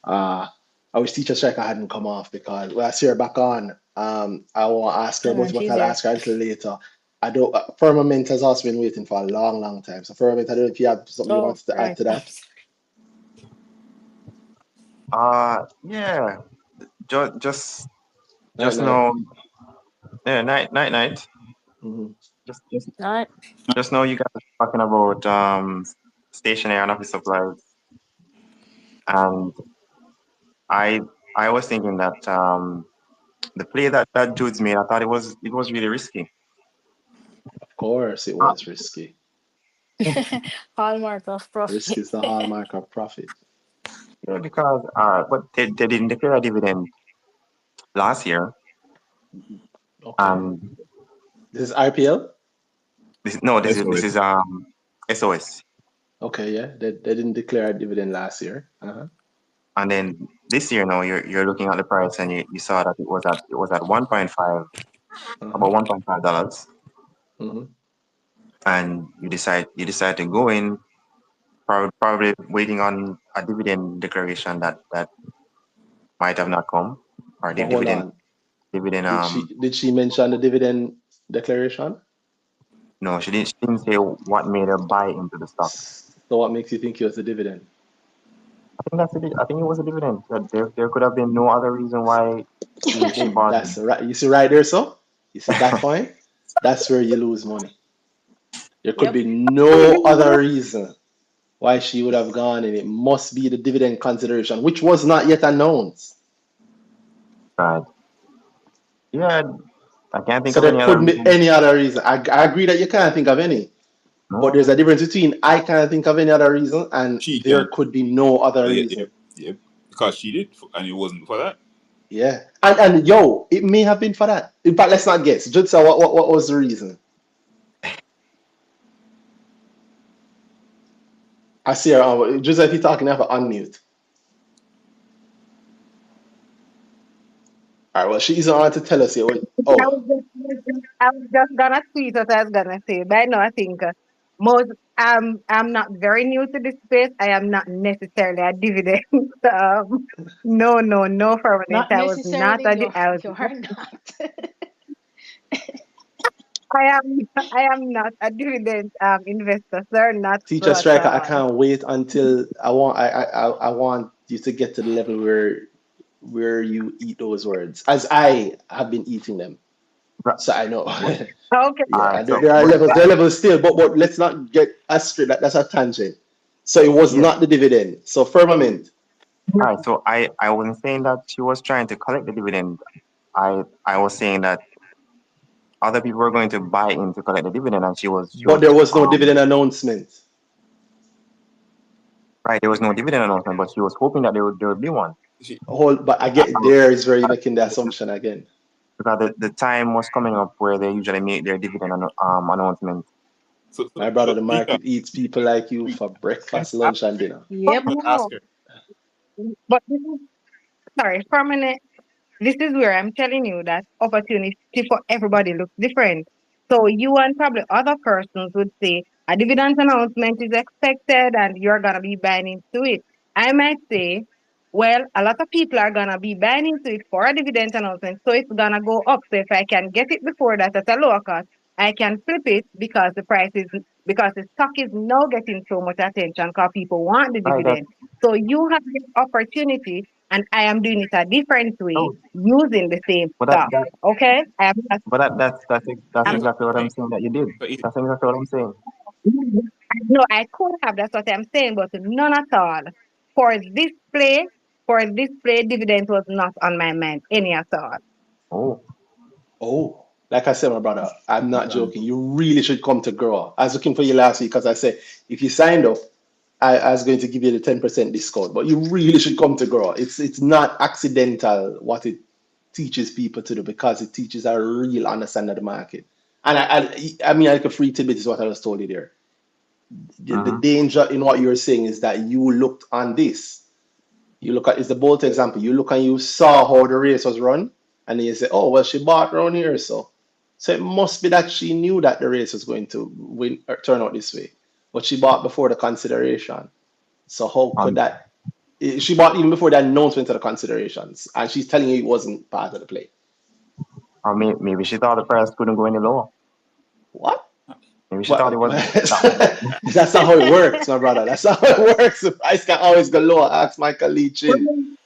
Speaker 1: Uh, I wish Teacher Striker hadn't come off, because when I see her back on, I want to ask her
Speaker 3: Come
Speaker 1: about
Speaker 3: on,
Speaker 1: what
Speaker 3: she's
Speaker 1: I'll
Speaker 3: here.
Speaker 1: ask her a little later. I don't. Firmament has also been waiting for a long, long time. So Firmament, I don't know if you have something you
Speaker 3: Oh,
Speaker 1: wanted to add
Speaker 3: right.
Speaker 1: to
Speaker 3: I'm
Speaker 1: that.
Speaker 6: Yeah. Just just
Speaker 1: Night,
Speaker 6: just
Speaker 1: night.
Speaker 6: know. Yeah. Night.
Speaker 1: Hmm.
Speaker 6: Just
Speaker 3: not.
Speaker 6: just know you guys are talking about stationery and office supplies, and I I was thinking that the play that Jude's made, I thought it was really risky.
Speaker 1: Of course, it
Speaker 6: Uh,
Speaker 1: was risky.
Speaker 3: Hallmark of
Speaker 1: Risk
Speaker 3: profit.
Speaker 1: is the hallmark of profit.
Speaker 6: yeah, because but they didn't declare a dividend last year,
Speaker 1: Okay.
Speaker 6: and
Speaker 1: This is RPL.
Speaker 6: this is
Speaker 2: SOS.
Speaker 6: SOS.
Speaker 1: Okay, yeah. They didn't declare a dividend last year. Uh-huh.
Speaker 6: And then this year now you're looking at the price and you saw that it was at 1.5,
Speaker 1: Uh-huh.
Speaker 6: about $1.5,
Speaker 1: Hmm.
Speaker 6: and you decide to go in, probably waiting on a dividend declaration that might have not come, or the
Speaker 1: But hold
Speaker 6: dividend
Speaker 1: on.
Speaker 6: dividend
Speaker 1: Did she mention the dividend declaration?
Speaker 6: no, she didn't say what made her buy into the stock.
Speaker 1: So what makes you think it was the dividend?
Speaker 6: I think it was a dividend. There could have been no other reason why she
Speaker 1: Boom.
Speaker 6: bought
Speaker 1: That's
Speaker 6: in.
Speaker 1: right. You see right there, so you see that point? That's where you lose money. There could
Speaker 3: Yep.
Speaker 1: be no other reason why she would have gone, and it must be the dividend consideration, which was not yet announced.
Speaker 6: Right. Yeah, I can't think
Speaker 1: So
Speaker 6: of
Speaker 1: there
Speaker 6: any other
Speaker 1: couldn't be
Speaker 6: reason.
Speaker 1: any other reason. I agree that you can't think of any, but there's a
Speaker 6: No.
Speaker 1: difference between I can't think of any other reason and
Speaker 2: She
Speaker 1: there
Speaker 2: can.
Speaker 1: could be no other
Speaker 2: Yeah, yeah,
Speaker 1: reason.
Speaker 2: yeah. Because she did, and it wasn't for that.
Speaker 1: Yeah. And yo, it may have been for that. In fact, let's not guess. Just say what was the reason? I see her. Joseph, you talking, have to unmute. All right, well, she's on to tell us here.
Speaker 5: I
Speaker 1: Oh,
Speaker 5: was just gonna tweet what I was gonna say, but I know I think most. I'm not very new to this space. I am not necessarily a dividend. No, permanent.
Speaker 7: Not
Speaker 5: I was not
Speaker 7: necessarily.
Speaker 5: a.
Speaker 7: You're
Speaker 5: I was.
Speaker 7: you are not.
Speaker 5: I am. I am not a dividend investor, sir. Not so
Speaker 1: Teacher
Speaker 5: at
Speaker 1: Striker, I
Speaker 5: all.
Speaker 1: can't wait until I want you to get to the level where you eat those words, as I have been eating them.
Speaker 6: Right.
Speaker 1: So I know.
Speaker 5: Okay.
Speaker 6: All
Speaker 1: Yeah,
Speaker 6: right. So,
Speaker 1: there are
Speaker 6: but
Speaker 1: levels. There are levels still, but let's not get astray. That's a tangent. So it was
Speaker 6: yeah.
Speaker 1: not the dividend. So firmament.
Speaker 6: All right. So I wasn't saying that she was trying to collect the dividend. I was saying that other people were going to buy in to collect the dividend, and she
Speaker 1: But
Speaker 6: was
Speaker 1: there was no dividend announcement.
Speaker 6: right. There was no dividend announcement, but she was hoping that there would be one.
Speaker 2: She,
Speaker 1: But I
Speaker 2: uh,
Speaker 1: get there is where you're making the assumption again.
Speaker 6: Because the time was coming up where they usually make their dividend announcement.
Speaker 1: My brother,
Speaker 2: so
Speaker 1: the
Speaker 2: Nisha,
Speaker 1: market eats people like you for
Speaker 2: can
Speaker 1: breakfast,
Speaker 2: I
Speaker 1: lunch, and dinner.
Speaker 5: But
Speaker 7: Yep.
Speaker 2: ask
Speaker 5: no.
Speaker 2: her?
Speaker 5: But this is sorry. Permanent. This is where I'm telling you that opportunity for everybody looks different. So you and probably other persons would say a dividend announcement is expected and you're gonna be buying into it. I might say, well, a lot of people are gonna be buying into it for a dividend announcement, so it's gonna go up. So if I can get it before that at a lower cost, I can flip it because because the stock is now getting so much attention because people want the
Speaker 6: Right. That
Speaker 5: dividend. So you have the opportunity and I am doing it a different way
Speaker 6: no,
Speaker 5: using the same
Speaker 6: but
Speaker 5: stuff. Okay? I am not,
Speaker 6: but that's
Speaker 5: I'm,
Speaker 2: So
Speaker 6: exactly what I'm
Speaker 2: right.
Speaker 6: saying that you did.
Speaker 2: So it,
Speaker 6: That's exactly what I'm saying.
Speaker 5: no, I could have, that's what I'm saying, but none at all. For this play, for this play, dividend was not on my mind, any at all.
Speaker 6: Oh,
Speaker 1: Oh, like I said, my brother, I'm not
Speaker 2: um,
Speaker 1: joking. You really should come to grow. I was looking for you last week because I said if you signed up, I was going to give you the 10% discount. But you really should come to grow. It's not accidental what it teaches people to do because it teaches a real understanding of the market. And I mean, like a free tidbit is what I was told you there. The
Speaker 6: mm-hmm.
Speaker 1: danger in what you're saying is that you looked on this. You look at it's the Bolt example. You look and you saw how the race was run, and then you say, "Oh, well, she bought around here, so it must be that she knew that the race was going to win or turn out this way, but she bought before the consideration. So how could
Speaker 6: um,
Speaker 1: that? She bought even before the announcement of the considerations, and she's telling you it wasn't part of the play.
Speaker 6: or maybe she thought the price couldn't go any lower.
Speaker 1: What?
Speaker 6: Maybe she thought it
Speaker 1: What?
Speaker 6: was that was
Speaker 1: That's not how it works, my brother. That's not how it works. The price can always go lower. Ask Michael Lee Chin.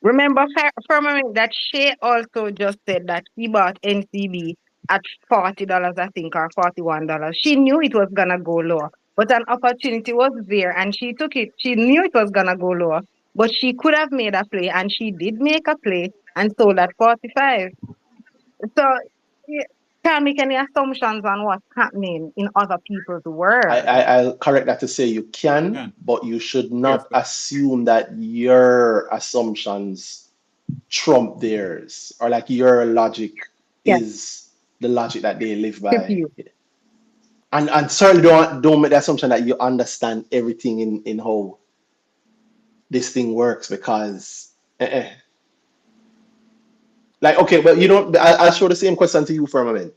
Speaker 5: Remember, Firmament, that Shay also just said that he bought NCB at $40, I think, or $41. She knew it was gonna go lower, but an opportunity was there, and she took it. She knew it was gonna go lower, but she could have made a play, and she did make a play and sold at 45. So you can't make any assumptions on what's happening in other people's world.
Speaker 1: I'll correct that to say you can,
Speaker 2: can
Speaker 1: but you should not
Speaker 2: careful.
Speaker 1: assume that your assumptions trump theirs or like your logic
Speaker 5: Yes,
Speaker 1: is the logic that they live
Speaker 5: tip
Speaker 1: by.
Speaker 5: you.
Speaker 1: And certainly don't make the assumption that you understand everything in how this thing works because like okay, well you don't I'll show the same question to you for a moment.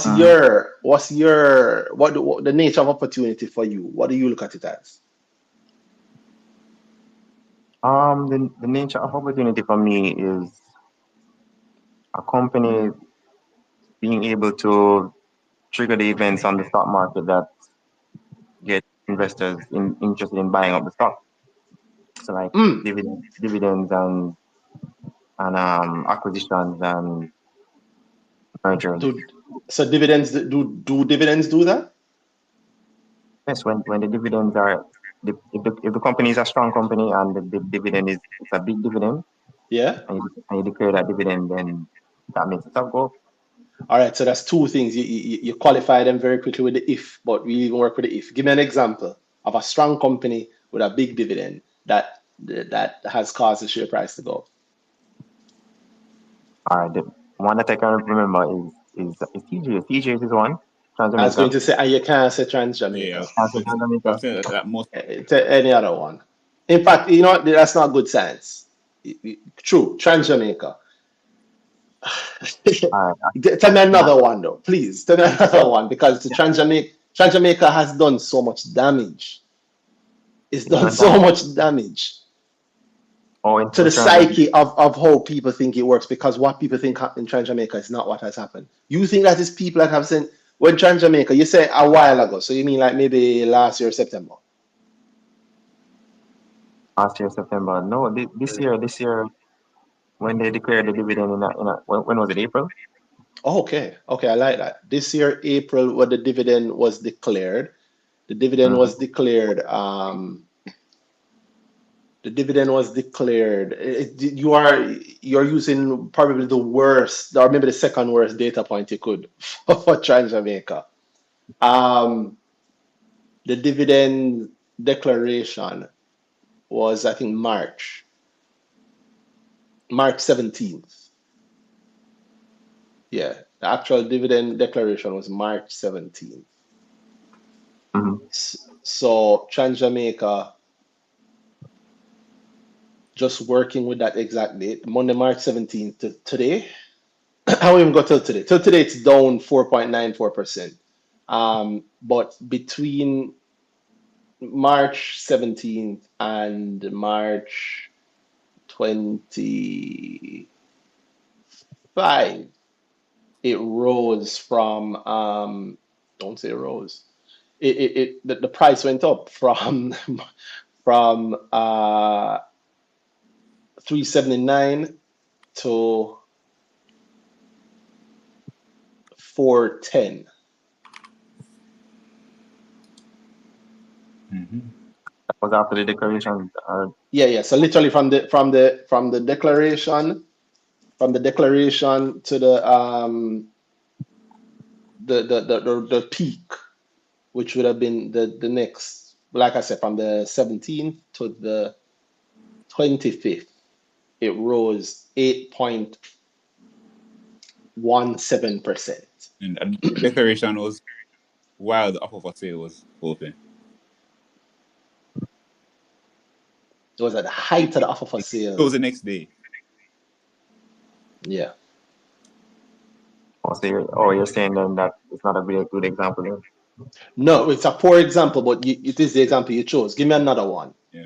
Speaker 6: mm,
Speaker 1: What the nature of opportunity for you? What do you look at it as?
Speaker 6: the nature of opportunity for me is a company being able to trigger the events on the stock market that get investors interested in buying up the stock. So like
Speaker 1: Mm,
Speaker 6: dividends and acquisitions and mergers.
Speaker 1: do so dividends do dividends do that?
Speaker 6: Yes, when the dividends are if the company is a strong company and the dividend is it's a big dividend
Speaker 1: Yeah.
Speaker 6: and you declare that dividend, then that makes the stock go up.
Speaker 1: All right, so that's two things. You qualify them very quickly with the if, but we even work with the if. Give me an example of a strong company with a big dividend that has caused the share price to go up.
Speaker 6: All right, the one that I can remember is TJ. TJ is one.
Speaker 1: I was going
Speaker 6: Transjamaica.
Speaker 1: to say, and you can't say Trans
Speaker 2: Yeah,
Speaker 1: Jamaica.
Speaker 6: Transjamaica.
Speaker 2: that most
Speaker 1: Any other one. In fact, you know what? That's not good science. True, Trans Jamaica.
Speaker 6: All right,
Speaker 1: Tell me
Speaker 6: yeah,
Speaker 1: another one though, please. Tell me another one because the Trans Jamaica. Trans Jamaica has done so much damage. It's
Speaker 6: In
Speaker 1: done
Speaker 6: terms
Speaker 1: so
Speaker 6: of,
Speaker 1: much damage to
Speaker 6: in
Speaker 1: the
Speaker 6: terms of,
Speaker 1: psyche of how people think it works, because what people think in Trans Jamaica is not what has happened. You think that is people that have sent when Trans Jamaica, you say a while ago, so you mean like maybe last year, September?
Speaker 6: last year, September. No, this year, when they declared the dividend when was it, April?
Speaker 1: Okay, okay, I like that. This year, April, when the dividend was declared, the dividend
Speaker 6: Mm-hmm.
Speaker 1: was declared. The dividend was declared. You're using probably the worst, or maybe the second worst data point you could for Trans Jamaica. Um, the dividend declaration was, I think, March 17th. Yeah, the actual dividend declaration was March 17th.
Speaker 6: Mm-hmm.
Speaker 1: So Trans Jamaica, just working with that exact date, Monday, March 17th to today. I won't even go till today. Till today, it's down 4.94%. But between March 17th and March 25, it rose from, don't say rose. The price went up from from 379 to 410.
Speaker 6: That was after the declaration.
Speaker 1: Yeah. So literally from the declaration to the peak, which would have been the next, like I said, from the 17th to the 25th, it rose 8.17%.
Speaker 2: And the declaration was while the offer for sale was open.
Speaker 1: It was at the height of the offer for
Speaker 2: It
Speaker 1: sale.
Speaker 2: was the next day.
Speaker 1: Yeah.
Speaker 6: You're saying then that it's not a very good example then?
Speaker 1: No, it's a poor example, but it is the example you chose. Give me another one.
Speaker 2: Yeah.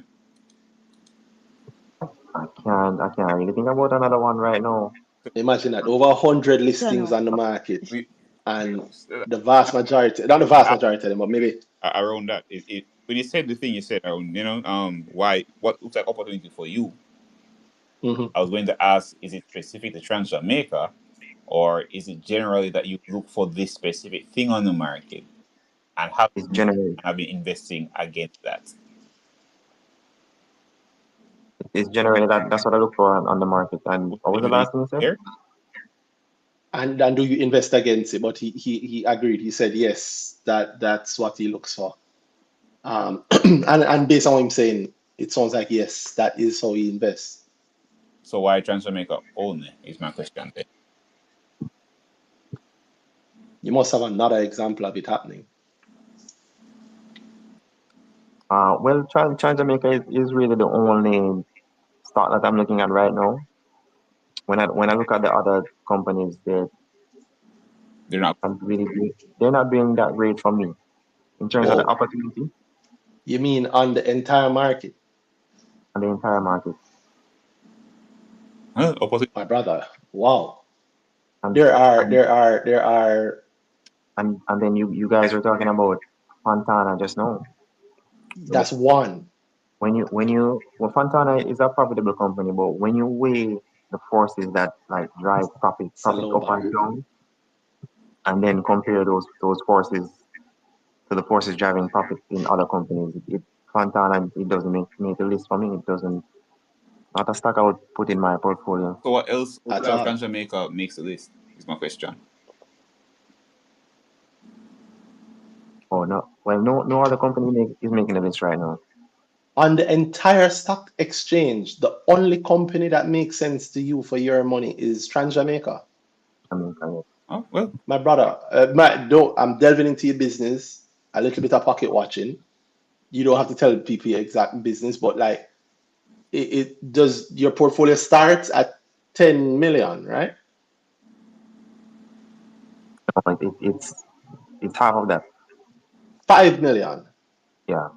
Speaker 6: I can't really think about another one right now.
Speaker 1: Imagine that over 100 listings
Speaker 3: Dunno.
Speaker 1: on the market,
Speaker 2: We
Speaker 1: and the vast majority, not the vast
Speaker 2: uh,
Speaker 1: majority of them, but maybe.
Speaker 2: around that. When you said the thing you said around, why what looks like opportunity for you,
Speaker 1: Mhm.
Speaker 2: I was going to ask, is it specific to Trans Jamaica, or is it generally that you look for this specific thing on the market and
Speaker 6: It's generally
Speaker 2: have been investing against that?
Speaker 6: that's what I look for on the market. And what was the last thing you said?
Speaker 2: There?
Speaker 1: And do you invest against it? But he agreed. He said yes, that's what he looks for. And based on what I'm saying, it sounds like yes, that is how he invests.
Speaker 2: So why Trans Jamaica only is my question there.
Speaker 1: You must have another example of it happening.
Speaker 6: Well, Trans Jamaica is really the only stock that I'm looking at right now. When I look at the other companies,
Speaker 2: They're not.
Speaker 6: they're not doing that great for me in terms of the
Speaker 1: Oh,
Speaker 6: opportunity
Speaker 1: you mean on the entire market,
Speaker 6: and the entire market.
Speaker 2: Opposite.
Speaker 1: my brother? Wow.
Speaker 6: And
Speaker 1: There are
Speaker 6: and
Speaker 1: there are there are
Speaker 6: and then you guys were talking about Fontana just now. So
Speaker 1: that's one.
Speaker 6: well, Fontana is a profitable company, but when you weigh the forces that like drive profit up
Speaker 1: Saloba.
Speaker 6: and down, and then compare those forces to the forces driving profit in other companies, Fontana, it doesn't make the list for me. It doesn't, not a stock I would put in my portfolio.
Speaker 2: So what else
Speaker 1: At
Speaker 2: outside of
Speaker 1: all.
Speaker 2: Trans Jamaica makes the list? Is my question.
Speaker 6: Oh no, well, no other company is making the list right now.
Speaker 1: On the entire stock exchange, the only company that makes sense to you for your money is Trans Jamaica.
Speaker 6: I mean,
Speaker 2: Oh well.
Speaker 1: My brother, I'm delving into your business, a little bit of pocket watching. You don't have to tell people your exact business, but like it does your portfolio starts at 10 million, right?
Speaker 6: it's half of that.
Speaker 1: 5 million.
Speaker 6: Yeah.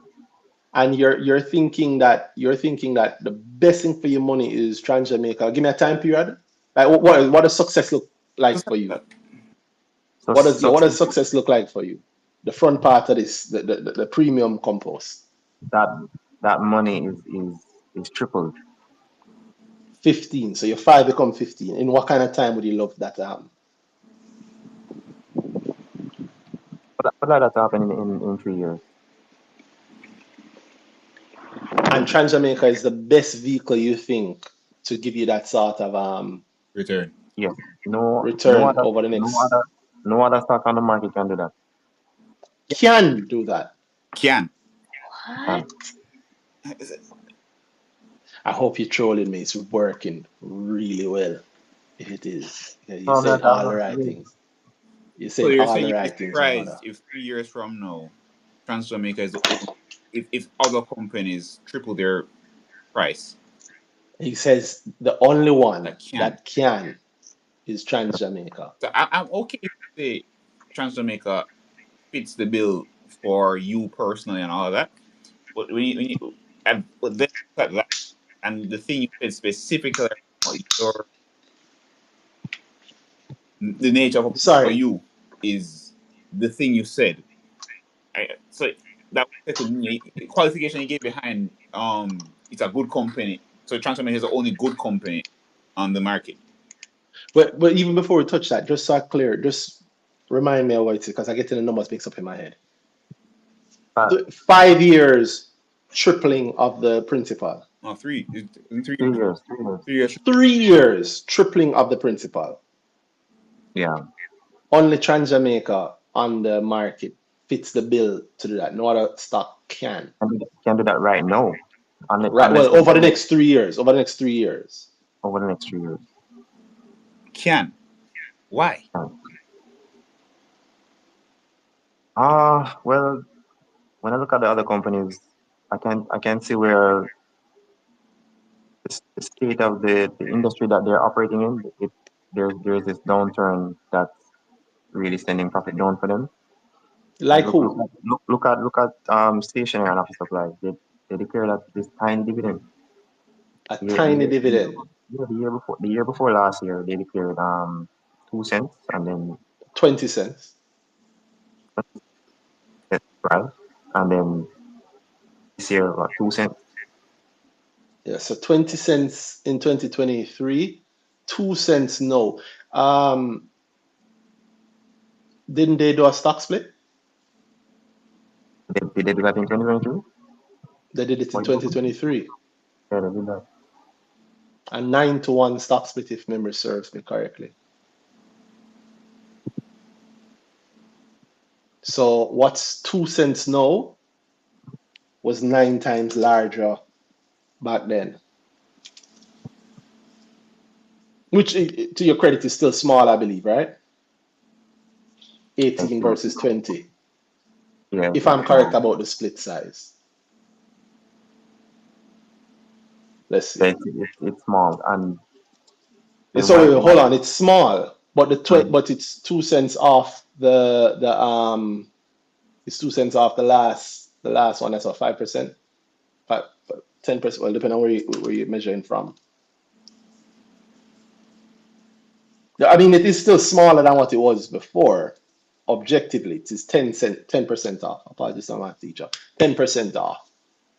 Speaker 1: And you're thinking that the best thing for your money is Trans Jamaica. Give me a time period. Like what does success look like
Speaker 2: Just
Speaker 1: for you?
Speaker 6: So
Speaker 1: What does
Speaker 6: success,
Speaker 1: success look like for you? The front part of this, the premium compost.
Speaker 6: that that money is tripled.
Speaker 1: 15. So your 5 become 15. In what kind of time would you love that to happen?
Speaker 6: But that to happen in 3 years.
Speaker 1: And Trans Jamaica is the best vehicle you think to give you that sort of
Speaker 2: return.
Speaker 6: Yes. No no
Speaker 1: return
Speaker 6: other
Speaker 1: over the
Speaker 6: no
Speaker 1: next
Speaker 6: other no other stock on the market can do that.
Speaker 1: can do that.
Speaker 2: Can.
Speaker 6: And
Speaker 3: What?
Speaker 1: I hope you're trolling me. It's working really well. If it is, yeah, you're
Speaker 6: no,
Speaker 1: saying all the
Speaker 6: that's
Speaker 1: right things. You're
Speaker 2: So
Speaker 1: saying
Speaker 2: you're
Speaker 1: all
Speaker 2: saying
Speaker 1: the
Speaker 2: you'd be
Speaker 1: right things, my
Speaker 2: surprised
Speaker 1: brother.
Speaker 2: if 3 years from now, Trans Jamaica is the only, if other companies triple their price
Speaker 1: He says the only one
Speaker 2: that can.
Speaker 1: that can is Trans Jamaica.
Speaker 2: So I'm okay if you say Trans Jamaica fits the bill for you personally and all of that. But but then look at that, and the thing you said specifically about the nature of a product for
Speaker 1: Sorry,
Speaker 2: you is the thing you said. So that could mean qualification you gave behind it's a good company. So Transformation is the only good company on the market.
Speaker 1: but even before we touch that, just so I clear, just remind me of what it is because I get the numbers mixed up in my head.
Speaker 6: uh,
Speaker 1: 5 years tripling of the principal.
Speaker 2: No, in
Speaker 6: 3 years, 3 years.
Speaker 2: 3 years.
Speaker 1: 3 years tripling of the principal.
Speaker 6: Yeah.
Speaker 1: Only Trans Jamaica on the market fits the bill to do that. No other stock can.
Speaker 6: Can do that right now.
Speaker 1: Right.
Speaker 6: Unless
Speaker 1: Well, over the next 3 years. Over the next 3 years.
Speaker 6: over the next 3 years.
Speaker 2: Can. Why?
Speaker 6: Well, when I look at the other companies, I can see where the state of the industry that they're operating in, there's this downturn that's really sending profit down for them. Like
Speaker 1: Like who?
Speaker 6: look at stationery and office supplies. They declare that this tiny dividend.
Speaker 1: A
Speaker 6: The year, the
Speaker 1: tiny
Speaker 6: year, the year,
Speaker 1: dividend.
Speaker 6: the year before last year they declared 2 cents, and then
Speaker 1: 20 cents.
Speaker 6: right, and then this year 2 cents.
Speaker 1: Yeah, so 20 cents in 2023, 2 cents no. Um, didn't they do a stock split?
Speaker 6: They do that in 2022.
Speaker 1: They did it in
Speaker 6: Or
Speaker 1: 2023.
Speaker 6: yeah, they did that.
Speaker 1: A 9-to-1 stock split, if memory serves me correctly. So what's 2 cents now was 9 times larger back then. Which, to your credit, is still small, I believe, right?
Speaker 6: It's
Speaker 1: 18
Speaker 6: not,
Speaker 1: versus 20.
Speaker 6: yeah,
Speaker 1: If I'm
Speaker 6: it's
Speaker 1: correct
Speaker 6: small.
Speaker 1: about the split size. Let's
Speaker 6: Yeah,
Speaker 1: see.
Speaker 6: it's small, and then
Speaker 1: So wait,
Speaker 6: why
Speaker 1: hold on, it's small, but
Speaker 6: mm,
Speaker 1: but it's 2 cents off the it's 2 cents off the last one. That's what 5%, 10%. Well, depending on where you're measuring from. I mean, it is still smaller than what it was before. Objectively, it is 10% off. Apologies, I'm not teacher. 10% off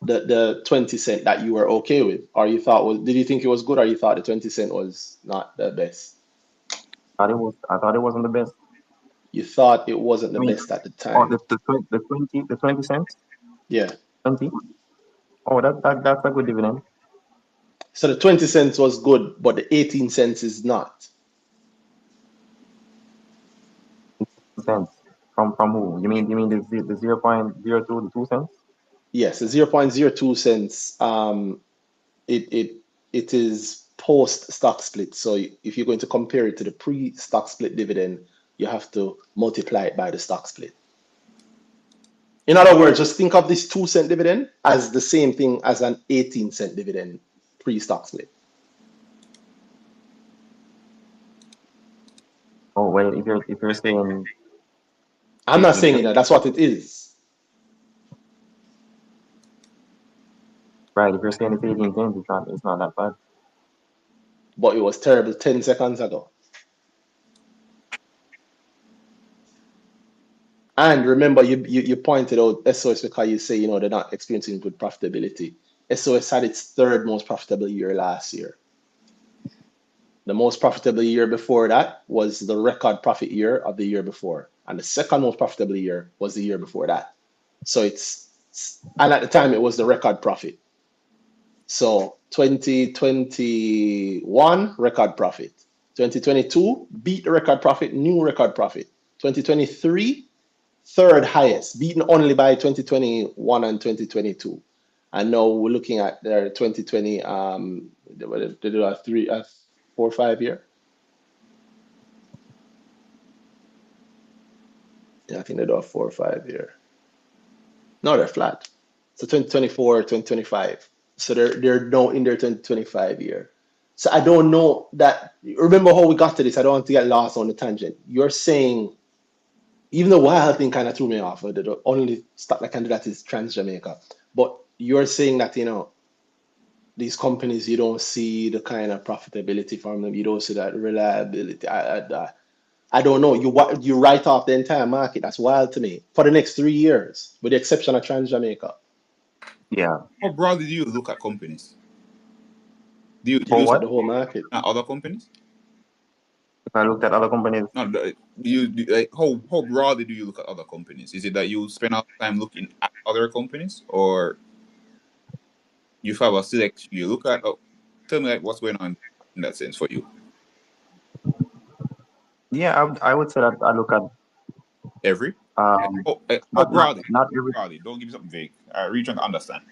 Speaker 1: the 20 cent that you were okay with, or you thought was. Did you think it was good, or you thought the 20 cent was not the best?
Speaker 6: I thought it wasn't the best.
Speaker 1: You thought it wasn't
Speaker 6: I
Speaker 1: the
Speaker 6: mean,
Speaker 1: best at the
Speaker 6: oh,
Speaker 1: time.
Speaker 6: the 20 cents,
Speaker 1: Yeah.
Speaker 6: 20. Oh, that's a good dividend.
Speaker 1: So the 20 cents was good, but the 18 cents is not.
Speaker 6: Cents from who? You mean the 0.02, the 2 cents?
Speaker 1: Yes, the 0.02 cents. It is post stock split. So if you're going to compare it to the pre-stock split dividend, you have to multiply it by the stock split. In other words, just think of this 2 cent dividend as the same thing as an 18 cent dividend pre-stock split.
Speaker 6: Oh well, if you're saying
Speaker 1: I'm not saying
Speaker 6: eighteen
Speaker 1: that.
Speaker 6: cents,
Speaker 1: That's what it is.
Speaker 6: Right. If you're saying it's 18 games, it's not that bad.
Speaker 1: But it was terrible 10 seconds ago. And remember, you pointed out SOS because you say, they're not experiencing good profitability. SOS had its third most profitable year last year. The most profitable year before that was the record profit year of the year before. And the second most profitable year was the year before that. So and at the time it was the record profit. So 2021 record profit. 2022 beat the record profit, new record profit. 2023 third highest, beaten only by 2021 and 2022. And now we're looking at their 2020. They do a 4 or 5 year. Yeah, I think they do a 4 or 5 year. No, they're flat. So 2024, 2025. So they're now in their 2025 year. So I don't know that. Remember how we got to this? I don't want to get lost on the tangent. You're saying, even the wild thing kind of threw me off. The only stuff that can do that is Trans Jamaica. But you're saying that, these companies, you don't see the kind of profitability from them. You don't see that reliability. I don't know. You write off the entire market. That's wild to me. For the next 3 years, with the exception of Trans Jamaica.
Speaker 6: Yeah.
Speaker 2: How broadly do you look at companies? Do you
Speaker 6: For
Speaker 2: look
Speaker 6: what?
Speaker 1: The whole market.
Speaker 2: at other companies?
Speaker 6: If I looked at other companies,
Speaker 2: No, how broadly do you look at other companies? Is it that you spend all the time looking at other companies, or you have a selection you look at? Oh, tell me what's going on in that sense for you.
Speaker 6: yeah, I would say that I look at
Speaker 2: Every
Speaker 6: um
Speaker 2: how broadly?
Speaker 6: not every.
Speaker 2: Broadly, don't give me something vague. I really trying to understand.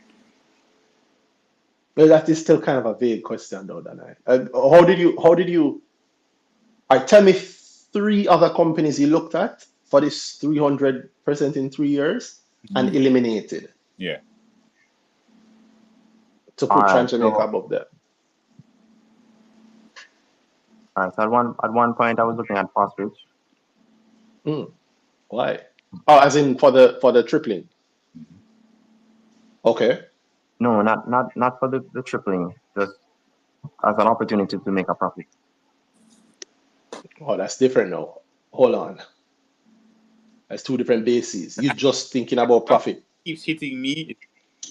Speaker 1: Well, that is still kind of a vague question, though, Danai. How did you, tell me 3 other companies you looked at for this 300% in 3 years and eliminated
Speaker 2: Yeah.
Speaker 1: to
Speaker 6: All
Speaker 1: put
Speaker 6: right.
Speaker 1: Trans Jamaica
Speaker 6: So
Speaker 1: above there?
Speaker 6: at one point I was looking at phosphate.
Speaker 1: Why? Oh, as in for the tripling. Okay.
Speaker 6: No, not for the tripling, just as an opportunity to make a profit.
Speaker 1: Oh, that's different now. Hold on. That's 2 different bases. You're just thinking about
Speaker 2: What
Speaker 1: profit.
Speaker 2: keeps hitting me?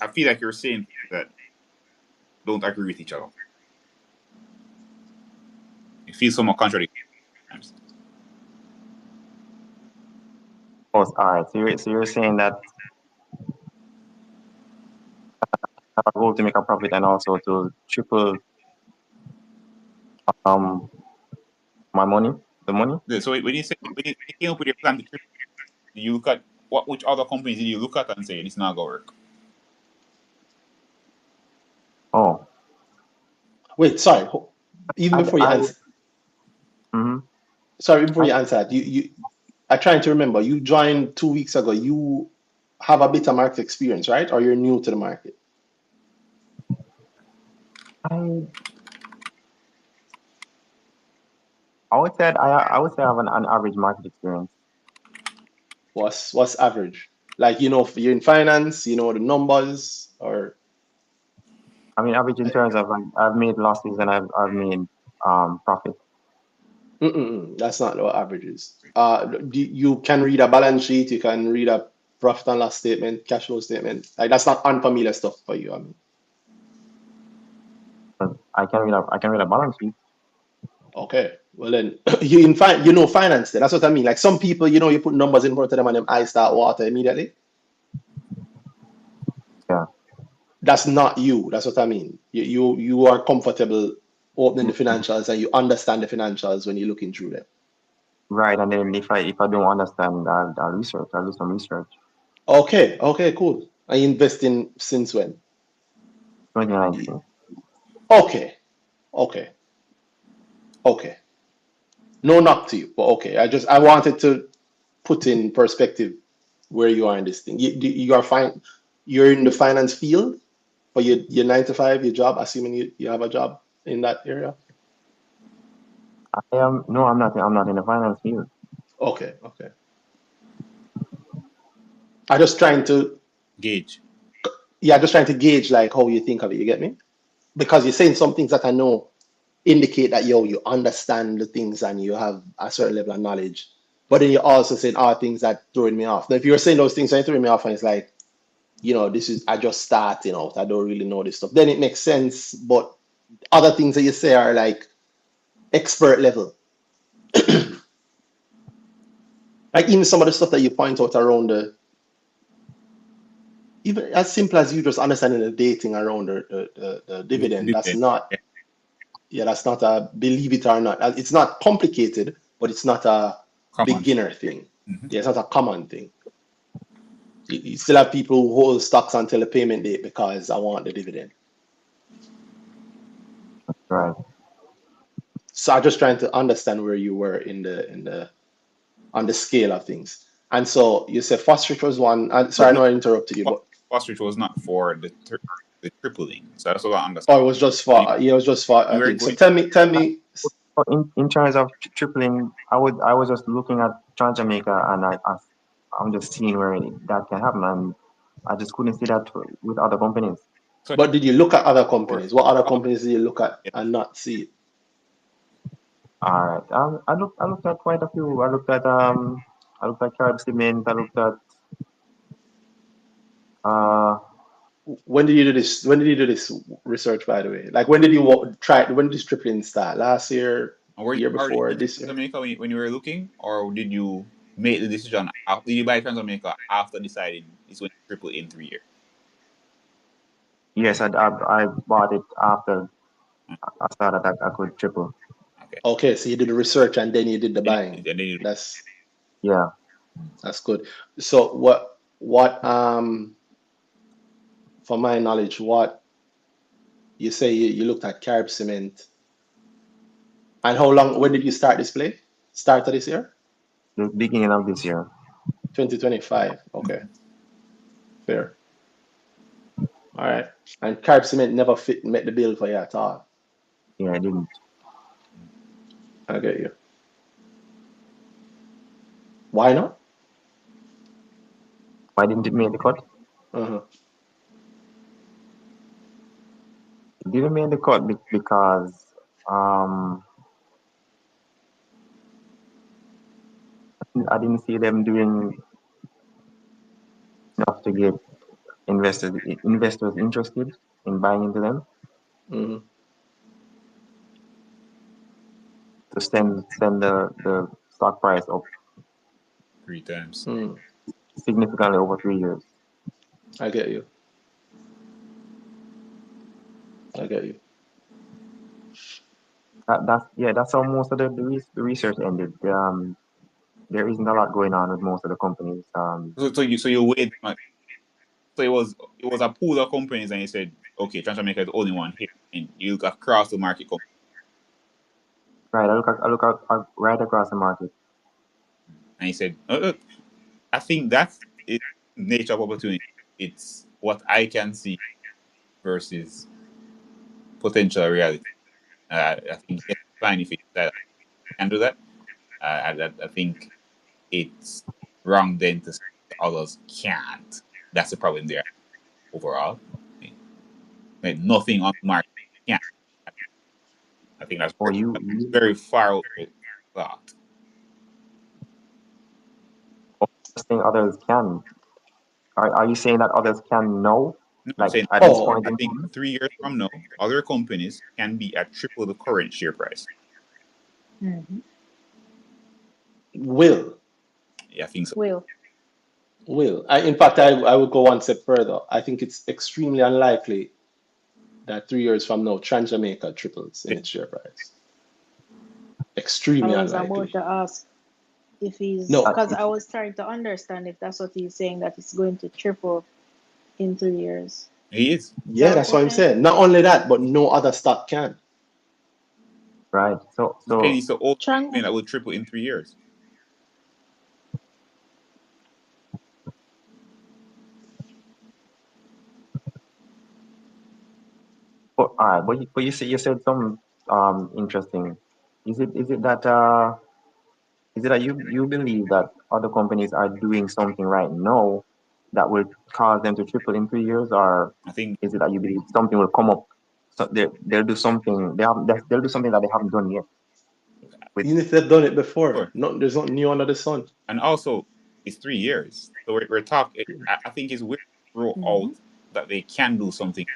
Speaker 2: I feel like you're saying that don't agree with each other. It feels somewhat contradictory sometimes.
Speaker 6: Oh, all right. So you're saying that I have a goal to make a profit and also to triple um my money, the money.
Speaker 2: Yeah, so when you came up with your plan to triple, do you look at which other companies did you look at and say it's not gonna work?
Speaker 6: Oh,
Speaker 1: Wait, sorry. Even
Speaker 6: I
Speaker 1: before you
Speaker 6: I
Speaker 1: answer,
Speaker 6: mm-hmm.
Speaker 1: sorry, even before you answer that, I'm trying to remember. You joined 2 weeks ago. You have a bit of market experience, right? Or you're new to the market?
Speaker 6: I I would say I have an average market experience.
Speaker 1: What's average? Like, you're in finance, the numbers, or
Speaker 6: I mean, average in terms of like, I've made losses and I've made profit.
Speaker 1: that's not what average is. You can read a balance sheet, you can read a profit and loss statement, cash flow statement. Like, that's not unfamiliar stuff for you. I mean,
Speaker 6: But I can read a balance sheet.
Speaker 1: okay. Well then, finance. Then. That's what I mean. Like, some people, you put numbers in front of them and them eyes start water immediately.
Speaker 6: Yeah.
Speaker 1: That's not you. That's what I mean. You are comfortable opening the
Speaker 6: Mhm.
Speaker 1: financials and you understand the financials when you're looking through them.
Speaker 6: Right. And then if I don't understand, I'll research. I'll do some research.
Speaker 1: Okay, cool. Are you investing since when?
Speaker 6: 2019.
Speaker 1: Okay, okay, okay. No knock to you, but okay. I wanted to put in perspective where you are in this thing. You are fine. You're in the finance field for your 9 to 5, your job, assuming you have a job in that area.
Speaker 6: I am no, I'm not in the finance field.
Speaker 1: Okay. I'm just trying to
Speaker 2: Gauge.
Speaker 1: yeah, just trying to gauge like how you think of it. You get me? Because you're saying some things that I know indicate that you understand the things and you have a certain level of knowledge. But then you're also saying things that throwing me off. Now, if you're saying those things that throwing me off, and it's like, this is I just starting out. I don't really know this stuff. Then it makes sense. But other things that you say are like expert level. Like even some of the stuff that you point out around even as simple as you just understanding the dating around the dividend. That's
Speaker 2: Dividend.
Speaker 1: not,
Speaker 2: Yeah,
Speaker 1: yeah, that's not a believe it or not. It's not complicated, but it's not a
Speaker 2: common.
Speaker 1: beginner thing.
Speaker 2: Mhm.
Speaker 1: Yeah, it's not a common thing. You still have people who hold stocks until the payment date because I want the dividend.
Speaker 6: Right.
Speaker 1: So I'm just trying to understand where you were on the scale of things. And so you said Fostrich was one.
Speaker 2: No,
Speaker 1: Sorry, I
Speaker 2: no,
Speaker 1: know I interrupted you, but
Speaker 2: Ostrich was not for the tripling. So that's what I
Speaker 1: oh,
Speaker 2: understand.
Speaker 1: it was just
Speaker 2: When
Speaker 1: for, yeah, it was just for,
Speaker 2: you
Speaker 1: I
Speaker 2: were
Speaker 1: think. So
Speaker 2: going,
Speaker 1: tell me.
Speaker 6: But in terms of tripling, I was just looking at Trans Jamaica, and I'm just seeing where that can happen, and I just couldn't see that with other companies.
Speaker 2: so
Speaker 1: But did you look at other
Speaker 2: for
Speaker 1: companies? What other
Speaker 2: all,
Speaker 1: companies did you look at
Speaker 2: yeah,
Speaker 1: and not see it?
Speaker 6: All right. I looked at quite a few. I looked at Carib Cement. I looked at uh
Speaker 1: When did you do this? When did you do this research, by the way? Like, when did you try? When did this tripling start? Last year,
Speaker 2: and were you
Speaker 1: year
Speaker 2: already
Speaker 1: before,
Speaker 2: in
Speaker 1: this year?
Speaker 2: Jamaica when you were looking, or did you make the decision after, did you buy Jamaica after deciding it's going to triple in 3 years?
Speaker 6: yes, I bought it after
Speaker 2: Mm,
Speaker 6: I saw that I could triple.
Speaker 2: okay.
Speaker 1: Okay, so you did the research and then you did the buying.
Speaker 2: And then you,
Speaker 1: That's
Speaker 6: Yeah.
Speaker 1: that's good. So what for my knowledge, what you say you looked at Carib Cement, and how long? When did you start this play? Start of this year,
Speaker 6: The beginning of this year.
Speaker 1: 2025. Okay, fair. All right. And Carib Cement never fit met the bill for you at all.
Speaker 6: Yeah, I didn't.
Speaker 1: I get you. Why not?
Speaker 6: Why didn't it make the cut?
Speaker 1: Uh-huh.
Speaker 6: It didn't make the cut because um I didn't see them doing enough to get investors interested in buying into them
Speaker 1: Mm-hmm.
Speaker 6: to send the stock price up
Speaker 2: 3 times.
Speaker 1: Mm.
Speaker 6: significantly over 3 years.
Speaker 1: I get you. I get you.
Speaker 6: That's how most of the research ended. There isn't a lot going on with most of the companies.
Speaker 2: So you weighed them. So it was a pool of companies, and you said, okay, Transamerica is the only one here, and you look across the market,
Speaker 6: Right, I look at right across the market.
Speaker 2: and you said, I think that's it. Nature of opportunity. It's what I can see versus potential reality. I think it's fine if that can do that. I think it's wrong then to say others can't. That's the problem there overall. Like, nothing on the market can. I think that's
Speaker 6: Or you,
Speaker 2: very far out of thought.
Speaker 6: or saying others can. Are you saying that others can know?
Speaker 2: No, I'm
Speaker 6: Like
Speaker 2: saying
Speaker 6: at this
Speaker 1: Oh,
Speaker 6: point
Speaker 2: I
Speaker 6: in
Speaker 2: think
Speaker 6: time?
Speaker 2: 3 years from now, other companies can be at triple the current share price.
Speaker 3: Mhm.
Speaker 1: will.
Speaker 2: Yeah, I think so.
Speaker 3: Will.
Speaker 1: In fact, I would go one step further. I think it's extremely unlikely that 3 years from now, Jamaica triples in its share price.
Speaker 7: I
Speaker 1: Extremely
Speaker 7: was about
Speaker 1: unlikely.
Speaker 7: to ask if he's
Speaker 1: No,
Speaker 7: because I was trying to understand if that's what he's saying, that it's going to triple in 3 years.
Speaker 2: He is.
Speaker 7: Is that
Speaker 1: yeah,
Speaker 7: what
Speaker 1: that's
Speaker 7: you're
Speaker 1: what I'm
Speaker 7: saying?
Speaker 1: saying. Not only that, but no other stock can.
Speaker 6: Right.
Speaker 2: Kenny
Speaker 6: So
Speaker 2: is the only
Speaker 7: Tran
Speaker 2: company that will triple in 3 years.
Speaker 6: all right, but you said something interesting. Is it that you believe that other companies are doing something right now that will cause them to triple in 3 years, or
Speaker 2: I think
Speaker 6: is it that you believe something will come up? So they'll do something. They'll do something that they haven't done yet. With
Speaker 1: Even if they've done it before,
Speaker 2: sure.
Speaker 1: no, there's nothing new under the sun.
Speaker 2: And also, it's 3 years. So we're talking. I think it's weird to throw
Speaker 7: Mm-hmm.
Speaker 2: out that they can do something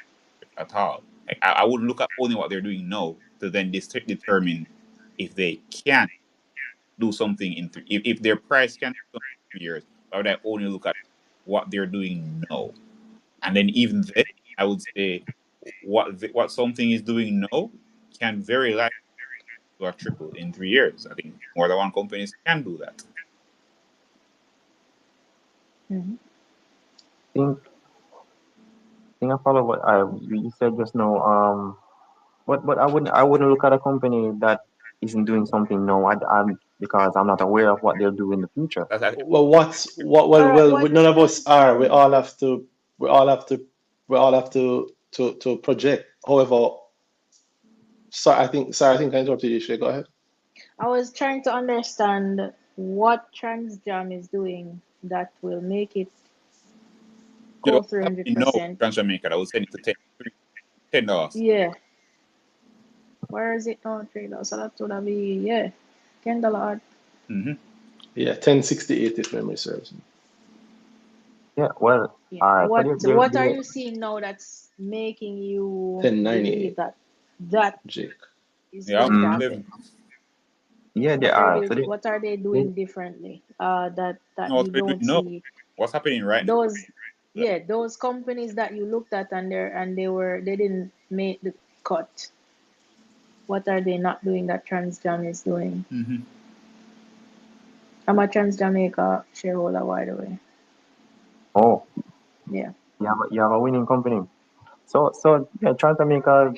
Speaker 2: at all. Like, I would look at only what they're doing now to then determine if they can do something in three. If their price can do something in 3 years, I would only look at what they're doing now, and then even then, I would say what something is doing now can very likely do a triple in 3 years. I think more than one companies can do that.
Speaker 7: Mm-hmm.
Speaker 6: think think I follow what you said just now. But I wouldn't look at a company that isn't doing something now. I'm because I'm not aware of what they'll do in the future.
Speaker 2: That's I
Speaker 1: Well,
Speaker 7: All right.
Speaker 1: well,
Speaker 7: What
Speaker 1: none of us
Speaker 7: trends?
Speaker 1: are. We all have to, we all have to project. However, sorry, I think I interrupted you. Shay, go ahead.
Speaker 7: I was trying to understand what TransJam is doing that will make it
Speaker 2: you
Speaker 7: go
Speaker 2: know, what's happening now,
Speaker 7: 300%.
Speaker 2: Trans Jamaica, I would send it to $10.
Speaker 7: Yeah. Where is it now? $3. So that would be, yeah, $10.
Speaker 2: Mm-hmm.
Speaker 1: Yeah, 1068 if memory serves me.
Speaker 6: Yeah. Well.
Speaker 7: Yeah.
Speaker 6: All right. So
Speaker 7: What are you seeing now that's making you believe
Speaker 1: 1098,
Speaker 7: that that
Speaker 1: Jake.
Speaker 7: is
Speaker 2: Yeah,
Speaker 7: going to
Speaker 6: mm,
Speaker 7: happen?
Speaker 2: $11.
Speaker 6: yeah. They
Speaker 7: What are
Speaker 6: are.
Speaker 7: they
Speaker 6: So
Speaker 7: what are they
Speaker 6: they
Speaker 7: doing differently? That
Speaker 2: No, what
Speaker 7: you
Speaker 2: we're doing
Speaker 7: don't
Speaker 2: now,
Speaker 7: see
Speaker 2: what's happening right now.
Speaker 7: those, yeah, those companies that you looked at and they didn't make the cut. What are they not doing that TransJam is doing?
Speaker 2: Mm-hmm.
Speaker 7: I'm a Trans Jamaica shareholder, by the way.
Speaker 6: Oh,
Speaker 7: Yeah.
Speaker 6: you have a winning company. So yeah, trying to make a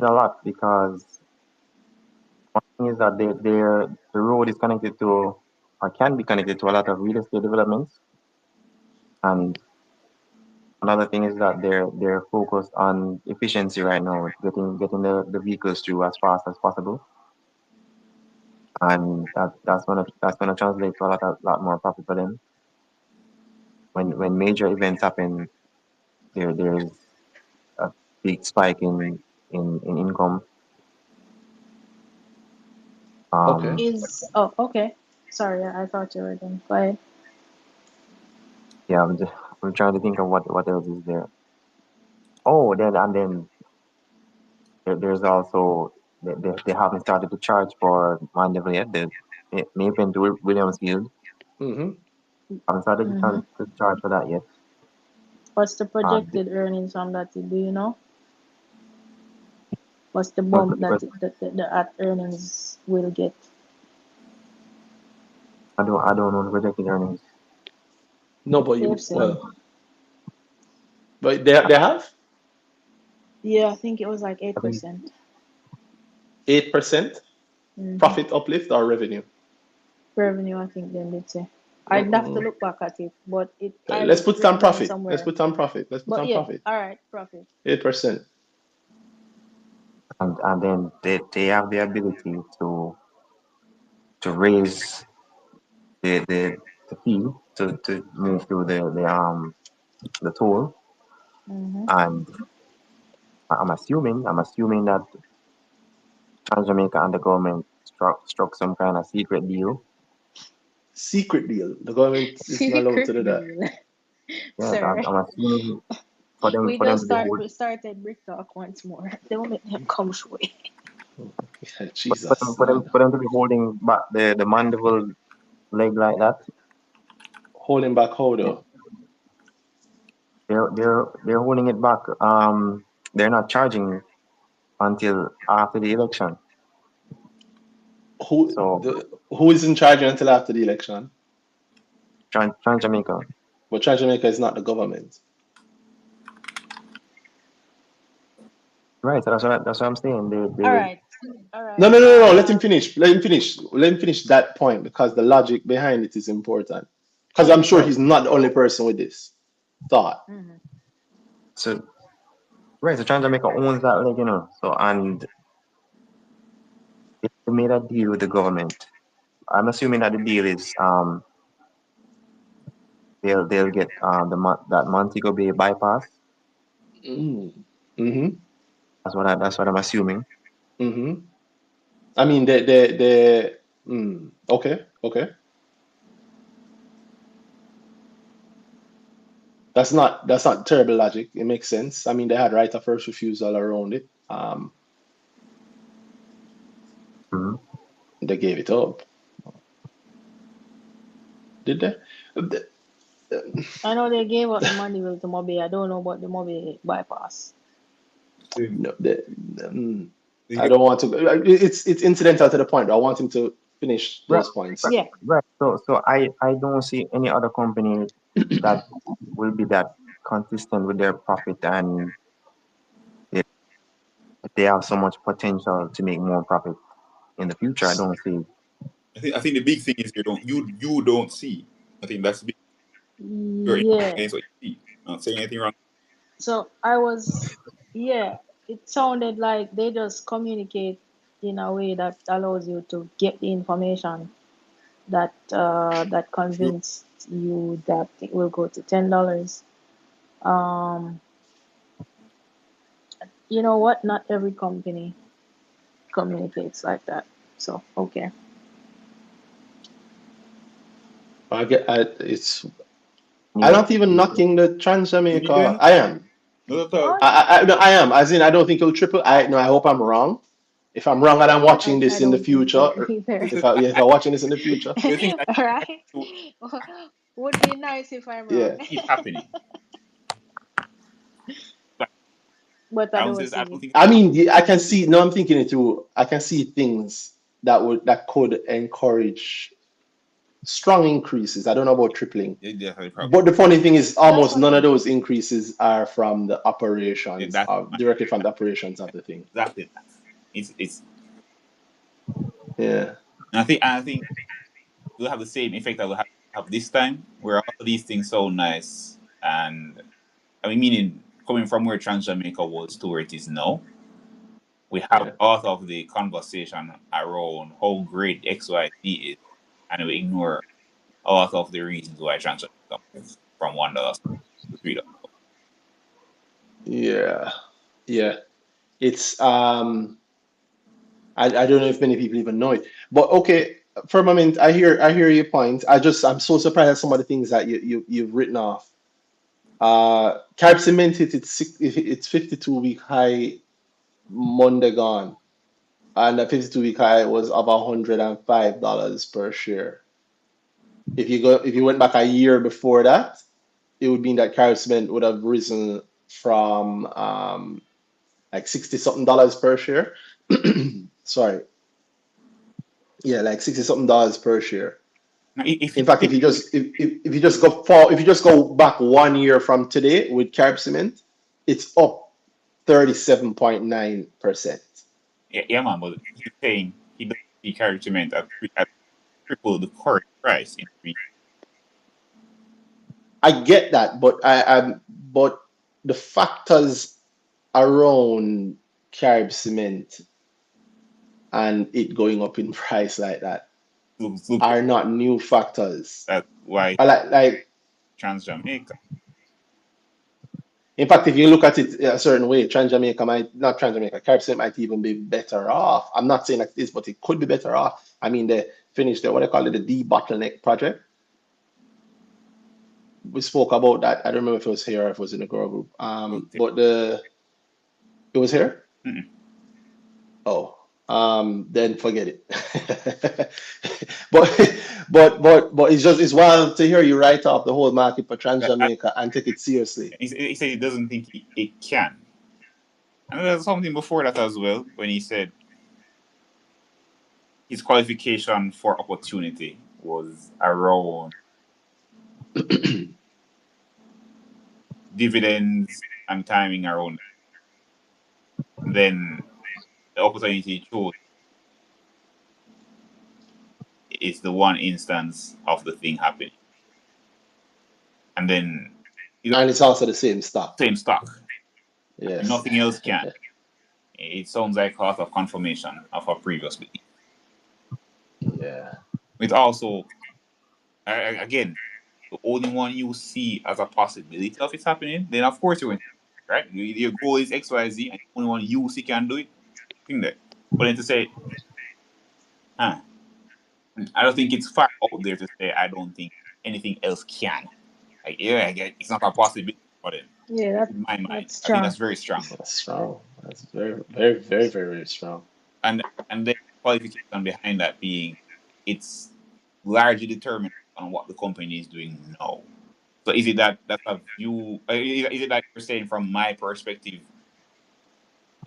Speaker 6: lot because one thing is that the road is connected to or can be connected to a lot of real estate developments, and another thing is that they're focused on efficiency right now, getting the vehicles through as fast as possible, and that's gonna translate to a lot more profit for them. When major events happen, there's a big spike in income.
Speaker 1: Okay.
Speaker 7: Is oh okay. Sorry, I thought you were done. Go ahead.
Speaker 6: Yeah, I'm trying to think of what else is there. Oh, then there's also they haven't started to charge for Mandeville yet. The Maypen to Williamsfield
Speaker 1: Mm-hmm.
Speaker 6: haven't started
Speaker 7: Mm-hmm.
Speaker 6: to charge for that yet.
Speaker 7: What's the
Speaker 6: And
Speaker 7: projected earnings from that? Do you know? What's the
Speaker 6: no,
Speaker 7: bump
Speaker 6: because
Speaker 7: the at earnings will get?
Speaker 6: I don't know the projected earnings.
Speaker 1: No, but
Speaker 7: They've
Speaker 1: you,
Speaker 7: said.
Speaker 1: well, but they have
Speaker 7: Yeah, I think it was like
Speaker 6: I believe
Speaker 7: 8%.
Speaker 1: 8%
Speaker 7: Mm-hmm.
Speaker 1: profit uplift or revenue.
Speaker 7: Revenue, I think they did say. I'd have to
Speaker 1: Mm-mm.
Speaker 7: look back at it, but I
Speaker 1: Let's put some
Speaker 7: read down
Speaker 1: profit. Let's
Speaker 7: somewhere.
Speaker 1: put some profit. Let's put
Speaker 7: But
Speaker 1: some
Speaker 7: yeah,
Speaker 1: profit.
Speaker 7: all right, profit.
Speaker 1: 8%.
Speaker 6: and then they have the ability to raise the fee to move through the toll,
Speaker 7: Mm-hmm.
Speaker 6: and I'm assuming that Trans Jamaica and the government struck some kind of secret deal.
Speaker 1: Secret deal. The government isn't allowed to
Speaker 7: Secret
Speaker 1: do that.
Speaker 7: deal.
Speaker 6: Yes,
Speaker 7: Sorry.
Speaker 6: I'm assuming for them
Speaker 7: We
Speaker 6: for them
Speaker 7: just
Speaker 6: to be
Speaker 7: start
Speaker 6: hold,
Speaker 7: we started BrickTalk once more. Don't make them come show.
Speaker 1: Yeah,
Speaker 6: for them
Speaker 1: Jesus,
Speaker 6: for them
Speaker 1: Lord.
Speaker 6: for them to be holding back the mandible leg like that.
Speaker 1: Holding back how though?
Speaker 6: They're holding it back. They're not charging until after the election. So
Speaker 1: Who is in charge until after the election?
Speaker 6: Trans Jamaica.
Speaker 1: But Jamaica is not the government.
Speaker 6: Right, so that's what I'm saying. They
Speaker 7: All
Speaker 6: will.
Speaker 7: right. All
Speaker 1: No,
Speaker 7: right.
Speaker 1: no, no, no, no. Let him finish. Let him finish. Let him finish that point because the logic behind it is important. Because I'm
Speaker 7: Okay.
Speaker 1: sure
Speaker 6: Right.
Speaker 1: he's not the only person with this thought.
Speaker 7: Mm-hmm.
Speaker 6: So right, so Trans Jamaica owns that leg, So and they made a deal with the government. I'm assuming that the deal is they'll get that Montego Bay bypass.
Speaker 1: Mm-hmm.
Speaker 6: That's what I'm assuming.
Speaker 1: Mm-hmm. I mean, okay. That's not terrible logic. It makes sense. I mean, they had right of first refusal around it.
Speaker 6: Mhm.
Speaker 1: They gave it up. Did they? The-
Speaker 7: I know they gave up the money with the Mobi. I don't know about the Mobi bypass.
Speaker 1: No, I don't want to. It's incidental to the point. I want him to finish
Speaker 6: Right,
Speaker 1: those points.
Speaker 7: Yeah.
Speaker 6: right. So I don't see any other company that will be that consistent with their profit, and they, they have so much potential to make more profit in the future. I don't see.
Speaker 2: I think the big thing is you don't see. I think that's the big. You're
Speaker 7: Yeah.
Speaker 2: against what you see. Not saying anything wrong.
Speaker 7: So yeah, it sounded like they just communicate in a way that allows you to get the information that
Speaker 2: True.
Speaker 7: convince you that it will go to $10. Um, you know what? Not every company communicates like that. So okay.
Speaker 1: I get. It's. I
Speaker 6: Yeah,
Speaker 1: not even knocking the Trans
Speaker 2: You
Speaker 1: Jamaica.
Speaker 2: didn't?
Speaker 1: I am.
Speaker 2: Not at all.
Speaker 7: Oh no,
Speaker 1: No, I am. As in, I don't think it'll triple. I no. I hope I'm wrong. If I'm wrong and I'm watching
Speaker 7: I
Speaker 1: this in the
Speaker 7: don't think so
Speaker 1: future,
Speaker 7: either.
Speaker 1: if I'm watching this in the future,
Speaker 2: The thing that
Speaker 7: All right. Would be nice if I'm
Speaker 1: yeah.
Speaker 7: wrong,
Speaker 2: keep happening. But
Speaker 7: but I
Speaker 2: I don't
Speaker 7: don't
Speaker 2: say I
Speaker 7: see
Speaker 2: don't
Speaker 7: it.
Speaker 2: think
Speaker 1: I mean, I can see. No, I'm thinking it through. I can see things that could encourage strong increases. I don't know about tripling.
Speaker 2: it's definitely a problem.
Speaker 1: But the funny thing is,
Speaker 7: That's
Speaker 1: almost
Speaker 7: what
Speaker 1: none of
Speaker 7: I'm
Speaker 1: those
Speaker 7: thinking.
Speaker 1: increases are from the operations
Speaker 2: That's
Speaker 1: of directly from the operations of the thing.
Speaker 2: exactly that. It's.
Speaker 1: Yeah.
Speaker 2: And I think we'll have the same effect that we'll have this time, where all of these things sound nice, and I mean, meaning coming from where Trans Jamaica was to where it is now, we have
Speaker 1: Yeah.
Speaker 2: part of the conversation around how great XYZ is, and we ignore a lot of the reasons why Trans Jamaica moved from $1 to $3.
Speaker 1: Yeah. Yeah. It's I don't know if many people even know it. But okay, for a moment, I hear your point. I'm so surprised at some of the things that you've written off. Carib Cement it's 52-week high Monday gone. And the 52-week high was of $105 per share. If you went back a year before that, it would mean that Carib Cement would have risen from like 60 something dollars per share. Sorry. Yeah, like 60 something dollars per share.
Speaker 2: Now, if
Speaker 1: In
Speaker 2: you
Speaker 1: fact,
Speaker 2: think
Speaker 1: if you just go back 1 year from today with Carib Cement, it's up 37.9%.
Speaker 2: yeah, man, but he's saying he doesn't see encouragement at triple the current price in 3.
Speaker 1: I get that, but the factors around Carib Cement and it going up in price like that
Speaker 2: Look
Speaker 1: are not new factors.
Speaker 2: at why
Speaker 1: Like
Speaker 2: Trans Jamaica.
Speaker 1: in fact, if you look at it a certain way, Trans Jamaica might not Trans Jamaica, Carib Cement might even be better off. I'm not saying like this, but it could be better off. I mean, they finished what they call it, the debottleneck project. We spoke about that. I don't remember if it was here or if it was in the girl group. But it was here.
Speaker 2: Mm-mm.
Speaker 1: Oh, then forget it. But it's wild to hear you write off the whole market for Trans
Speaker 2: That-
Speaker 1: Jamaica and take it seriously.
Speaker 2: he said he doesn't think it can. And there's something before that as well when he said his qualification for opportunity was around dividends and timing around. Then the opportunity he chose is the one instance of the thing happening. And then it's
Speaker 1: And it's also the same stock.
Speaker 2: the same stock. And
Speaker 1: Yes.
Speaker 2: nothing else can. It sounds like a lot of confirmation of our previous belief.
Speaker 1: Yeah.
Speaker 2: It also, again, the only one you see as a possibility of it happening, then of course you're going to, right? Your goal is XYZ, and the only one you see can do it. Thing there. But then to say, huh, I don't think it's far out there to say I don't think anything else can. Like, yeah, I get it's not a possibility for them.
Speaker 7: Yeah,
Speaker 2: In my mind,
Speaker 7: that's
Speaker 2: I think
Speaker 7: strong.
Speaker 2: that's very strong.
Speaker 1: That's strong. That's very, very, very, very, very strong.
Speaker 2: And then qualification behind that being, it's largely determined on what the company is doing now. So is it that that's a view? Is it that you're saying from my perspective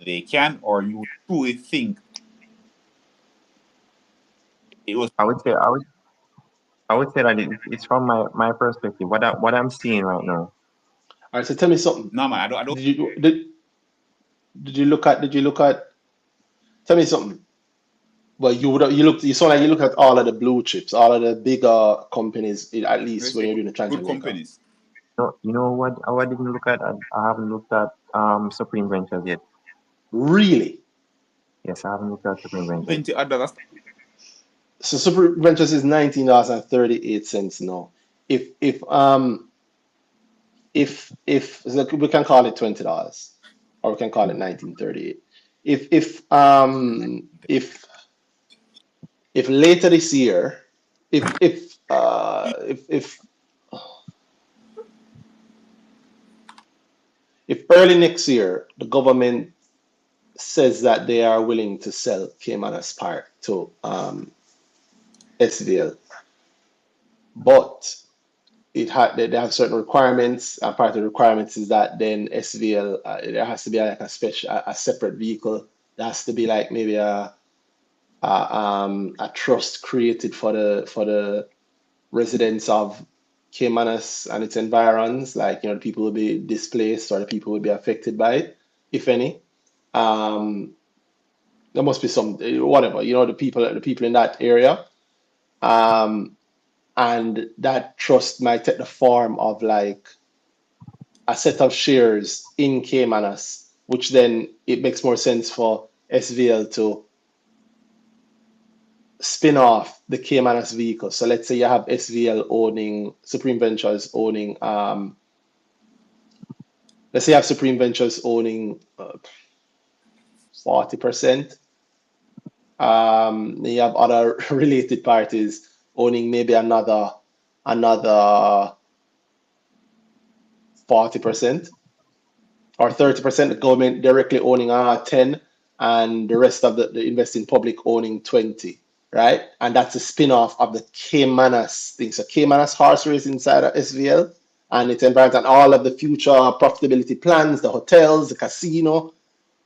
Speaker 2: they can, or you truly think it was
Speaker 6: I would say I would say that it's from my perspective. What I'm seeing right now.
Speaker 1: All right, so tell me something.
Speaker 2: no man? I don't.
Speaker 1: Did you look at? Tell me something. Well, you sound like you look at all of the blue chips, all of the bigger companies, at
Speaker 2: Let's
Speaker 1: least when
Speaker 2: say
Speaker 1: you're doing the
Speaker 2: good
Speaker 1: Transamaker.
Speaker 2: companies.
Speaker 6: No, you know what? I didn't look at. I haven't looked at Supreme Ventures yet.
Speaker 1: Really?
Speaker 6: Yes, I haven't looked at Supreme Ventures.
Speaker 2: $20.
Speaker 1: So Super Ventures is $19.38 now. If so we can call it $20, or we can call it 1938. If later this year, if early next year the government says that they are willing to sell Caymanas Park to SVL, but they have certain requirements, and part of the requirements is that then SVL, there has to be like a separate vehicle. There has to be like maybe a trust created for the residents of Caymanas and its environs, like the people will be displaced or the people will be affected by it, if any. Um, there must be some whatever, the people in that area. Um, and that trust might take the form of like a set of shares in Caymanas, which then it makes more sense for SVL to spin off the Caymanas vehicle. So let's say you have SVL owning Supreme Ventures owning let's say you have Supreme Ventures owning 40%. Then you have other related parties owning maybe another 40%, or 30%, the government directly owning 10, and the rest of the investing public owning 20, right? And that's a spin-off of the Caymanas thing. So Caymanas horse race inside of SVL and its environment and all of the future profitability plans, the hotels, the casino,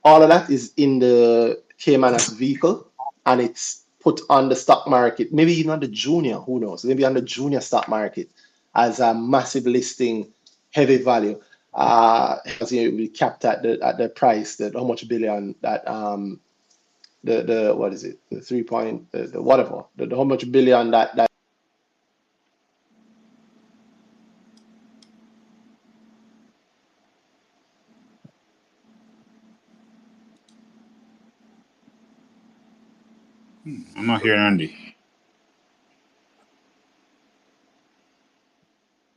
Speaker 1: all of that is in the Caymanas vehicle, and it's put on the stock market, maybe even on the junior, who knows, maybe on the junior stock market as a massive listing, heavy value. Because it will be capped at the price, that how much billion that the what is it, the 3 point, the whatever, the how much billion that.
Speaker 2: I'm not hearing Andy.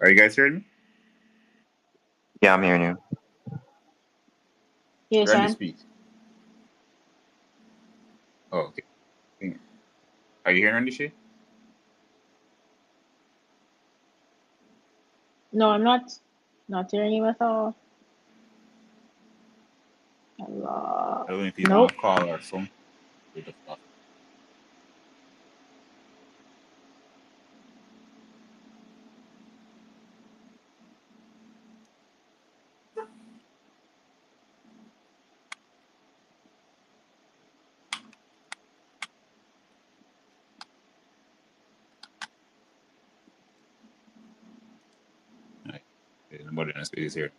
Speaker 2: Are you guys hearing me?
Speaker 6: Yeah, I'm hearing you.
Speaker 7: Yes,
Speaker 2: Randy
Speaker 7: I'm.
Speaker 2: speak. Oh, okay. Are you hearing Randy Shay?
Speaker 7: No, I'm not hearing him at all.
Speaker 2: I don't know if he's on a
Speaker 7: Nope.
Speaker 2: call or something. With the fuck. Right. Nobody else is here.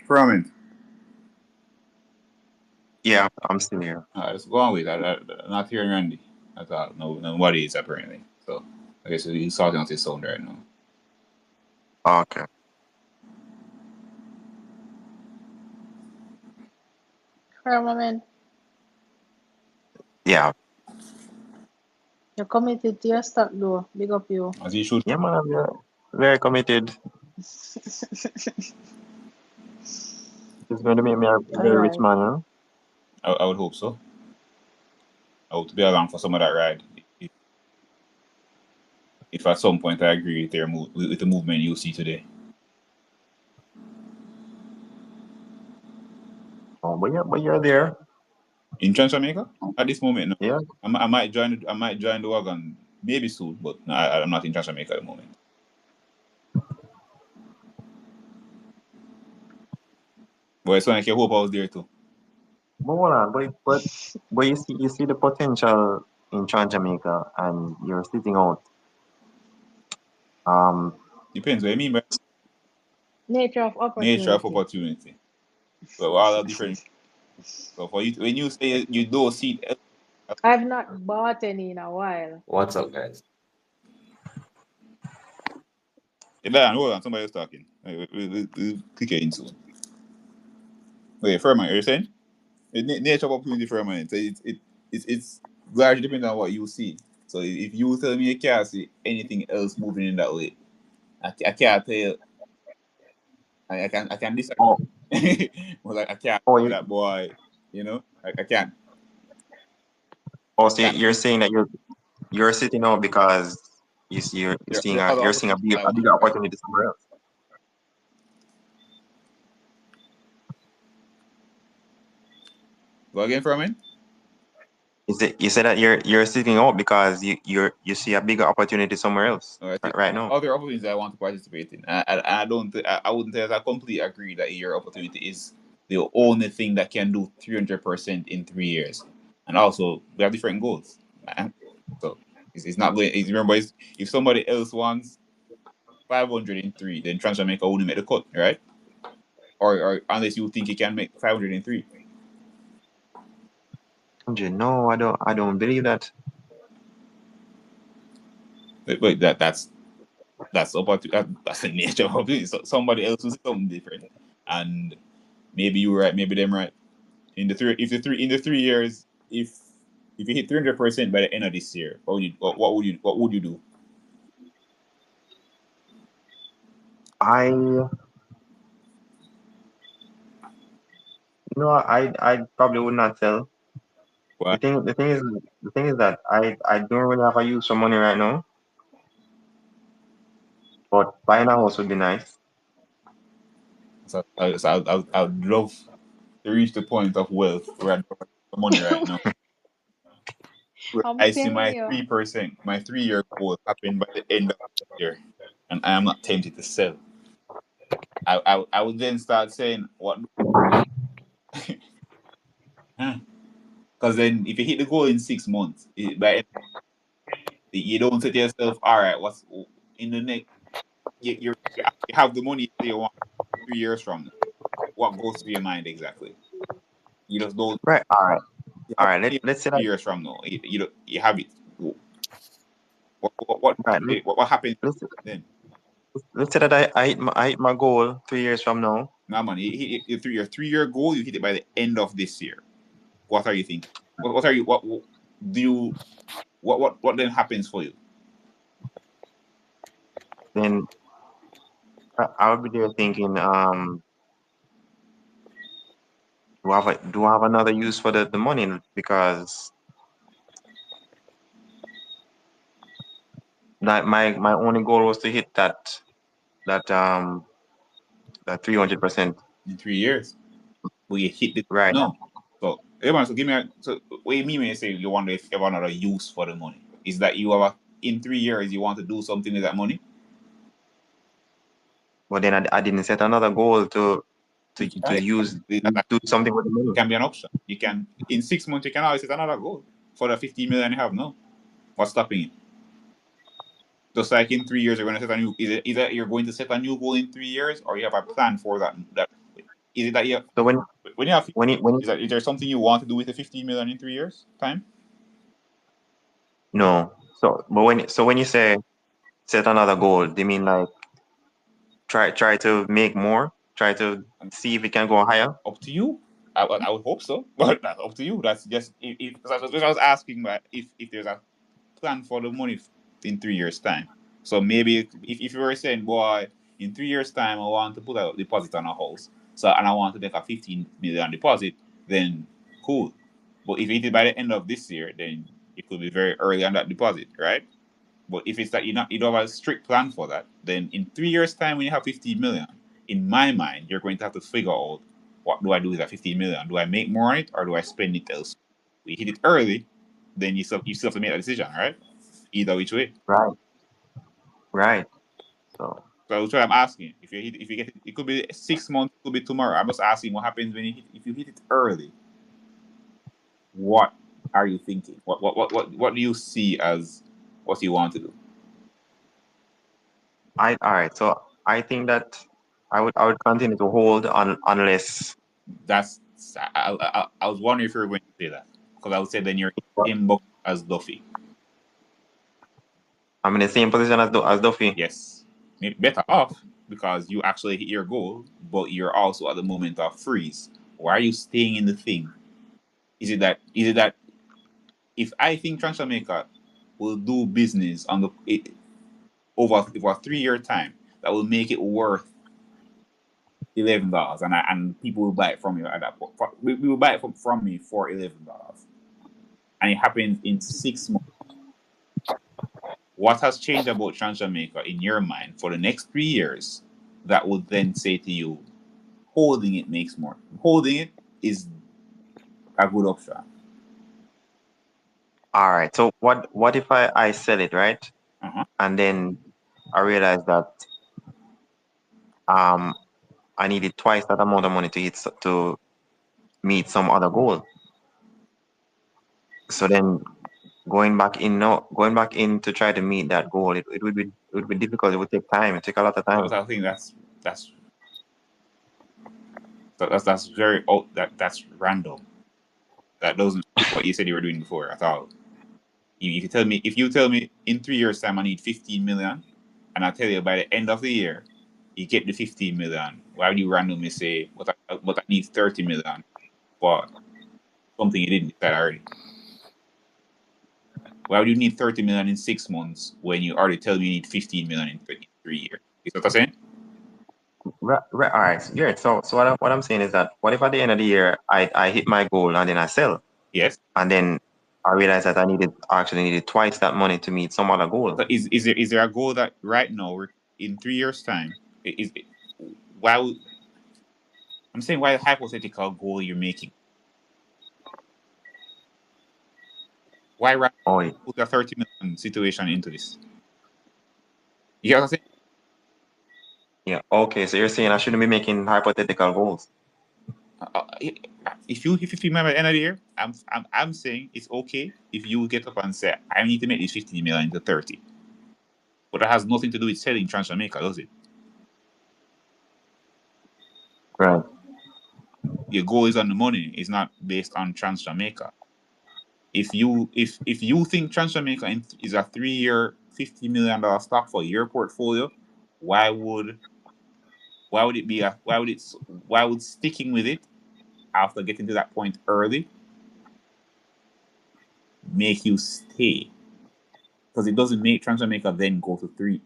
Speaker 2: Firmament.
Speaker 6: Yeah, I'm still here.
Speaker 2: Let's go on with that. I'm not hearing Randy. I thought nobody is apparently. So I guess he's sorting out his sound right now.
Speaker 6: Okay.
Speaker 7: Firmament,
Speaker 6: Yeah.
Speaker 7: you're committed to your stock though. Big up you.
Speaker 2: As he should.
Speaker 6: Yeah, man, I'm very committed. It's going to make me a
Speaker 7: All
Speaker 6: very rich
Speaker 7: right.
Speaker 6: man, huh?
Speaker 2: I would hope so. I hope to be along for some of that ride. If at some point I agree with with the movement you see today.
Speaker 6: Oh, but you're there.
Speaker 2: In Jamaica at this moment, no.
Speaker 6: Yeah.
Speaker 2: I might join the wagon maybe soon, but no, I'm not in Jamaica at the moment. But it's like I hope I was there too.
Speaker 6: But hold on, but you see the potential in Jamaica, and you're sitting out.
Speaker 2: Depends what you mean by
Speaker 7: Nature of
Speaker 2: nature of
Speaker 7: opportunity.
Speaker 2: opportunity. So all are different. So for you, when you say you don't see it,
Speaker 7: I've not bought any in a while.
Speaker 8: What's up, guys?
Speaker 2: hold on, somebody else talking. We'll click it in soon. Wait, Firman, you're saying? Nature of opportunity Firman. So it's largely depending on what you see. So if you tell me you can't see anything else moving in that way, I can't tell you. I can disagree.
Speaker 6: Oh,
Speaker 2: Well, like I can't
Speaker 6: oh,
Speaker 2: tell that boy. You know, I can't.
Speaker 6: so
Speaker 2: Can't.
Speaker 6: you're saying that you're sitting out because you're seeing
Speaker 2: There are other
Speaker 6: you're seeing
Speaker 2: opportunities I
Speaker 6: a
Speaker 2: want
Speaker 6: bigger
Speaker 2: to participate.
Speaker 6: opportunity somewhere else.
Speaker 2: Go again, Firman.
Speaker 6: Is it you said that you're sitting out because you see a bigger opportunity somewhere else
Speaker 2: I think
Speaker 6: right now?
Speaker 2: other opportunities I want to participate in. I don't. I wouldn't say that I completely agree that your opportunity is the only thing that can do 300% in 3 years. And also, we have different goals. So it's not going. Remember, if somebody else wants 503, then Jamaica only make the cut, right? Or unless you think you can make 503.
Speaker 6: No, I don't believe that.
Speaker 2: But that's that's the nature of opportunity. So somebody else will say something different, and maybe you're right, maybe them right. In the 3 years, if you hit 300% by the end of this year, what would you do?
Speaker 6: I probably would not tell.
Speaker 2: Why?
Speaker 6: The thing is that I don't really have a use for money right now, but buying a house would be nice.
Speaker 2: I'd love to reach the point of wealth where I don't have the money right now. Where
Speaker 7: I'm
Speaker 2: I see
Speaker 7: telling
Speaker 2: my
Speaker 7: you.
Speaker 2: 3%, my 3 year goal happen by the end of the year, and I am not tempted to sell. I would then start saying what. Because then if you hit the goal in 6 months, you don't say to yourself, all right, what's in the next? You have the money you want 3 years from now. What goes through your mind exactly? You just don't.
Speaker 6: Right.
Speaker 2: You
Speaker 6: All
Speaker 2: have
Speaker 6: right.
Speaker 2: money
Speaker 6: Let's say that.
Speaker 2: 3 years from now. You have it. What
Speaker 6: Right.
Speaker 2: what happens
Speaker 6: Let's
Speaker 2: then?
Speaker 6: let's say that I hit my goal 3 years from now.
Speaker 2: Nah, man, you hit your 3 year goal. You hit it by the end of this year. What are you thinking? What are you? What do you? What then happens for you?
Speaker 6: Then I would be there thinking, do I have another use for the money? Because my only goal was to hit that that 300%.
Speaker 2: In 3 years, will you hit the
Speaker 6: Right.
Speaker 2: no? So, hey man, so give me so what you mean when you say you wonder if you have another use for the money? Is that you have in 3 years you want to do something with that money?
Speaker 6: But then I didn't set another goal to
Speaker 2: You
Speaker 6: to
Speaker 2: can.
Speaker 6: use
Speaker 2: That
Speaker 6: do something with the money.
Speaker 2: can be an option. You can in 6 months you can always set another goal for the 50 million you have now. What's stopping you? Just like in 3 years you're going to set a new either you're going to set a new goal in 3 years or you have a plan for that Is it that you
Speaker 6: So
Speaker 2: when you have
Speaker 6: when
Speaker 2: is there something you want to do with the 15 million in 3 years time?
Speaker 6: no. But when you say set another goal, do you mean like try to make more? Try to see if it can go higher?
Speaker 2: Up to you. I would hope so, but that's up to you. That's just if I was asking, but if there's a plan for the money in 3 years time. So maybe if you were saying, boy, in 3 years time I want to put a deposit on a house, so and I want to make a 15 million deposit, then cool. But if it is by the end of this year, then it could be very early on that deposit, right? But if it's that you don't have a strict plan for that, then in 3 years time when you have 15 million, in my mind you're going to have to figure out, what do I do with that 15 million? Do I make more on it or do I spend it else? We hit it early, then you still have to make a decision, right? Either which way.
Speaker 6: Right, right. So
Speaker 2: So that's what I'm asking. If you get it could be 6 months, it could be tomorrow. I'm just asking what happens when if you hit it early. What are you thinking? What do you see as what you want to do?
Speaker 6: all right. So I think that I would continue to hold on unless
Speaker 2: That's I was wondering if you were going to say that, because I would say then you're in the same book as Duffy.
Speaker 6: I'm in the same position as Duffy.
Speaker 2: Yes, maybe better off because you actually hit your goal, but you're also at the moment of freeze. Why are you staying in the thing? Is it that if I think Transamaker will do business on over a 3 year time, that will make it worth $11, and people will buy it from you at that point. We will buy it from me for $11, and it happens in 6 months. What has changed about Transamaker in your mind for the next 3 years that would then say to you, holding it makes more? Holding it is a good option.
Speaker 6: All right. So what if I sell it, right?
Speaker 2: Uh-huh.
Speaker 6: And then I realize that um I needed twice that amount of money to meet some other goal. So then going back in to try to meet that goal, it would be difficult. It would take time. It take a lot of time.
Speaker 2: So I think that's very that's random. That doesn't fit what you said you were doing before at all. If you tell me in 3 years time I need 15 million, and I tell you by the end of the year you get the 15 million, why would you randomly say but I need 30 million for something you didn't decide already? Why would you need 30 million in 6 months when you already tell me you need 15 million in 3 years? You see what I'm saying?
Speaker 6: Right. All right. Yeah. So what I'm saying is that what if at the end of the year I hit my goal and then I sell
Speaker 2: Yes.
Speaker 6: and then I realize that I actually needed twice that money to meet some other goal.
Speaker 2: So is there a goal that right now we're in 3 years time is why would, I'm saying why the hypothetical goal you're making? Why
Speaker 6: Oh, yeah.
Speaker 2: put a 30 million situation into this? You get what I'm saying?
Speaker 6: Yeah. Okay. So you're saying I shouldn't be making hypothetical goals.
Speaker 2: If you remember the end of the year, I'm saying it's okay if you get up and say I need to make this 15 million into 30, but that has nothing to do with selling Transamaker, does it?
Speaker 6: Right.
Speaker 2: Your goal is on the money. It's not based on Transamaker. If you think Transamaker is a 3 year $50 million stock for your portfolio, why would it be why would sticking with it after getting to that point early make you stay? Because it doesn't make Transamaker then go to 30,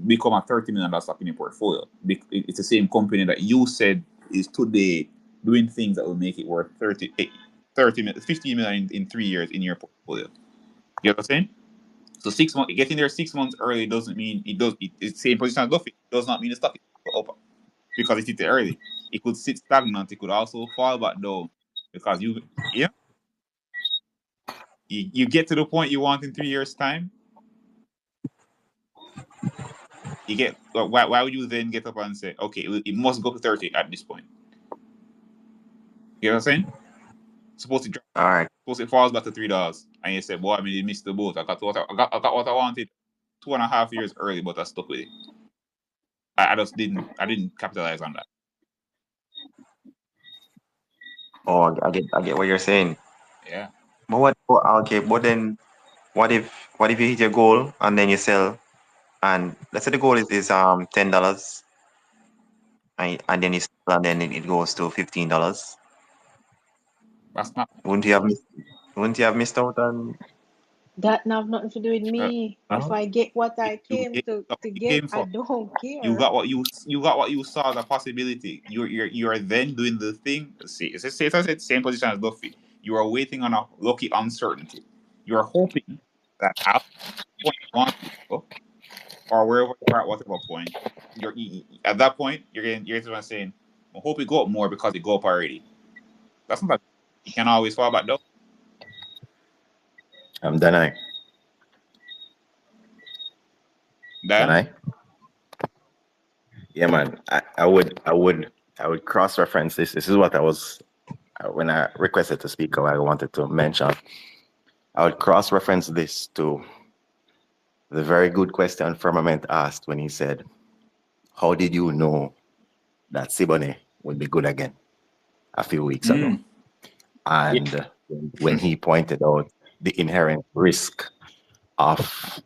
Speaker 2: become a $30 million stock in your portfolio. It's the same company that you said is today doing things that will make it worth 15 million in 3 years in your portfolio. You know what I'm saying? So 6 months, getting there 6 months early doesn't mean it's the same position as Duffy. It does not mean the stock is up because it hit it early. It could sit stagnant. It could also fall back down because you get to the point you want in 3 years time. You get why would you then get up and say, okay, it must go to 30 at this point? You know what I'm saying? Suppose it drops,
Speaker 6: All right.
Speaker 2: suppose it falls back to $3, and you say, boy, I mean, you missed the boat. I got what I wanted 2.5 years early, but I stuck with it. I just didn't capitalize on that.
Speaker 6: Oh, I get what you're saying.
Speaker 2: Yeah.
Speaker 6: But what? Okay, but then what if you hit your goal and then you sell, and let's say the goal is $10, and then you sell and then it goes to $15.
Speaker 2: That's not
Speaker 6: Wouldn't you have missed out on?
Speaker 7: That have nothing to do with
Speaker 2: uh,
Speaker 7: me. If
Speaker 6: No?
Speaker 7: I get what
Speaker 2: you
Speaker 7: I came
Speaker 2: you got
Speaker 7: to
Speaker 2: what you
Speaker 7: get,
Speaker 2: came
Speaker 7: I
Speaker 2: for.
Speaker 7: don't
Speaker 2: You
Speaker 7: care.
Speaker 2: got what you got what you saw as a possibility. You are then doing the thing. See, it's the same position as Luffy. You are waiting on a lucky uncertainty. You are hoping that at the point you want to go, or wherever you are at whatever point, at that point you're just saying, I hope it go up more because it go up already. That's not that you can always fall back down.
Speaker 8: Danai.
Speaker 2: Then
Speaker 8: Danai. Yeah, man. I would cross-reference this. This is what I was when I requested to speak. I wanted to mention. I would cross-reference this to the very good question Firmament asked when he said, "How did you know that Siboney would be good again a few weeks ago?"
Speaker 2: yeah.
Speaker 8: And when he pointed out the inherent risk of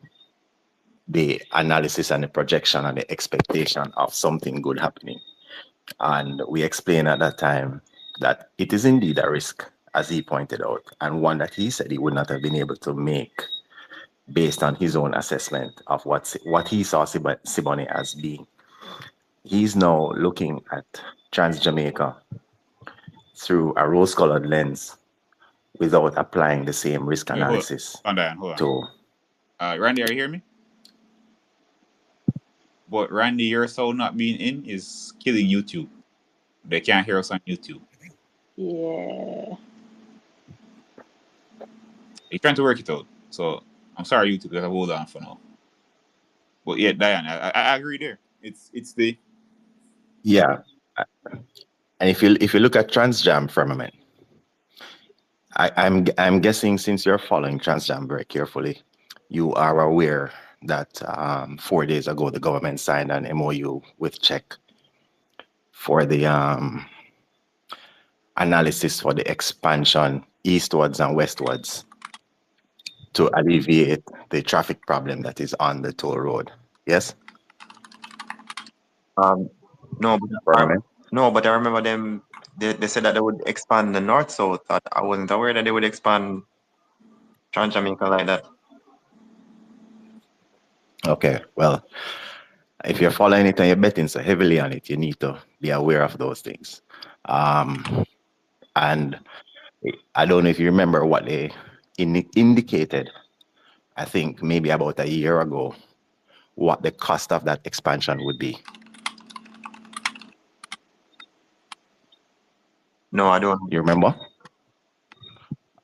Speaker 8: the analysis and the projection and the expectation of something good happening. And we explained at that time that it is indeed a risk, as he pointed out, and one that he said he would not have been able to make based on his own assessment of what he saw Siboney as being. He's now looking at Trans Jamaica through a rose-colored lens without applying the same risk
Speaker 2: Wait,
Speaker 8: analysis
Speaker 2: hold on.
Speaker 8: to.
Speaker 2: Randy, are you hear me? But Randy, your sound not being in is killing YouTube. They can't hear us on YouTube.
Speaker 7: Yeah.
Speaker 2: He's trying to work it out. So I'm sorry, YouTube, because I hold on for now. But yeah, Diane, I agree there. It's the
Speaker 8: Yeah. And if you look at Transjam Firmament, I'm guessing since you're following Transjam very carefully, you are aware that 4 days ago the government signed an MOU with Czech for the analysis for the expansion eastwards and westwards to alleviate the traffic problem that is on the toll road. Yes,
Speaker 6: No,
Speaker 8: Firmament?
Speaker 6: but I remember them. They said that they would expand the north south. I wasn't aware that they would expand Trans Jamaica like that.
Speaker 8: Okay, well, if you're following it and you're betting so heavily on it, you need to be aware of those things. And I don't know if you remember what they indicated, I think maybe about a year ago, what the cost of that expansion would be.
Speaker 6: No, I don't.
Speaker 8: You remember?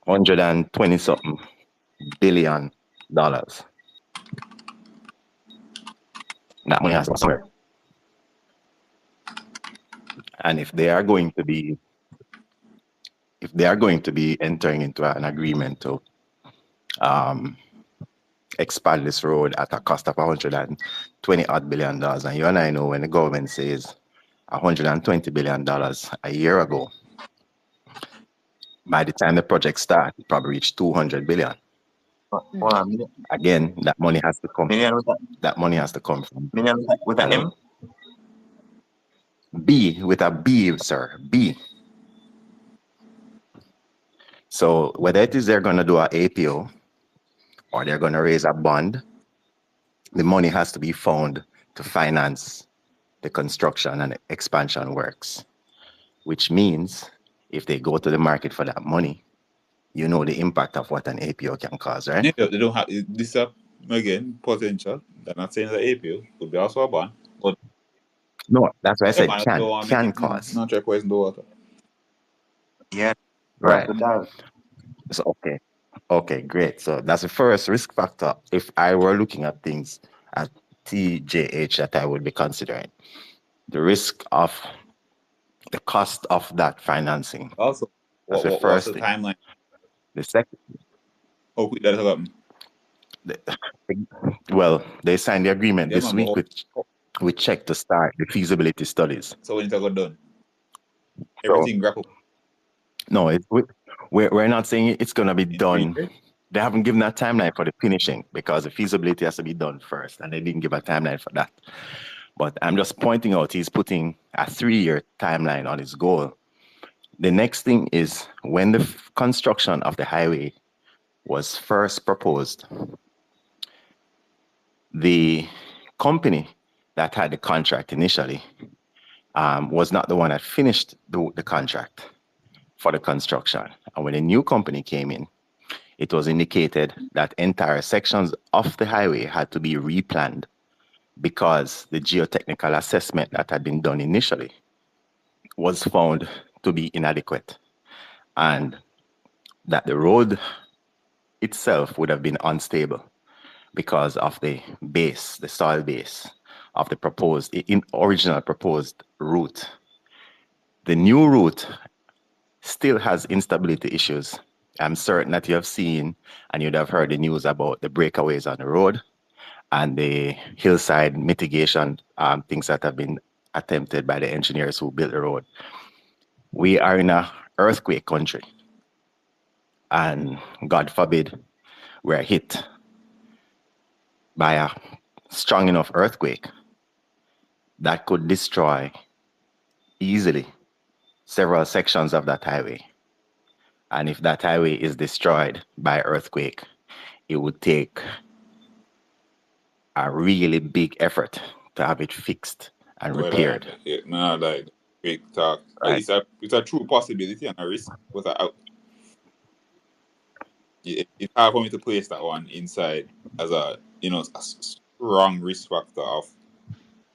Speaker 8: 120 something billion dollars. That money has to come somewhere. And if they are going to be entering into an agreement to expand this road at a cost of $120 billion, and you and I know when the government says $120 billion a year ago, by the time the project starts, it probably reached 200 billion.
Speaker 6: Hold on,
Speaker 8: Again, that money has to come.
Speaker 6: million with that,
Speaker 8: That money has to come from.
Speaker 6: million with that
Speaker 8: Hello?
Speaker 6: M.
Speaker 8: B with a B, sir. B. So whether it is they're going to do an APO or they're going to raise a bond, the money has to be found to finance the construction and expansion works, which means if they go to the market for that money, you know the impact of what an APO can cause, right?
Speaker 2: yeah, they don't have this up again potential. They're not saying that APO could be also a ban, but
Speaker 8: No, that's why I
Speaker 2: yeah,
Speaker 8: said
Speaker 2: man, don't want to make
Speaker 8: can
Speaker 2: it
Speaker 8: cause.
Speaker 2: not try poison the water.
Speaker 6: Yeah,
Speaker 8: Right.
Speaker 6: the dive.
Speaker 8: So okay, great. So that's the first risk factor. If I were looking at things at TJH that I would be considering, the risk of the cost of that financing.
Speaker 2: Also,
Speaker 8: That's the
Speaker 2: what's
Speaker 8: first
Speaker 2: the
Speaker 8: thing.
Speaker 2: timeline?
Speaker 8: The second,
Speaker 2: How quick that happen?
Speaker 8: well, they signed the agreement
Speaker 2: Yeah,
Speaker 8: this
Speaker 2: man,
Speaker 8: week with Czech to start the feasibility studies.
Speaker 2: so when it got done,
Speaker 8: So
Speaker 2: everything wrap up.
Speaker 8: No, we're not saying it's going to be
Speaker 2: in 3
Speaker 8: done.
Speaker 2: years?
Speaker 8: They haven't given a timeline for the finishing because the feasibility has to be done first, and they didn't give a timeline for that. But I'm just pointing out he's putting a 3-year timeline on his goal. The next thing is when the construction of the highway was first proposed, the company that had the contract initially was not the one that finished the contract for the construction. And when a new company came in, it was indicated that entire sections of the highway had to be replanned because the geotechnical assessment that had been done initially was found to be inadequate, and that the road itself would have been unstable because of the base, the soil base of the original proposed route. The new route still has instability issues. I'm certain that you have seen and you'd have heard the news about the breakaways on the road and the hillside mitigation things that have been attempted by the engineers who built the road. We are in an earthquake country, and God forbid we're hit by a strong enough earthquake that could destroy easily several sections of that highway. And if that highway is destroyed by earthquake, it would take a really big effort to have it fixed and
Speaker 2: Well,
Speaker 8: repaired.
Speaker 2: like BrickTalk.
Speaker 8: Right.
Speaker 2: It's a true possibility and a risk, but it's hard for me to place that one inside as a strong risk factor of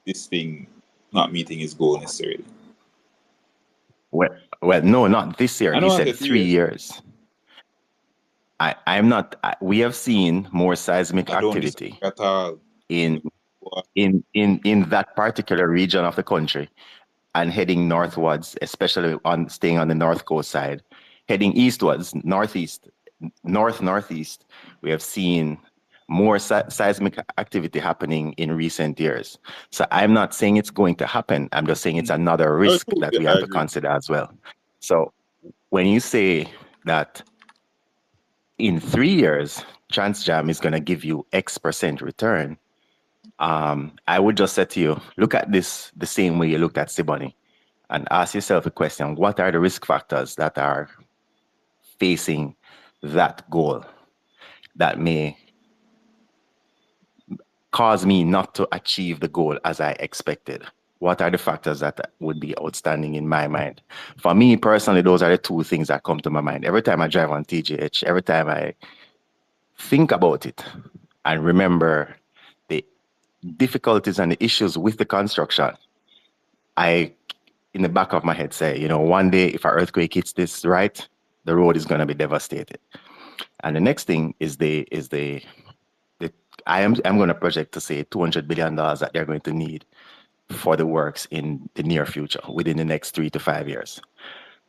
Speaker 2: this thing not meeting its goal necessarily.
Speaker 8: Well, no, not this year.
Speaker 2: I
Speaker 8: He
Speaker 2: know I
Speaker 8: said
Speaker 2: said
Speaker 8: 3 years. I'm not. We have seen more seismic
Speaker 2: I don't disagree
Speaker 8: activity
Speaker 2: at all.
Speaker 8: in
Speaker 2: But
Speaker 8: in that particular region of the country, and heading northwards, especially staying on the north coast side, heading eastwards, northeast. We have seen more seismic activity happening in recent years. So I'm not saying it's going to happen. I'm just saying it's another risk that we have to consider as well. So when you say that in 3 years, TransJam is going to give you X% return, I would just say to you, look at this the same way you looked at Siboney and ask yourself a question: what are the risk factors that are facing that goal that may cause me not to achieve the goal as I expected? What are the factors that would be outstanding in my mind? For me personally, those are the two things that come to my mind. Every time I drive on TGH, every time I think about it and remember the difficulties and the issues with the construction, I, in the back of my head, say, one day if an earthquake hits this right, the road is going to be devastated. And the next thing is I'm going to project to say $200 billion that they're going to need for the works in the near future, within the next 3 to 5 years.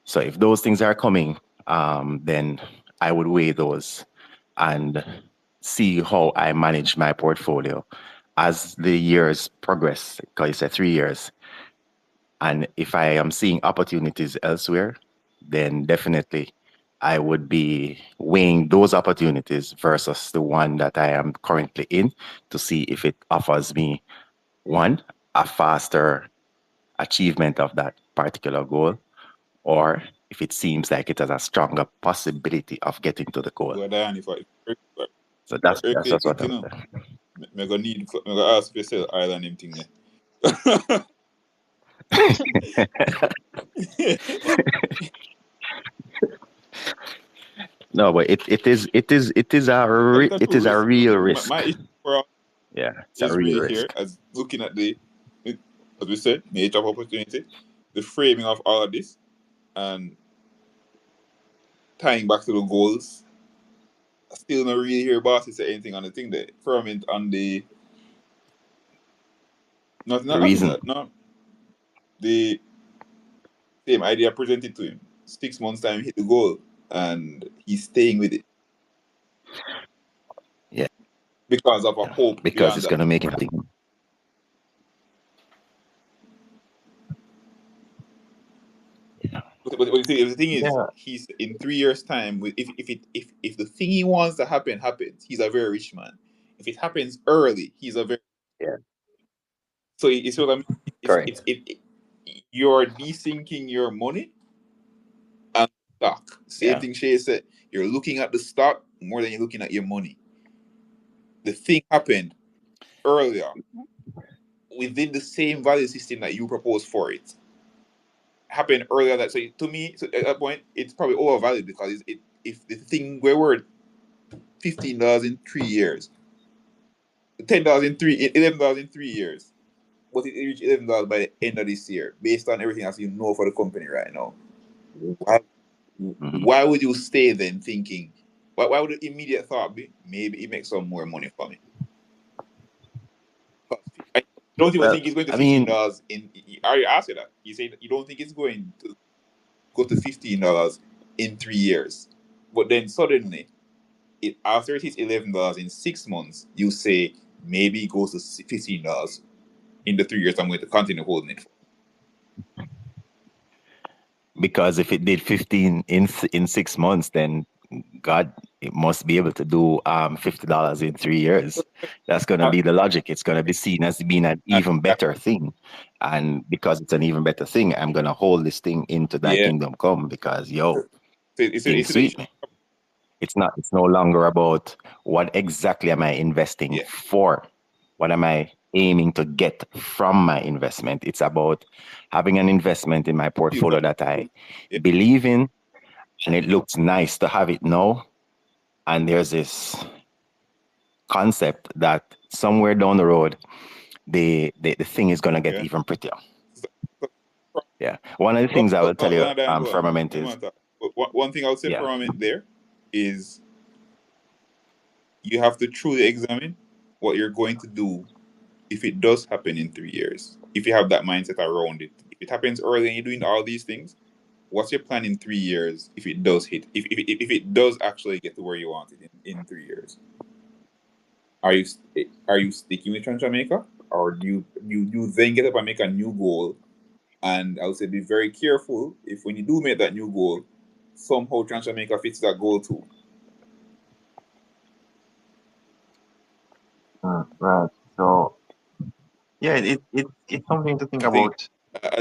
Speaker 8: So if those things are coming, then I would weigh those and see how I manage my portfolio as the years progress, because you said 3 years. And if I am seeing opportunities elsewhere, then definitely I would be weighing those opportunities versus the one that I am currently in to see if it offers me, one, a faster achievement of that particular goal, or if it seems like it has a stronger possibility of getting to the goal.
Speaker 2: Well, Diane,
Speaker 8: So that's
Speaker 2: earthquake
Speaker 8: what
Speaker 2: hit,
Speaker 8: I'm
Speaker 2: me gonna ask for sell island him thing there.
Speaker 8: No, but it is a real risk.
Speaker 2: My issue for us
Speaker 8: It's a
Speaker 2: is
Speaker 8: real
Speaker 2: really
Speaker 8: risk.
Speaker 2: here as looking at as we said, nature of opportunity, the framing of all of this, and tying back to the goals. I still not really hear bosses say anything on the thing there. Firmament on the not
Speaker 8: reason.
Speaker 2: that, no. The same idea presented to him. 6 months time he hit the goal and he's staying with it.
Speaker 8: Yeah.
Speaker 2: Because of a hope.
Speaker 8: Because it's gonna make it happen.
Speaker 2: But the thing is,
Speaker 6: Yeah,
Speaker 2: he's in 3 years' time. If the thing he wants to happen happens, he's a very rich man. If it happens early, he's a very
Speaker 8: Yeah,
Speaker 2: so it's what I mean.
Speaker 8: correct.
Speaker 2: You're desinking your money and stock. Same
Speaker 8: Yeah,
Speaker 2: thing Shay said. You're looking at the stock more than you're looking at your money. The thing happened earlier within the same value system that you proposed for it. Happened earlier that so to me, so at that point, it's probably overvalued because if the thing where we're $15 in 3 years, $10 in 11 in 3 years, but it reached $11 by the end of this year, based on everything else you know for the company right now. Why,
Speaker 8: hmm
Speaker 2: why would you stay then thinking? Why would the immediate thought be maybe it makes some more money for me? 'Cause I don't even
Speaker 8: Well,
Speaker 2: think it's going to
Speaker 8: I mean,
Speaker 2: $15 in. I already asked you that. You say you don't think it's going to go to $15 in 3 years, but then suddenly after it hits $11 in 6 months, you say maybe it goes to $15 in the 3 years I'm going to continue holding it for.
Speaker 8: because if it did 15 in 6 months, then God, it must be able to do $50 in 3 years. That's gonna
Speaker 2: Uh,
Speaker 8: be the logic. It's gonna be seen as being an
Speaker 2: uh,
Speaker 8: even
Speaker 2: uh,
Speaker 8: better thing. And because it's an even better thing, I'm gonna hold this thing into thy
Speaker 2: yeah.
Speaker 8: kingdom come because
Speaker 2: So
Speaker 8: things
Speaker 2: the
Speaker 8: sweet
Speaker 2: issue.
Speaker 8: me. It's no longer about what exactly am I investing
Speaker 2: Yeah.
Speaker 8: for? What am I aiming to get from my investment? It's about having an investment in my
Speaker 2: It's not.
Speaker 8: portfolio that I
Speaker 2: Yeah.
Speaker 8: believe in, and it looks nice to have it now. And there's this concept that somewhere down the road, the thing is gonna get
Speaker 2: Yeah.
Speaker 8: even prettier.
Speaker 2: So, so,
Speaker 8: Yeah. One of the things I will tell you,
Speaker 2: hold on.
Speaker 8: Firmament
Speaker 2: Let me
Speaker 8: is,
Speaker 2: talk. But one thing I would say
Speaker 8: yeah,
Speaker 2: firmament there is you have to truly examine what you're going to do if it does happen in 3 years. If you have that mindset around it, if it happens early and you're doing all these things, what's your plan in 3 years if it does hit? If it does actually get to where you want it in 3 years? Are you sticking with Jamaica, or do you then get up and make a new goal? And I would say be very careful if when you do make that new goal, somehow Jamaica fits that goal too.
Speaker 6: right. So yeah, it's something to think
Speaker 2: I think
Speaker 6: about.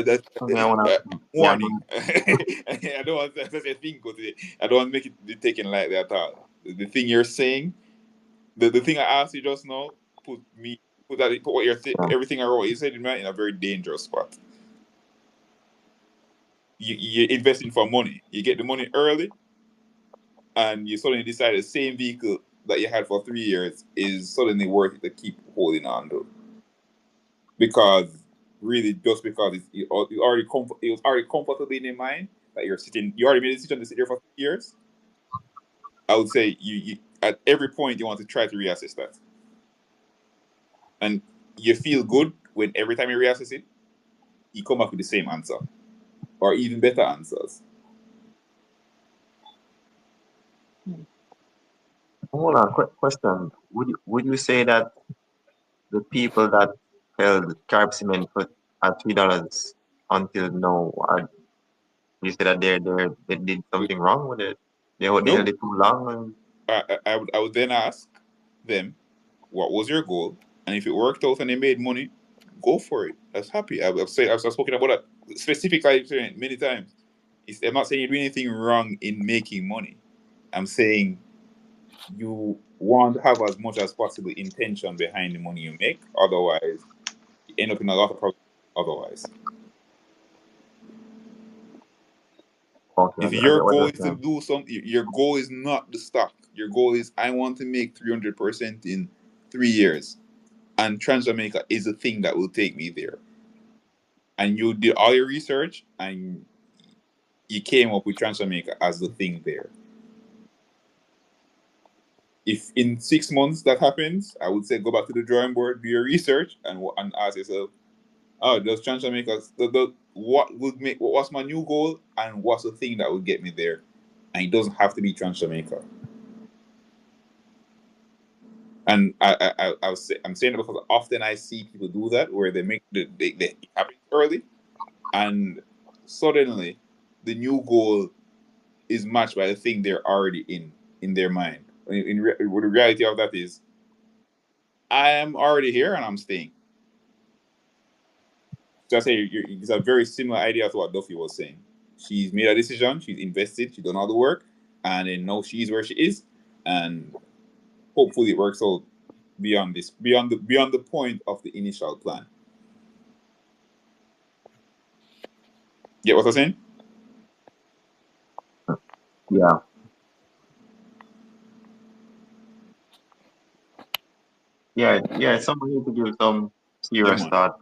Speaker 2: that
Speaker 6: Something I want to. Yeah,
Speaker 2: warning. I don't want that's a thing. I don't want to make it be taken lightly at all. The thing you're saying, the thing I asked you just now, put what
Speaker 6: yeah.
Speaker 2: everything I wrote. You said it in a very dangerous spot. You're investing for money. You get the money early, and you suddenly decide the same vehicle that you had for 3 years is suddenly worth it to keep holding on to. Because really, just because it was already comfortably in your mind that you already made a decision to sit there for 3 years. I would say you at every point you want to try to reassess that, and you feel good when every time you reassess it, you come up with the same answer or even better answers.
Speaker 6: Hold on. Quick question. Would you say that the people that held carb cement for at $3 until now are you say that they did something wrong with it? They held
Speaker 2: No,
Speaker 6: it too long and
Speaker 2: I would then ask them, what was your goal? And if it worked out and they made money, go for it. That's happy. I've spoken about that specifically many times. I'm not saying you're doing anything wrong in making money. I'm saying you want to have as much as possible intention behind the money you make. Otherwise, you end up in a lot of problems. Otherwise,
Speaker 6: okay,
Speaker 2: if
Speaker 6: I
Speaker 2: your
Speaker 6: get what
Speaker 2: goal
Speaker 6: you're
Speaker 2: is to
Speaker 6: saying.
Speaker 2: do something, your goal is not the stock. Your goal is I want to make 300% in 3 years, and Jamaica is the thing that will take me there. And you did all your research, and you came up with Jamaica as the thing there. If in 6 months that happens, I would say go back to the drawing board, do your research, and ask yourself, oh, does Jamaica what's my new goal, and what's the thing that would get me there? And it doesn't have to be Jamaica. And I'm saying it because often I see people do that where they make they it happens early, and suddenly the new goal is matched by the thing they're already in their mind. The reality of that is, I am already here and I'm staying. So I say it's a very similar idea to what Duffy was saying. She's made a decision, she's invested, she's done all the work, and then now she's where she is, and hopefully it works out beyond the point of the initial plan. Get what I'm saying?
Speaker 6: Yeah. Yeah, somebody need to give some
Speaker 2: Yeah,
Speaker 6: serious
Speaker 2: man.
Speaker 6: thought.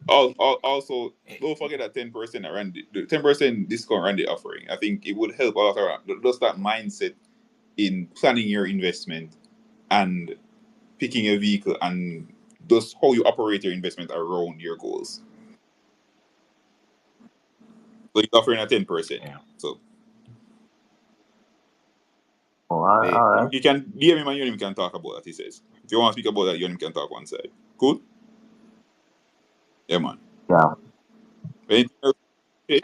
Speaker 2: Also, don't forget that 10% around the 10% discount around the offering. I think it would help a lot around just that mindset in planning your investment and picking a vehicle and just how you operate your investment around your goals. So it's offering a 10%.
Speaker 8: Yeah.
Speaker 2: So
Speaker 6: Oh, all right.
Speaker 2: you can DM him and you can talk about that, he says. If you want to speak about that, you can talk one side. Cool? Yeah, man.
Speaker 6: Yeah.
Speaker 2: Anything else?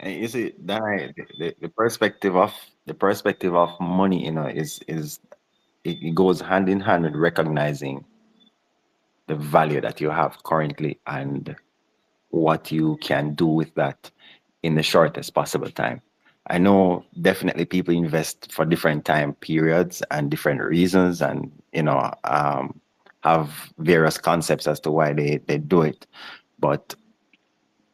Speaker 8: And you see, that the perspective of money, it goes hand in hand with recognizing the value that you have currently and what you can do with that in the shortest possible time. I know definitely people invest for different time periods and different reasons, and have various concepts as to why they do it. But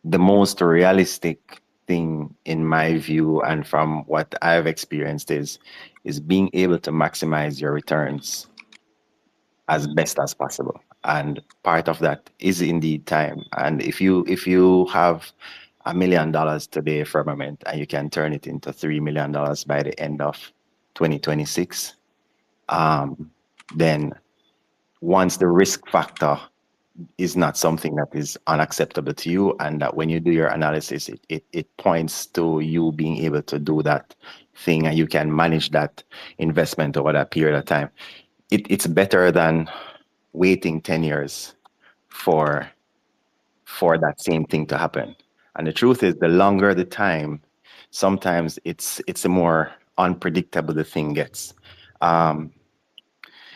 Speaker 8: the most realistic thing in my view and from what I've experienced is being able to maximize your returns as best as possible. And part of that is indeed time. And if you have $1 million today for a moment and you can turn it into $3 million by the end of 2026, then once the risk factor is not something that is unacceptable to you, and that when you do your analysis, it points to you being able to do that thing and you can manage that investment over that period of time. It's better than waiting 10 years for that same thing to happen. And the truth is, the longer the time, sometimes it's a more unpredictable the thing gets.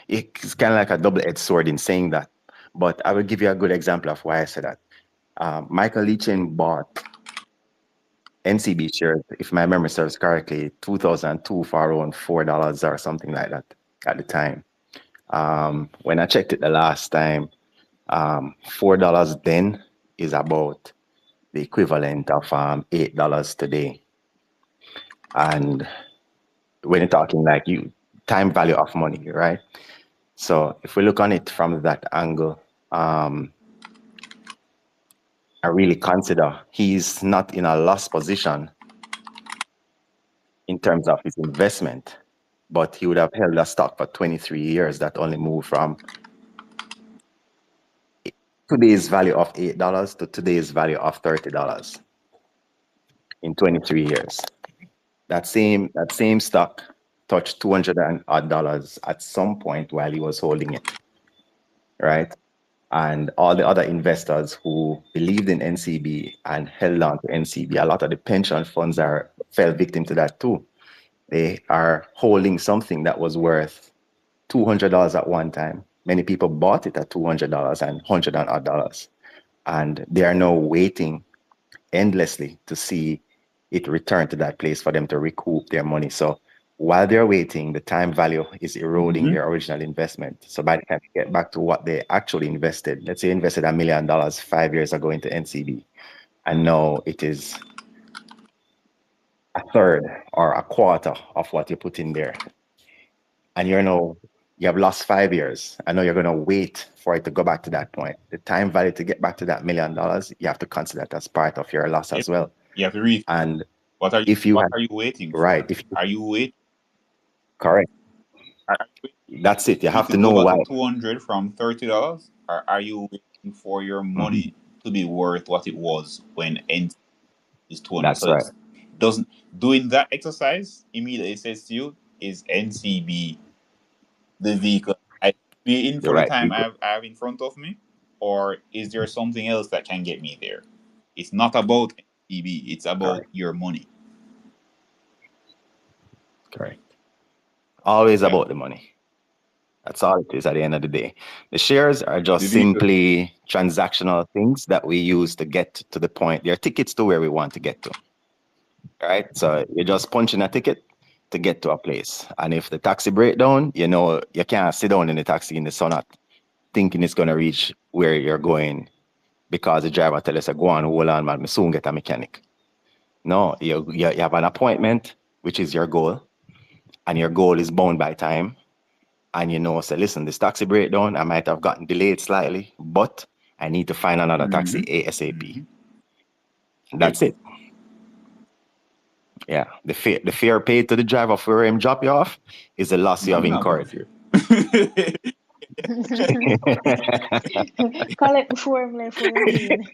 Speaker 8: It's kind of like a double-edged sword in saying that. But I will give you a good example of why I say that. Michael Leachin bought NCB shares, if my memory serves correctly, 2002 for around $4 or something like that at the time. When I checked it the last time, $4 then is about the equivalent of $8 today. And when you're talking like time value of money, right? So if we look on it from that angle, I really consider he's not in a loss position in terms of his investment, but he would have held a stock for 23 years that only moved from today's value of $8 to today's value of $30 in 23 years. That same stock touched $200 and odd at some point while he was holding it, right? And all the other investors who believed in NCB and held on to NCB, a lot of the pension funds fell victim to that too. They are holding something that was worth $200 at one time. Many people bought it at $200 and $100 and odd, and they are now waiting endlessly to see it return to that place for them to recoup their money. So while they're waiting, the time value is eroding their original investment. So by the time they get back to what they actually invested, let's say invested $1 million 5 years ago into NCB, and now it is a third or a quarter of what you put in there. And you have lost 5 years. I know you're going to wait for it to go back to that point. The time value to get back to that $1 million, you have to consider that as part of your loss as well.
Speaker 2: You have to read.
Speaker 8: And
Speaker 2: what are you waiting for?
Speaker 8: Right.
Speaker 2: Are you waiting?
Speaker 8: Correct. That's it. You have to know why.
Speaker 2: To 200 from $30, or are you waiting for your money to be worth what it was when NCB is 200?
Speaker 8: That's right.
Speaker 2: Doing that exercise immediately says to you, is NCB the vehicle I be in for the time I have in front of me, or is there something else that can get me there? It's not about NCB, it's about your money.
Speaker 8: Correct. Always
Speaker 2: Yeah.
Speaker 8: about the money. That's all it is at the end of the day. The shares are just
Speaker 2: The vehicle.
Speaker 8: simply transactional things that we use to get to the point. They're tickets to where we want to get to. Right? So you're just punching a ticket to get to a place. And if the taxi break down, you know, you can't sit down in the taxi in the sun out thinking it's going to reach where you're going because the driver tell us, go on, hold on, man, me soon get a mechanic. No, you have an appointment, which is your goal, and your goal is bound by time. And you know, say, listen, this taxi breakdown, I might have gotten delayed slightly, but I need to find another taxi ASAP. That's it. Yeah, the fare paid to the driver for him drop you off is the loss you have incurred.
Speaker 7: Collect before him left for him leaving.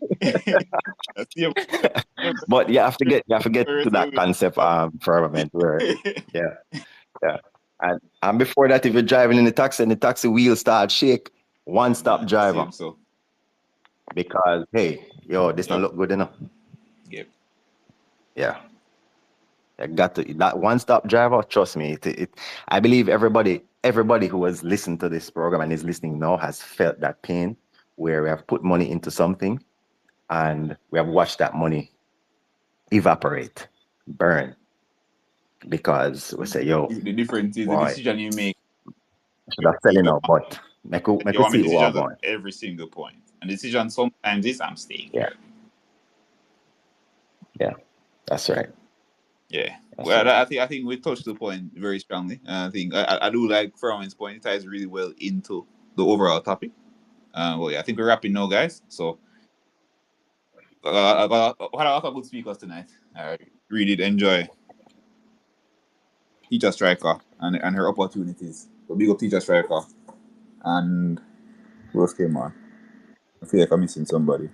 Speaker 8: But you have to get to that concept firmament where yeah. And before that, if you're driving in the taxi and the taxi wheel starts shake, one stop driver.
Speaker 2: So.
Speaker 8: Because hey, yo, this don't look good enough.
Speaker 2: Yep.
Speaker 8: Yeah. I got to that one-stop driver. Trust me, I believe everybody who has listened to this program and is listening now has felt that pain where we have put money into something and we have watched that money evaporate, burn, because we say, "Yo,
Speaker 2: The difference is
Speaker 8: boy,
Speaker 2: the decision you make.
Speaker 8: should have selling out, but make
Speaker 2: You
Speaker 8: we
Speaker 2: want to
Speaker 8: see
Speaker 2: make
Speaker 8: who are
Speaker 2: decisions at
Speaker 8: going."
Speaker 2: every single point. And the decision sometimes is I'm staying here.
Speaker 8: Yeah, that's right.
Speaker 2: Yeah.
Speaker 8: That's
Speaker 2: Well,
Speaker 8: right.
Speaker 2: I think we touched the point very strongly. I think I do like Furman's point. It ties really well into the overall topic. Well, yeah, I think we're wrapping now, guys. So, I got a lot of good speakers tonight. I really did enjoy Teacher Striker and her opportunities. So, big up Teacher Striker. And who else came on? I feel like I'm missing somebody.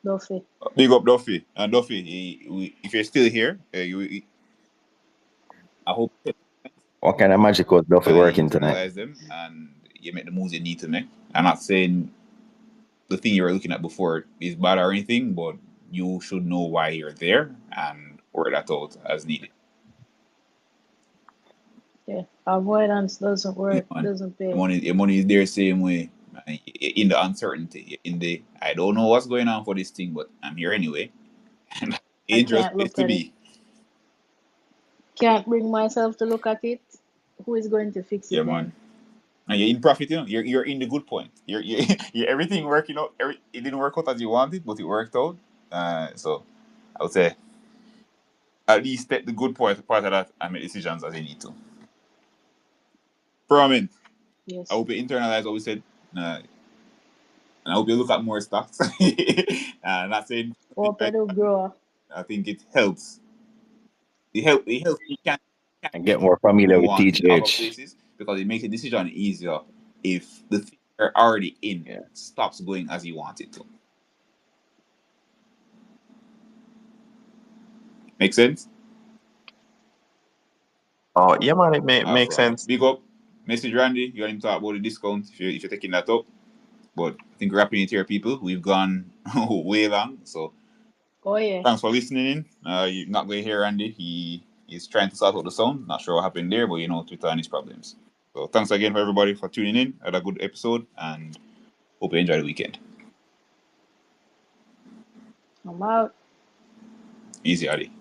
Speaker 7: Duffy.
Speaker 2: Big up Duffy. And Duffy, if you're still here, I hope
Speaker 8: What kind of magic was Duffy
Speaker 2: you
Speaker 8: working tonight?
Speaker 2: internalize them and you make the moves you need to make. I'm not saying the thing you were looking at before is bad or anything, but you should know why you're there and work that out as needed.
Speaker 7: Yeah. Avoidance doesn't work,
Speaker 2: Man,
Speaker 7: doesn't pay.
Speaker 2: your money is there same way. In the uncertainty, in the I don't know what's going on for this thing, but I'm here anyway. And
Speaker 7: I
Speaker 2: dangerous
Speaker 7: can't
Speaker 2: place
Speaker 7: look
Speaker 2: to
Speaker 7: at it.
Speaker 2: be.
Speaker 7: Can't bring myself to look at it. Who is going to fix it
Speaker 2: Yeah,
Speaker 7: then?
Speaker 2: man. And you're in profit, you know. You're in the good point. You're everything working out. It didn't work out as you wanted, but it worked out. So I would say at least take the good part of that and make decisions as you need to. Promin,
Speaker 7: Yes.
Speaker 2: I hope you internalize what we said. And I hope you look at more stocks. Not saying
Speaker 7: Hope I do grow.
Speaker 2: I think it helps. It helps you can
Speaker 8: And get more familiar with
Speaker 2: want in other
Speaker 8: TGH.
Speaker 2: places because it makes a decision easier if the thing you're already in stops going as you want it to. Make sense?
Speaker 6: Oh, yeah, man, it makes
Speaker 2: From
Speaker 6: sense.
Speaker 2: big up, message Randy. You got him talk about the discount if you're taking that up. But I think wrapping it here, people. We've gone way long, so
Speaker 7: Oh yeah.
Speaker 2: thanks for listening in. You're not going to hear Randy. He's trying to sort out the sound. Not sure what happened there, but you know Twitter and his problems. So thanks again for everybody for tuning in. Had a good episode and hope you enjoy the weekend.
Speaker 7: I'm out.
Speaker 2: Easy, Adi.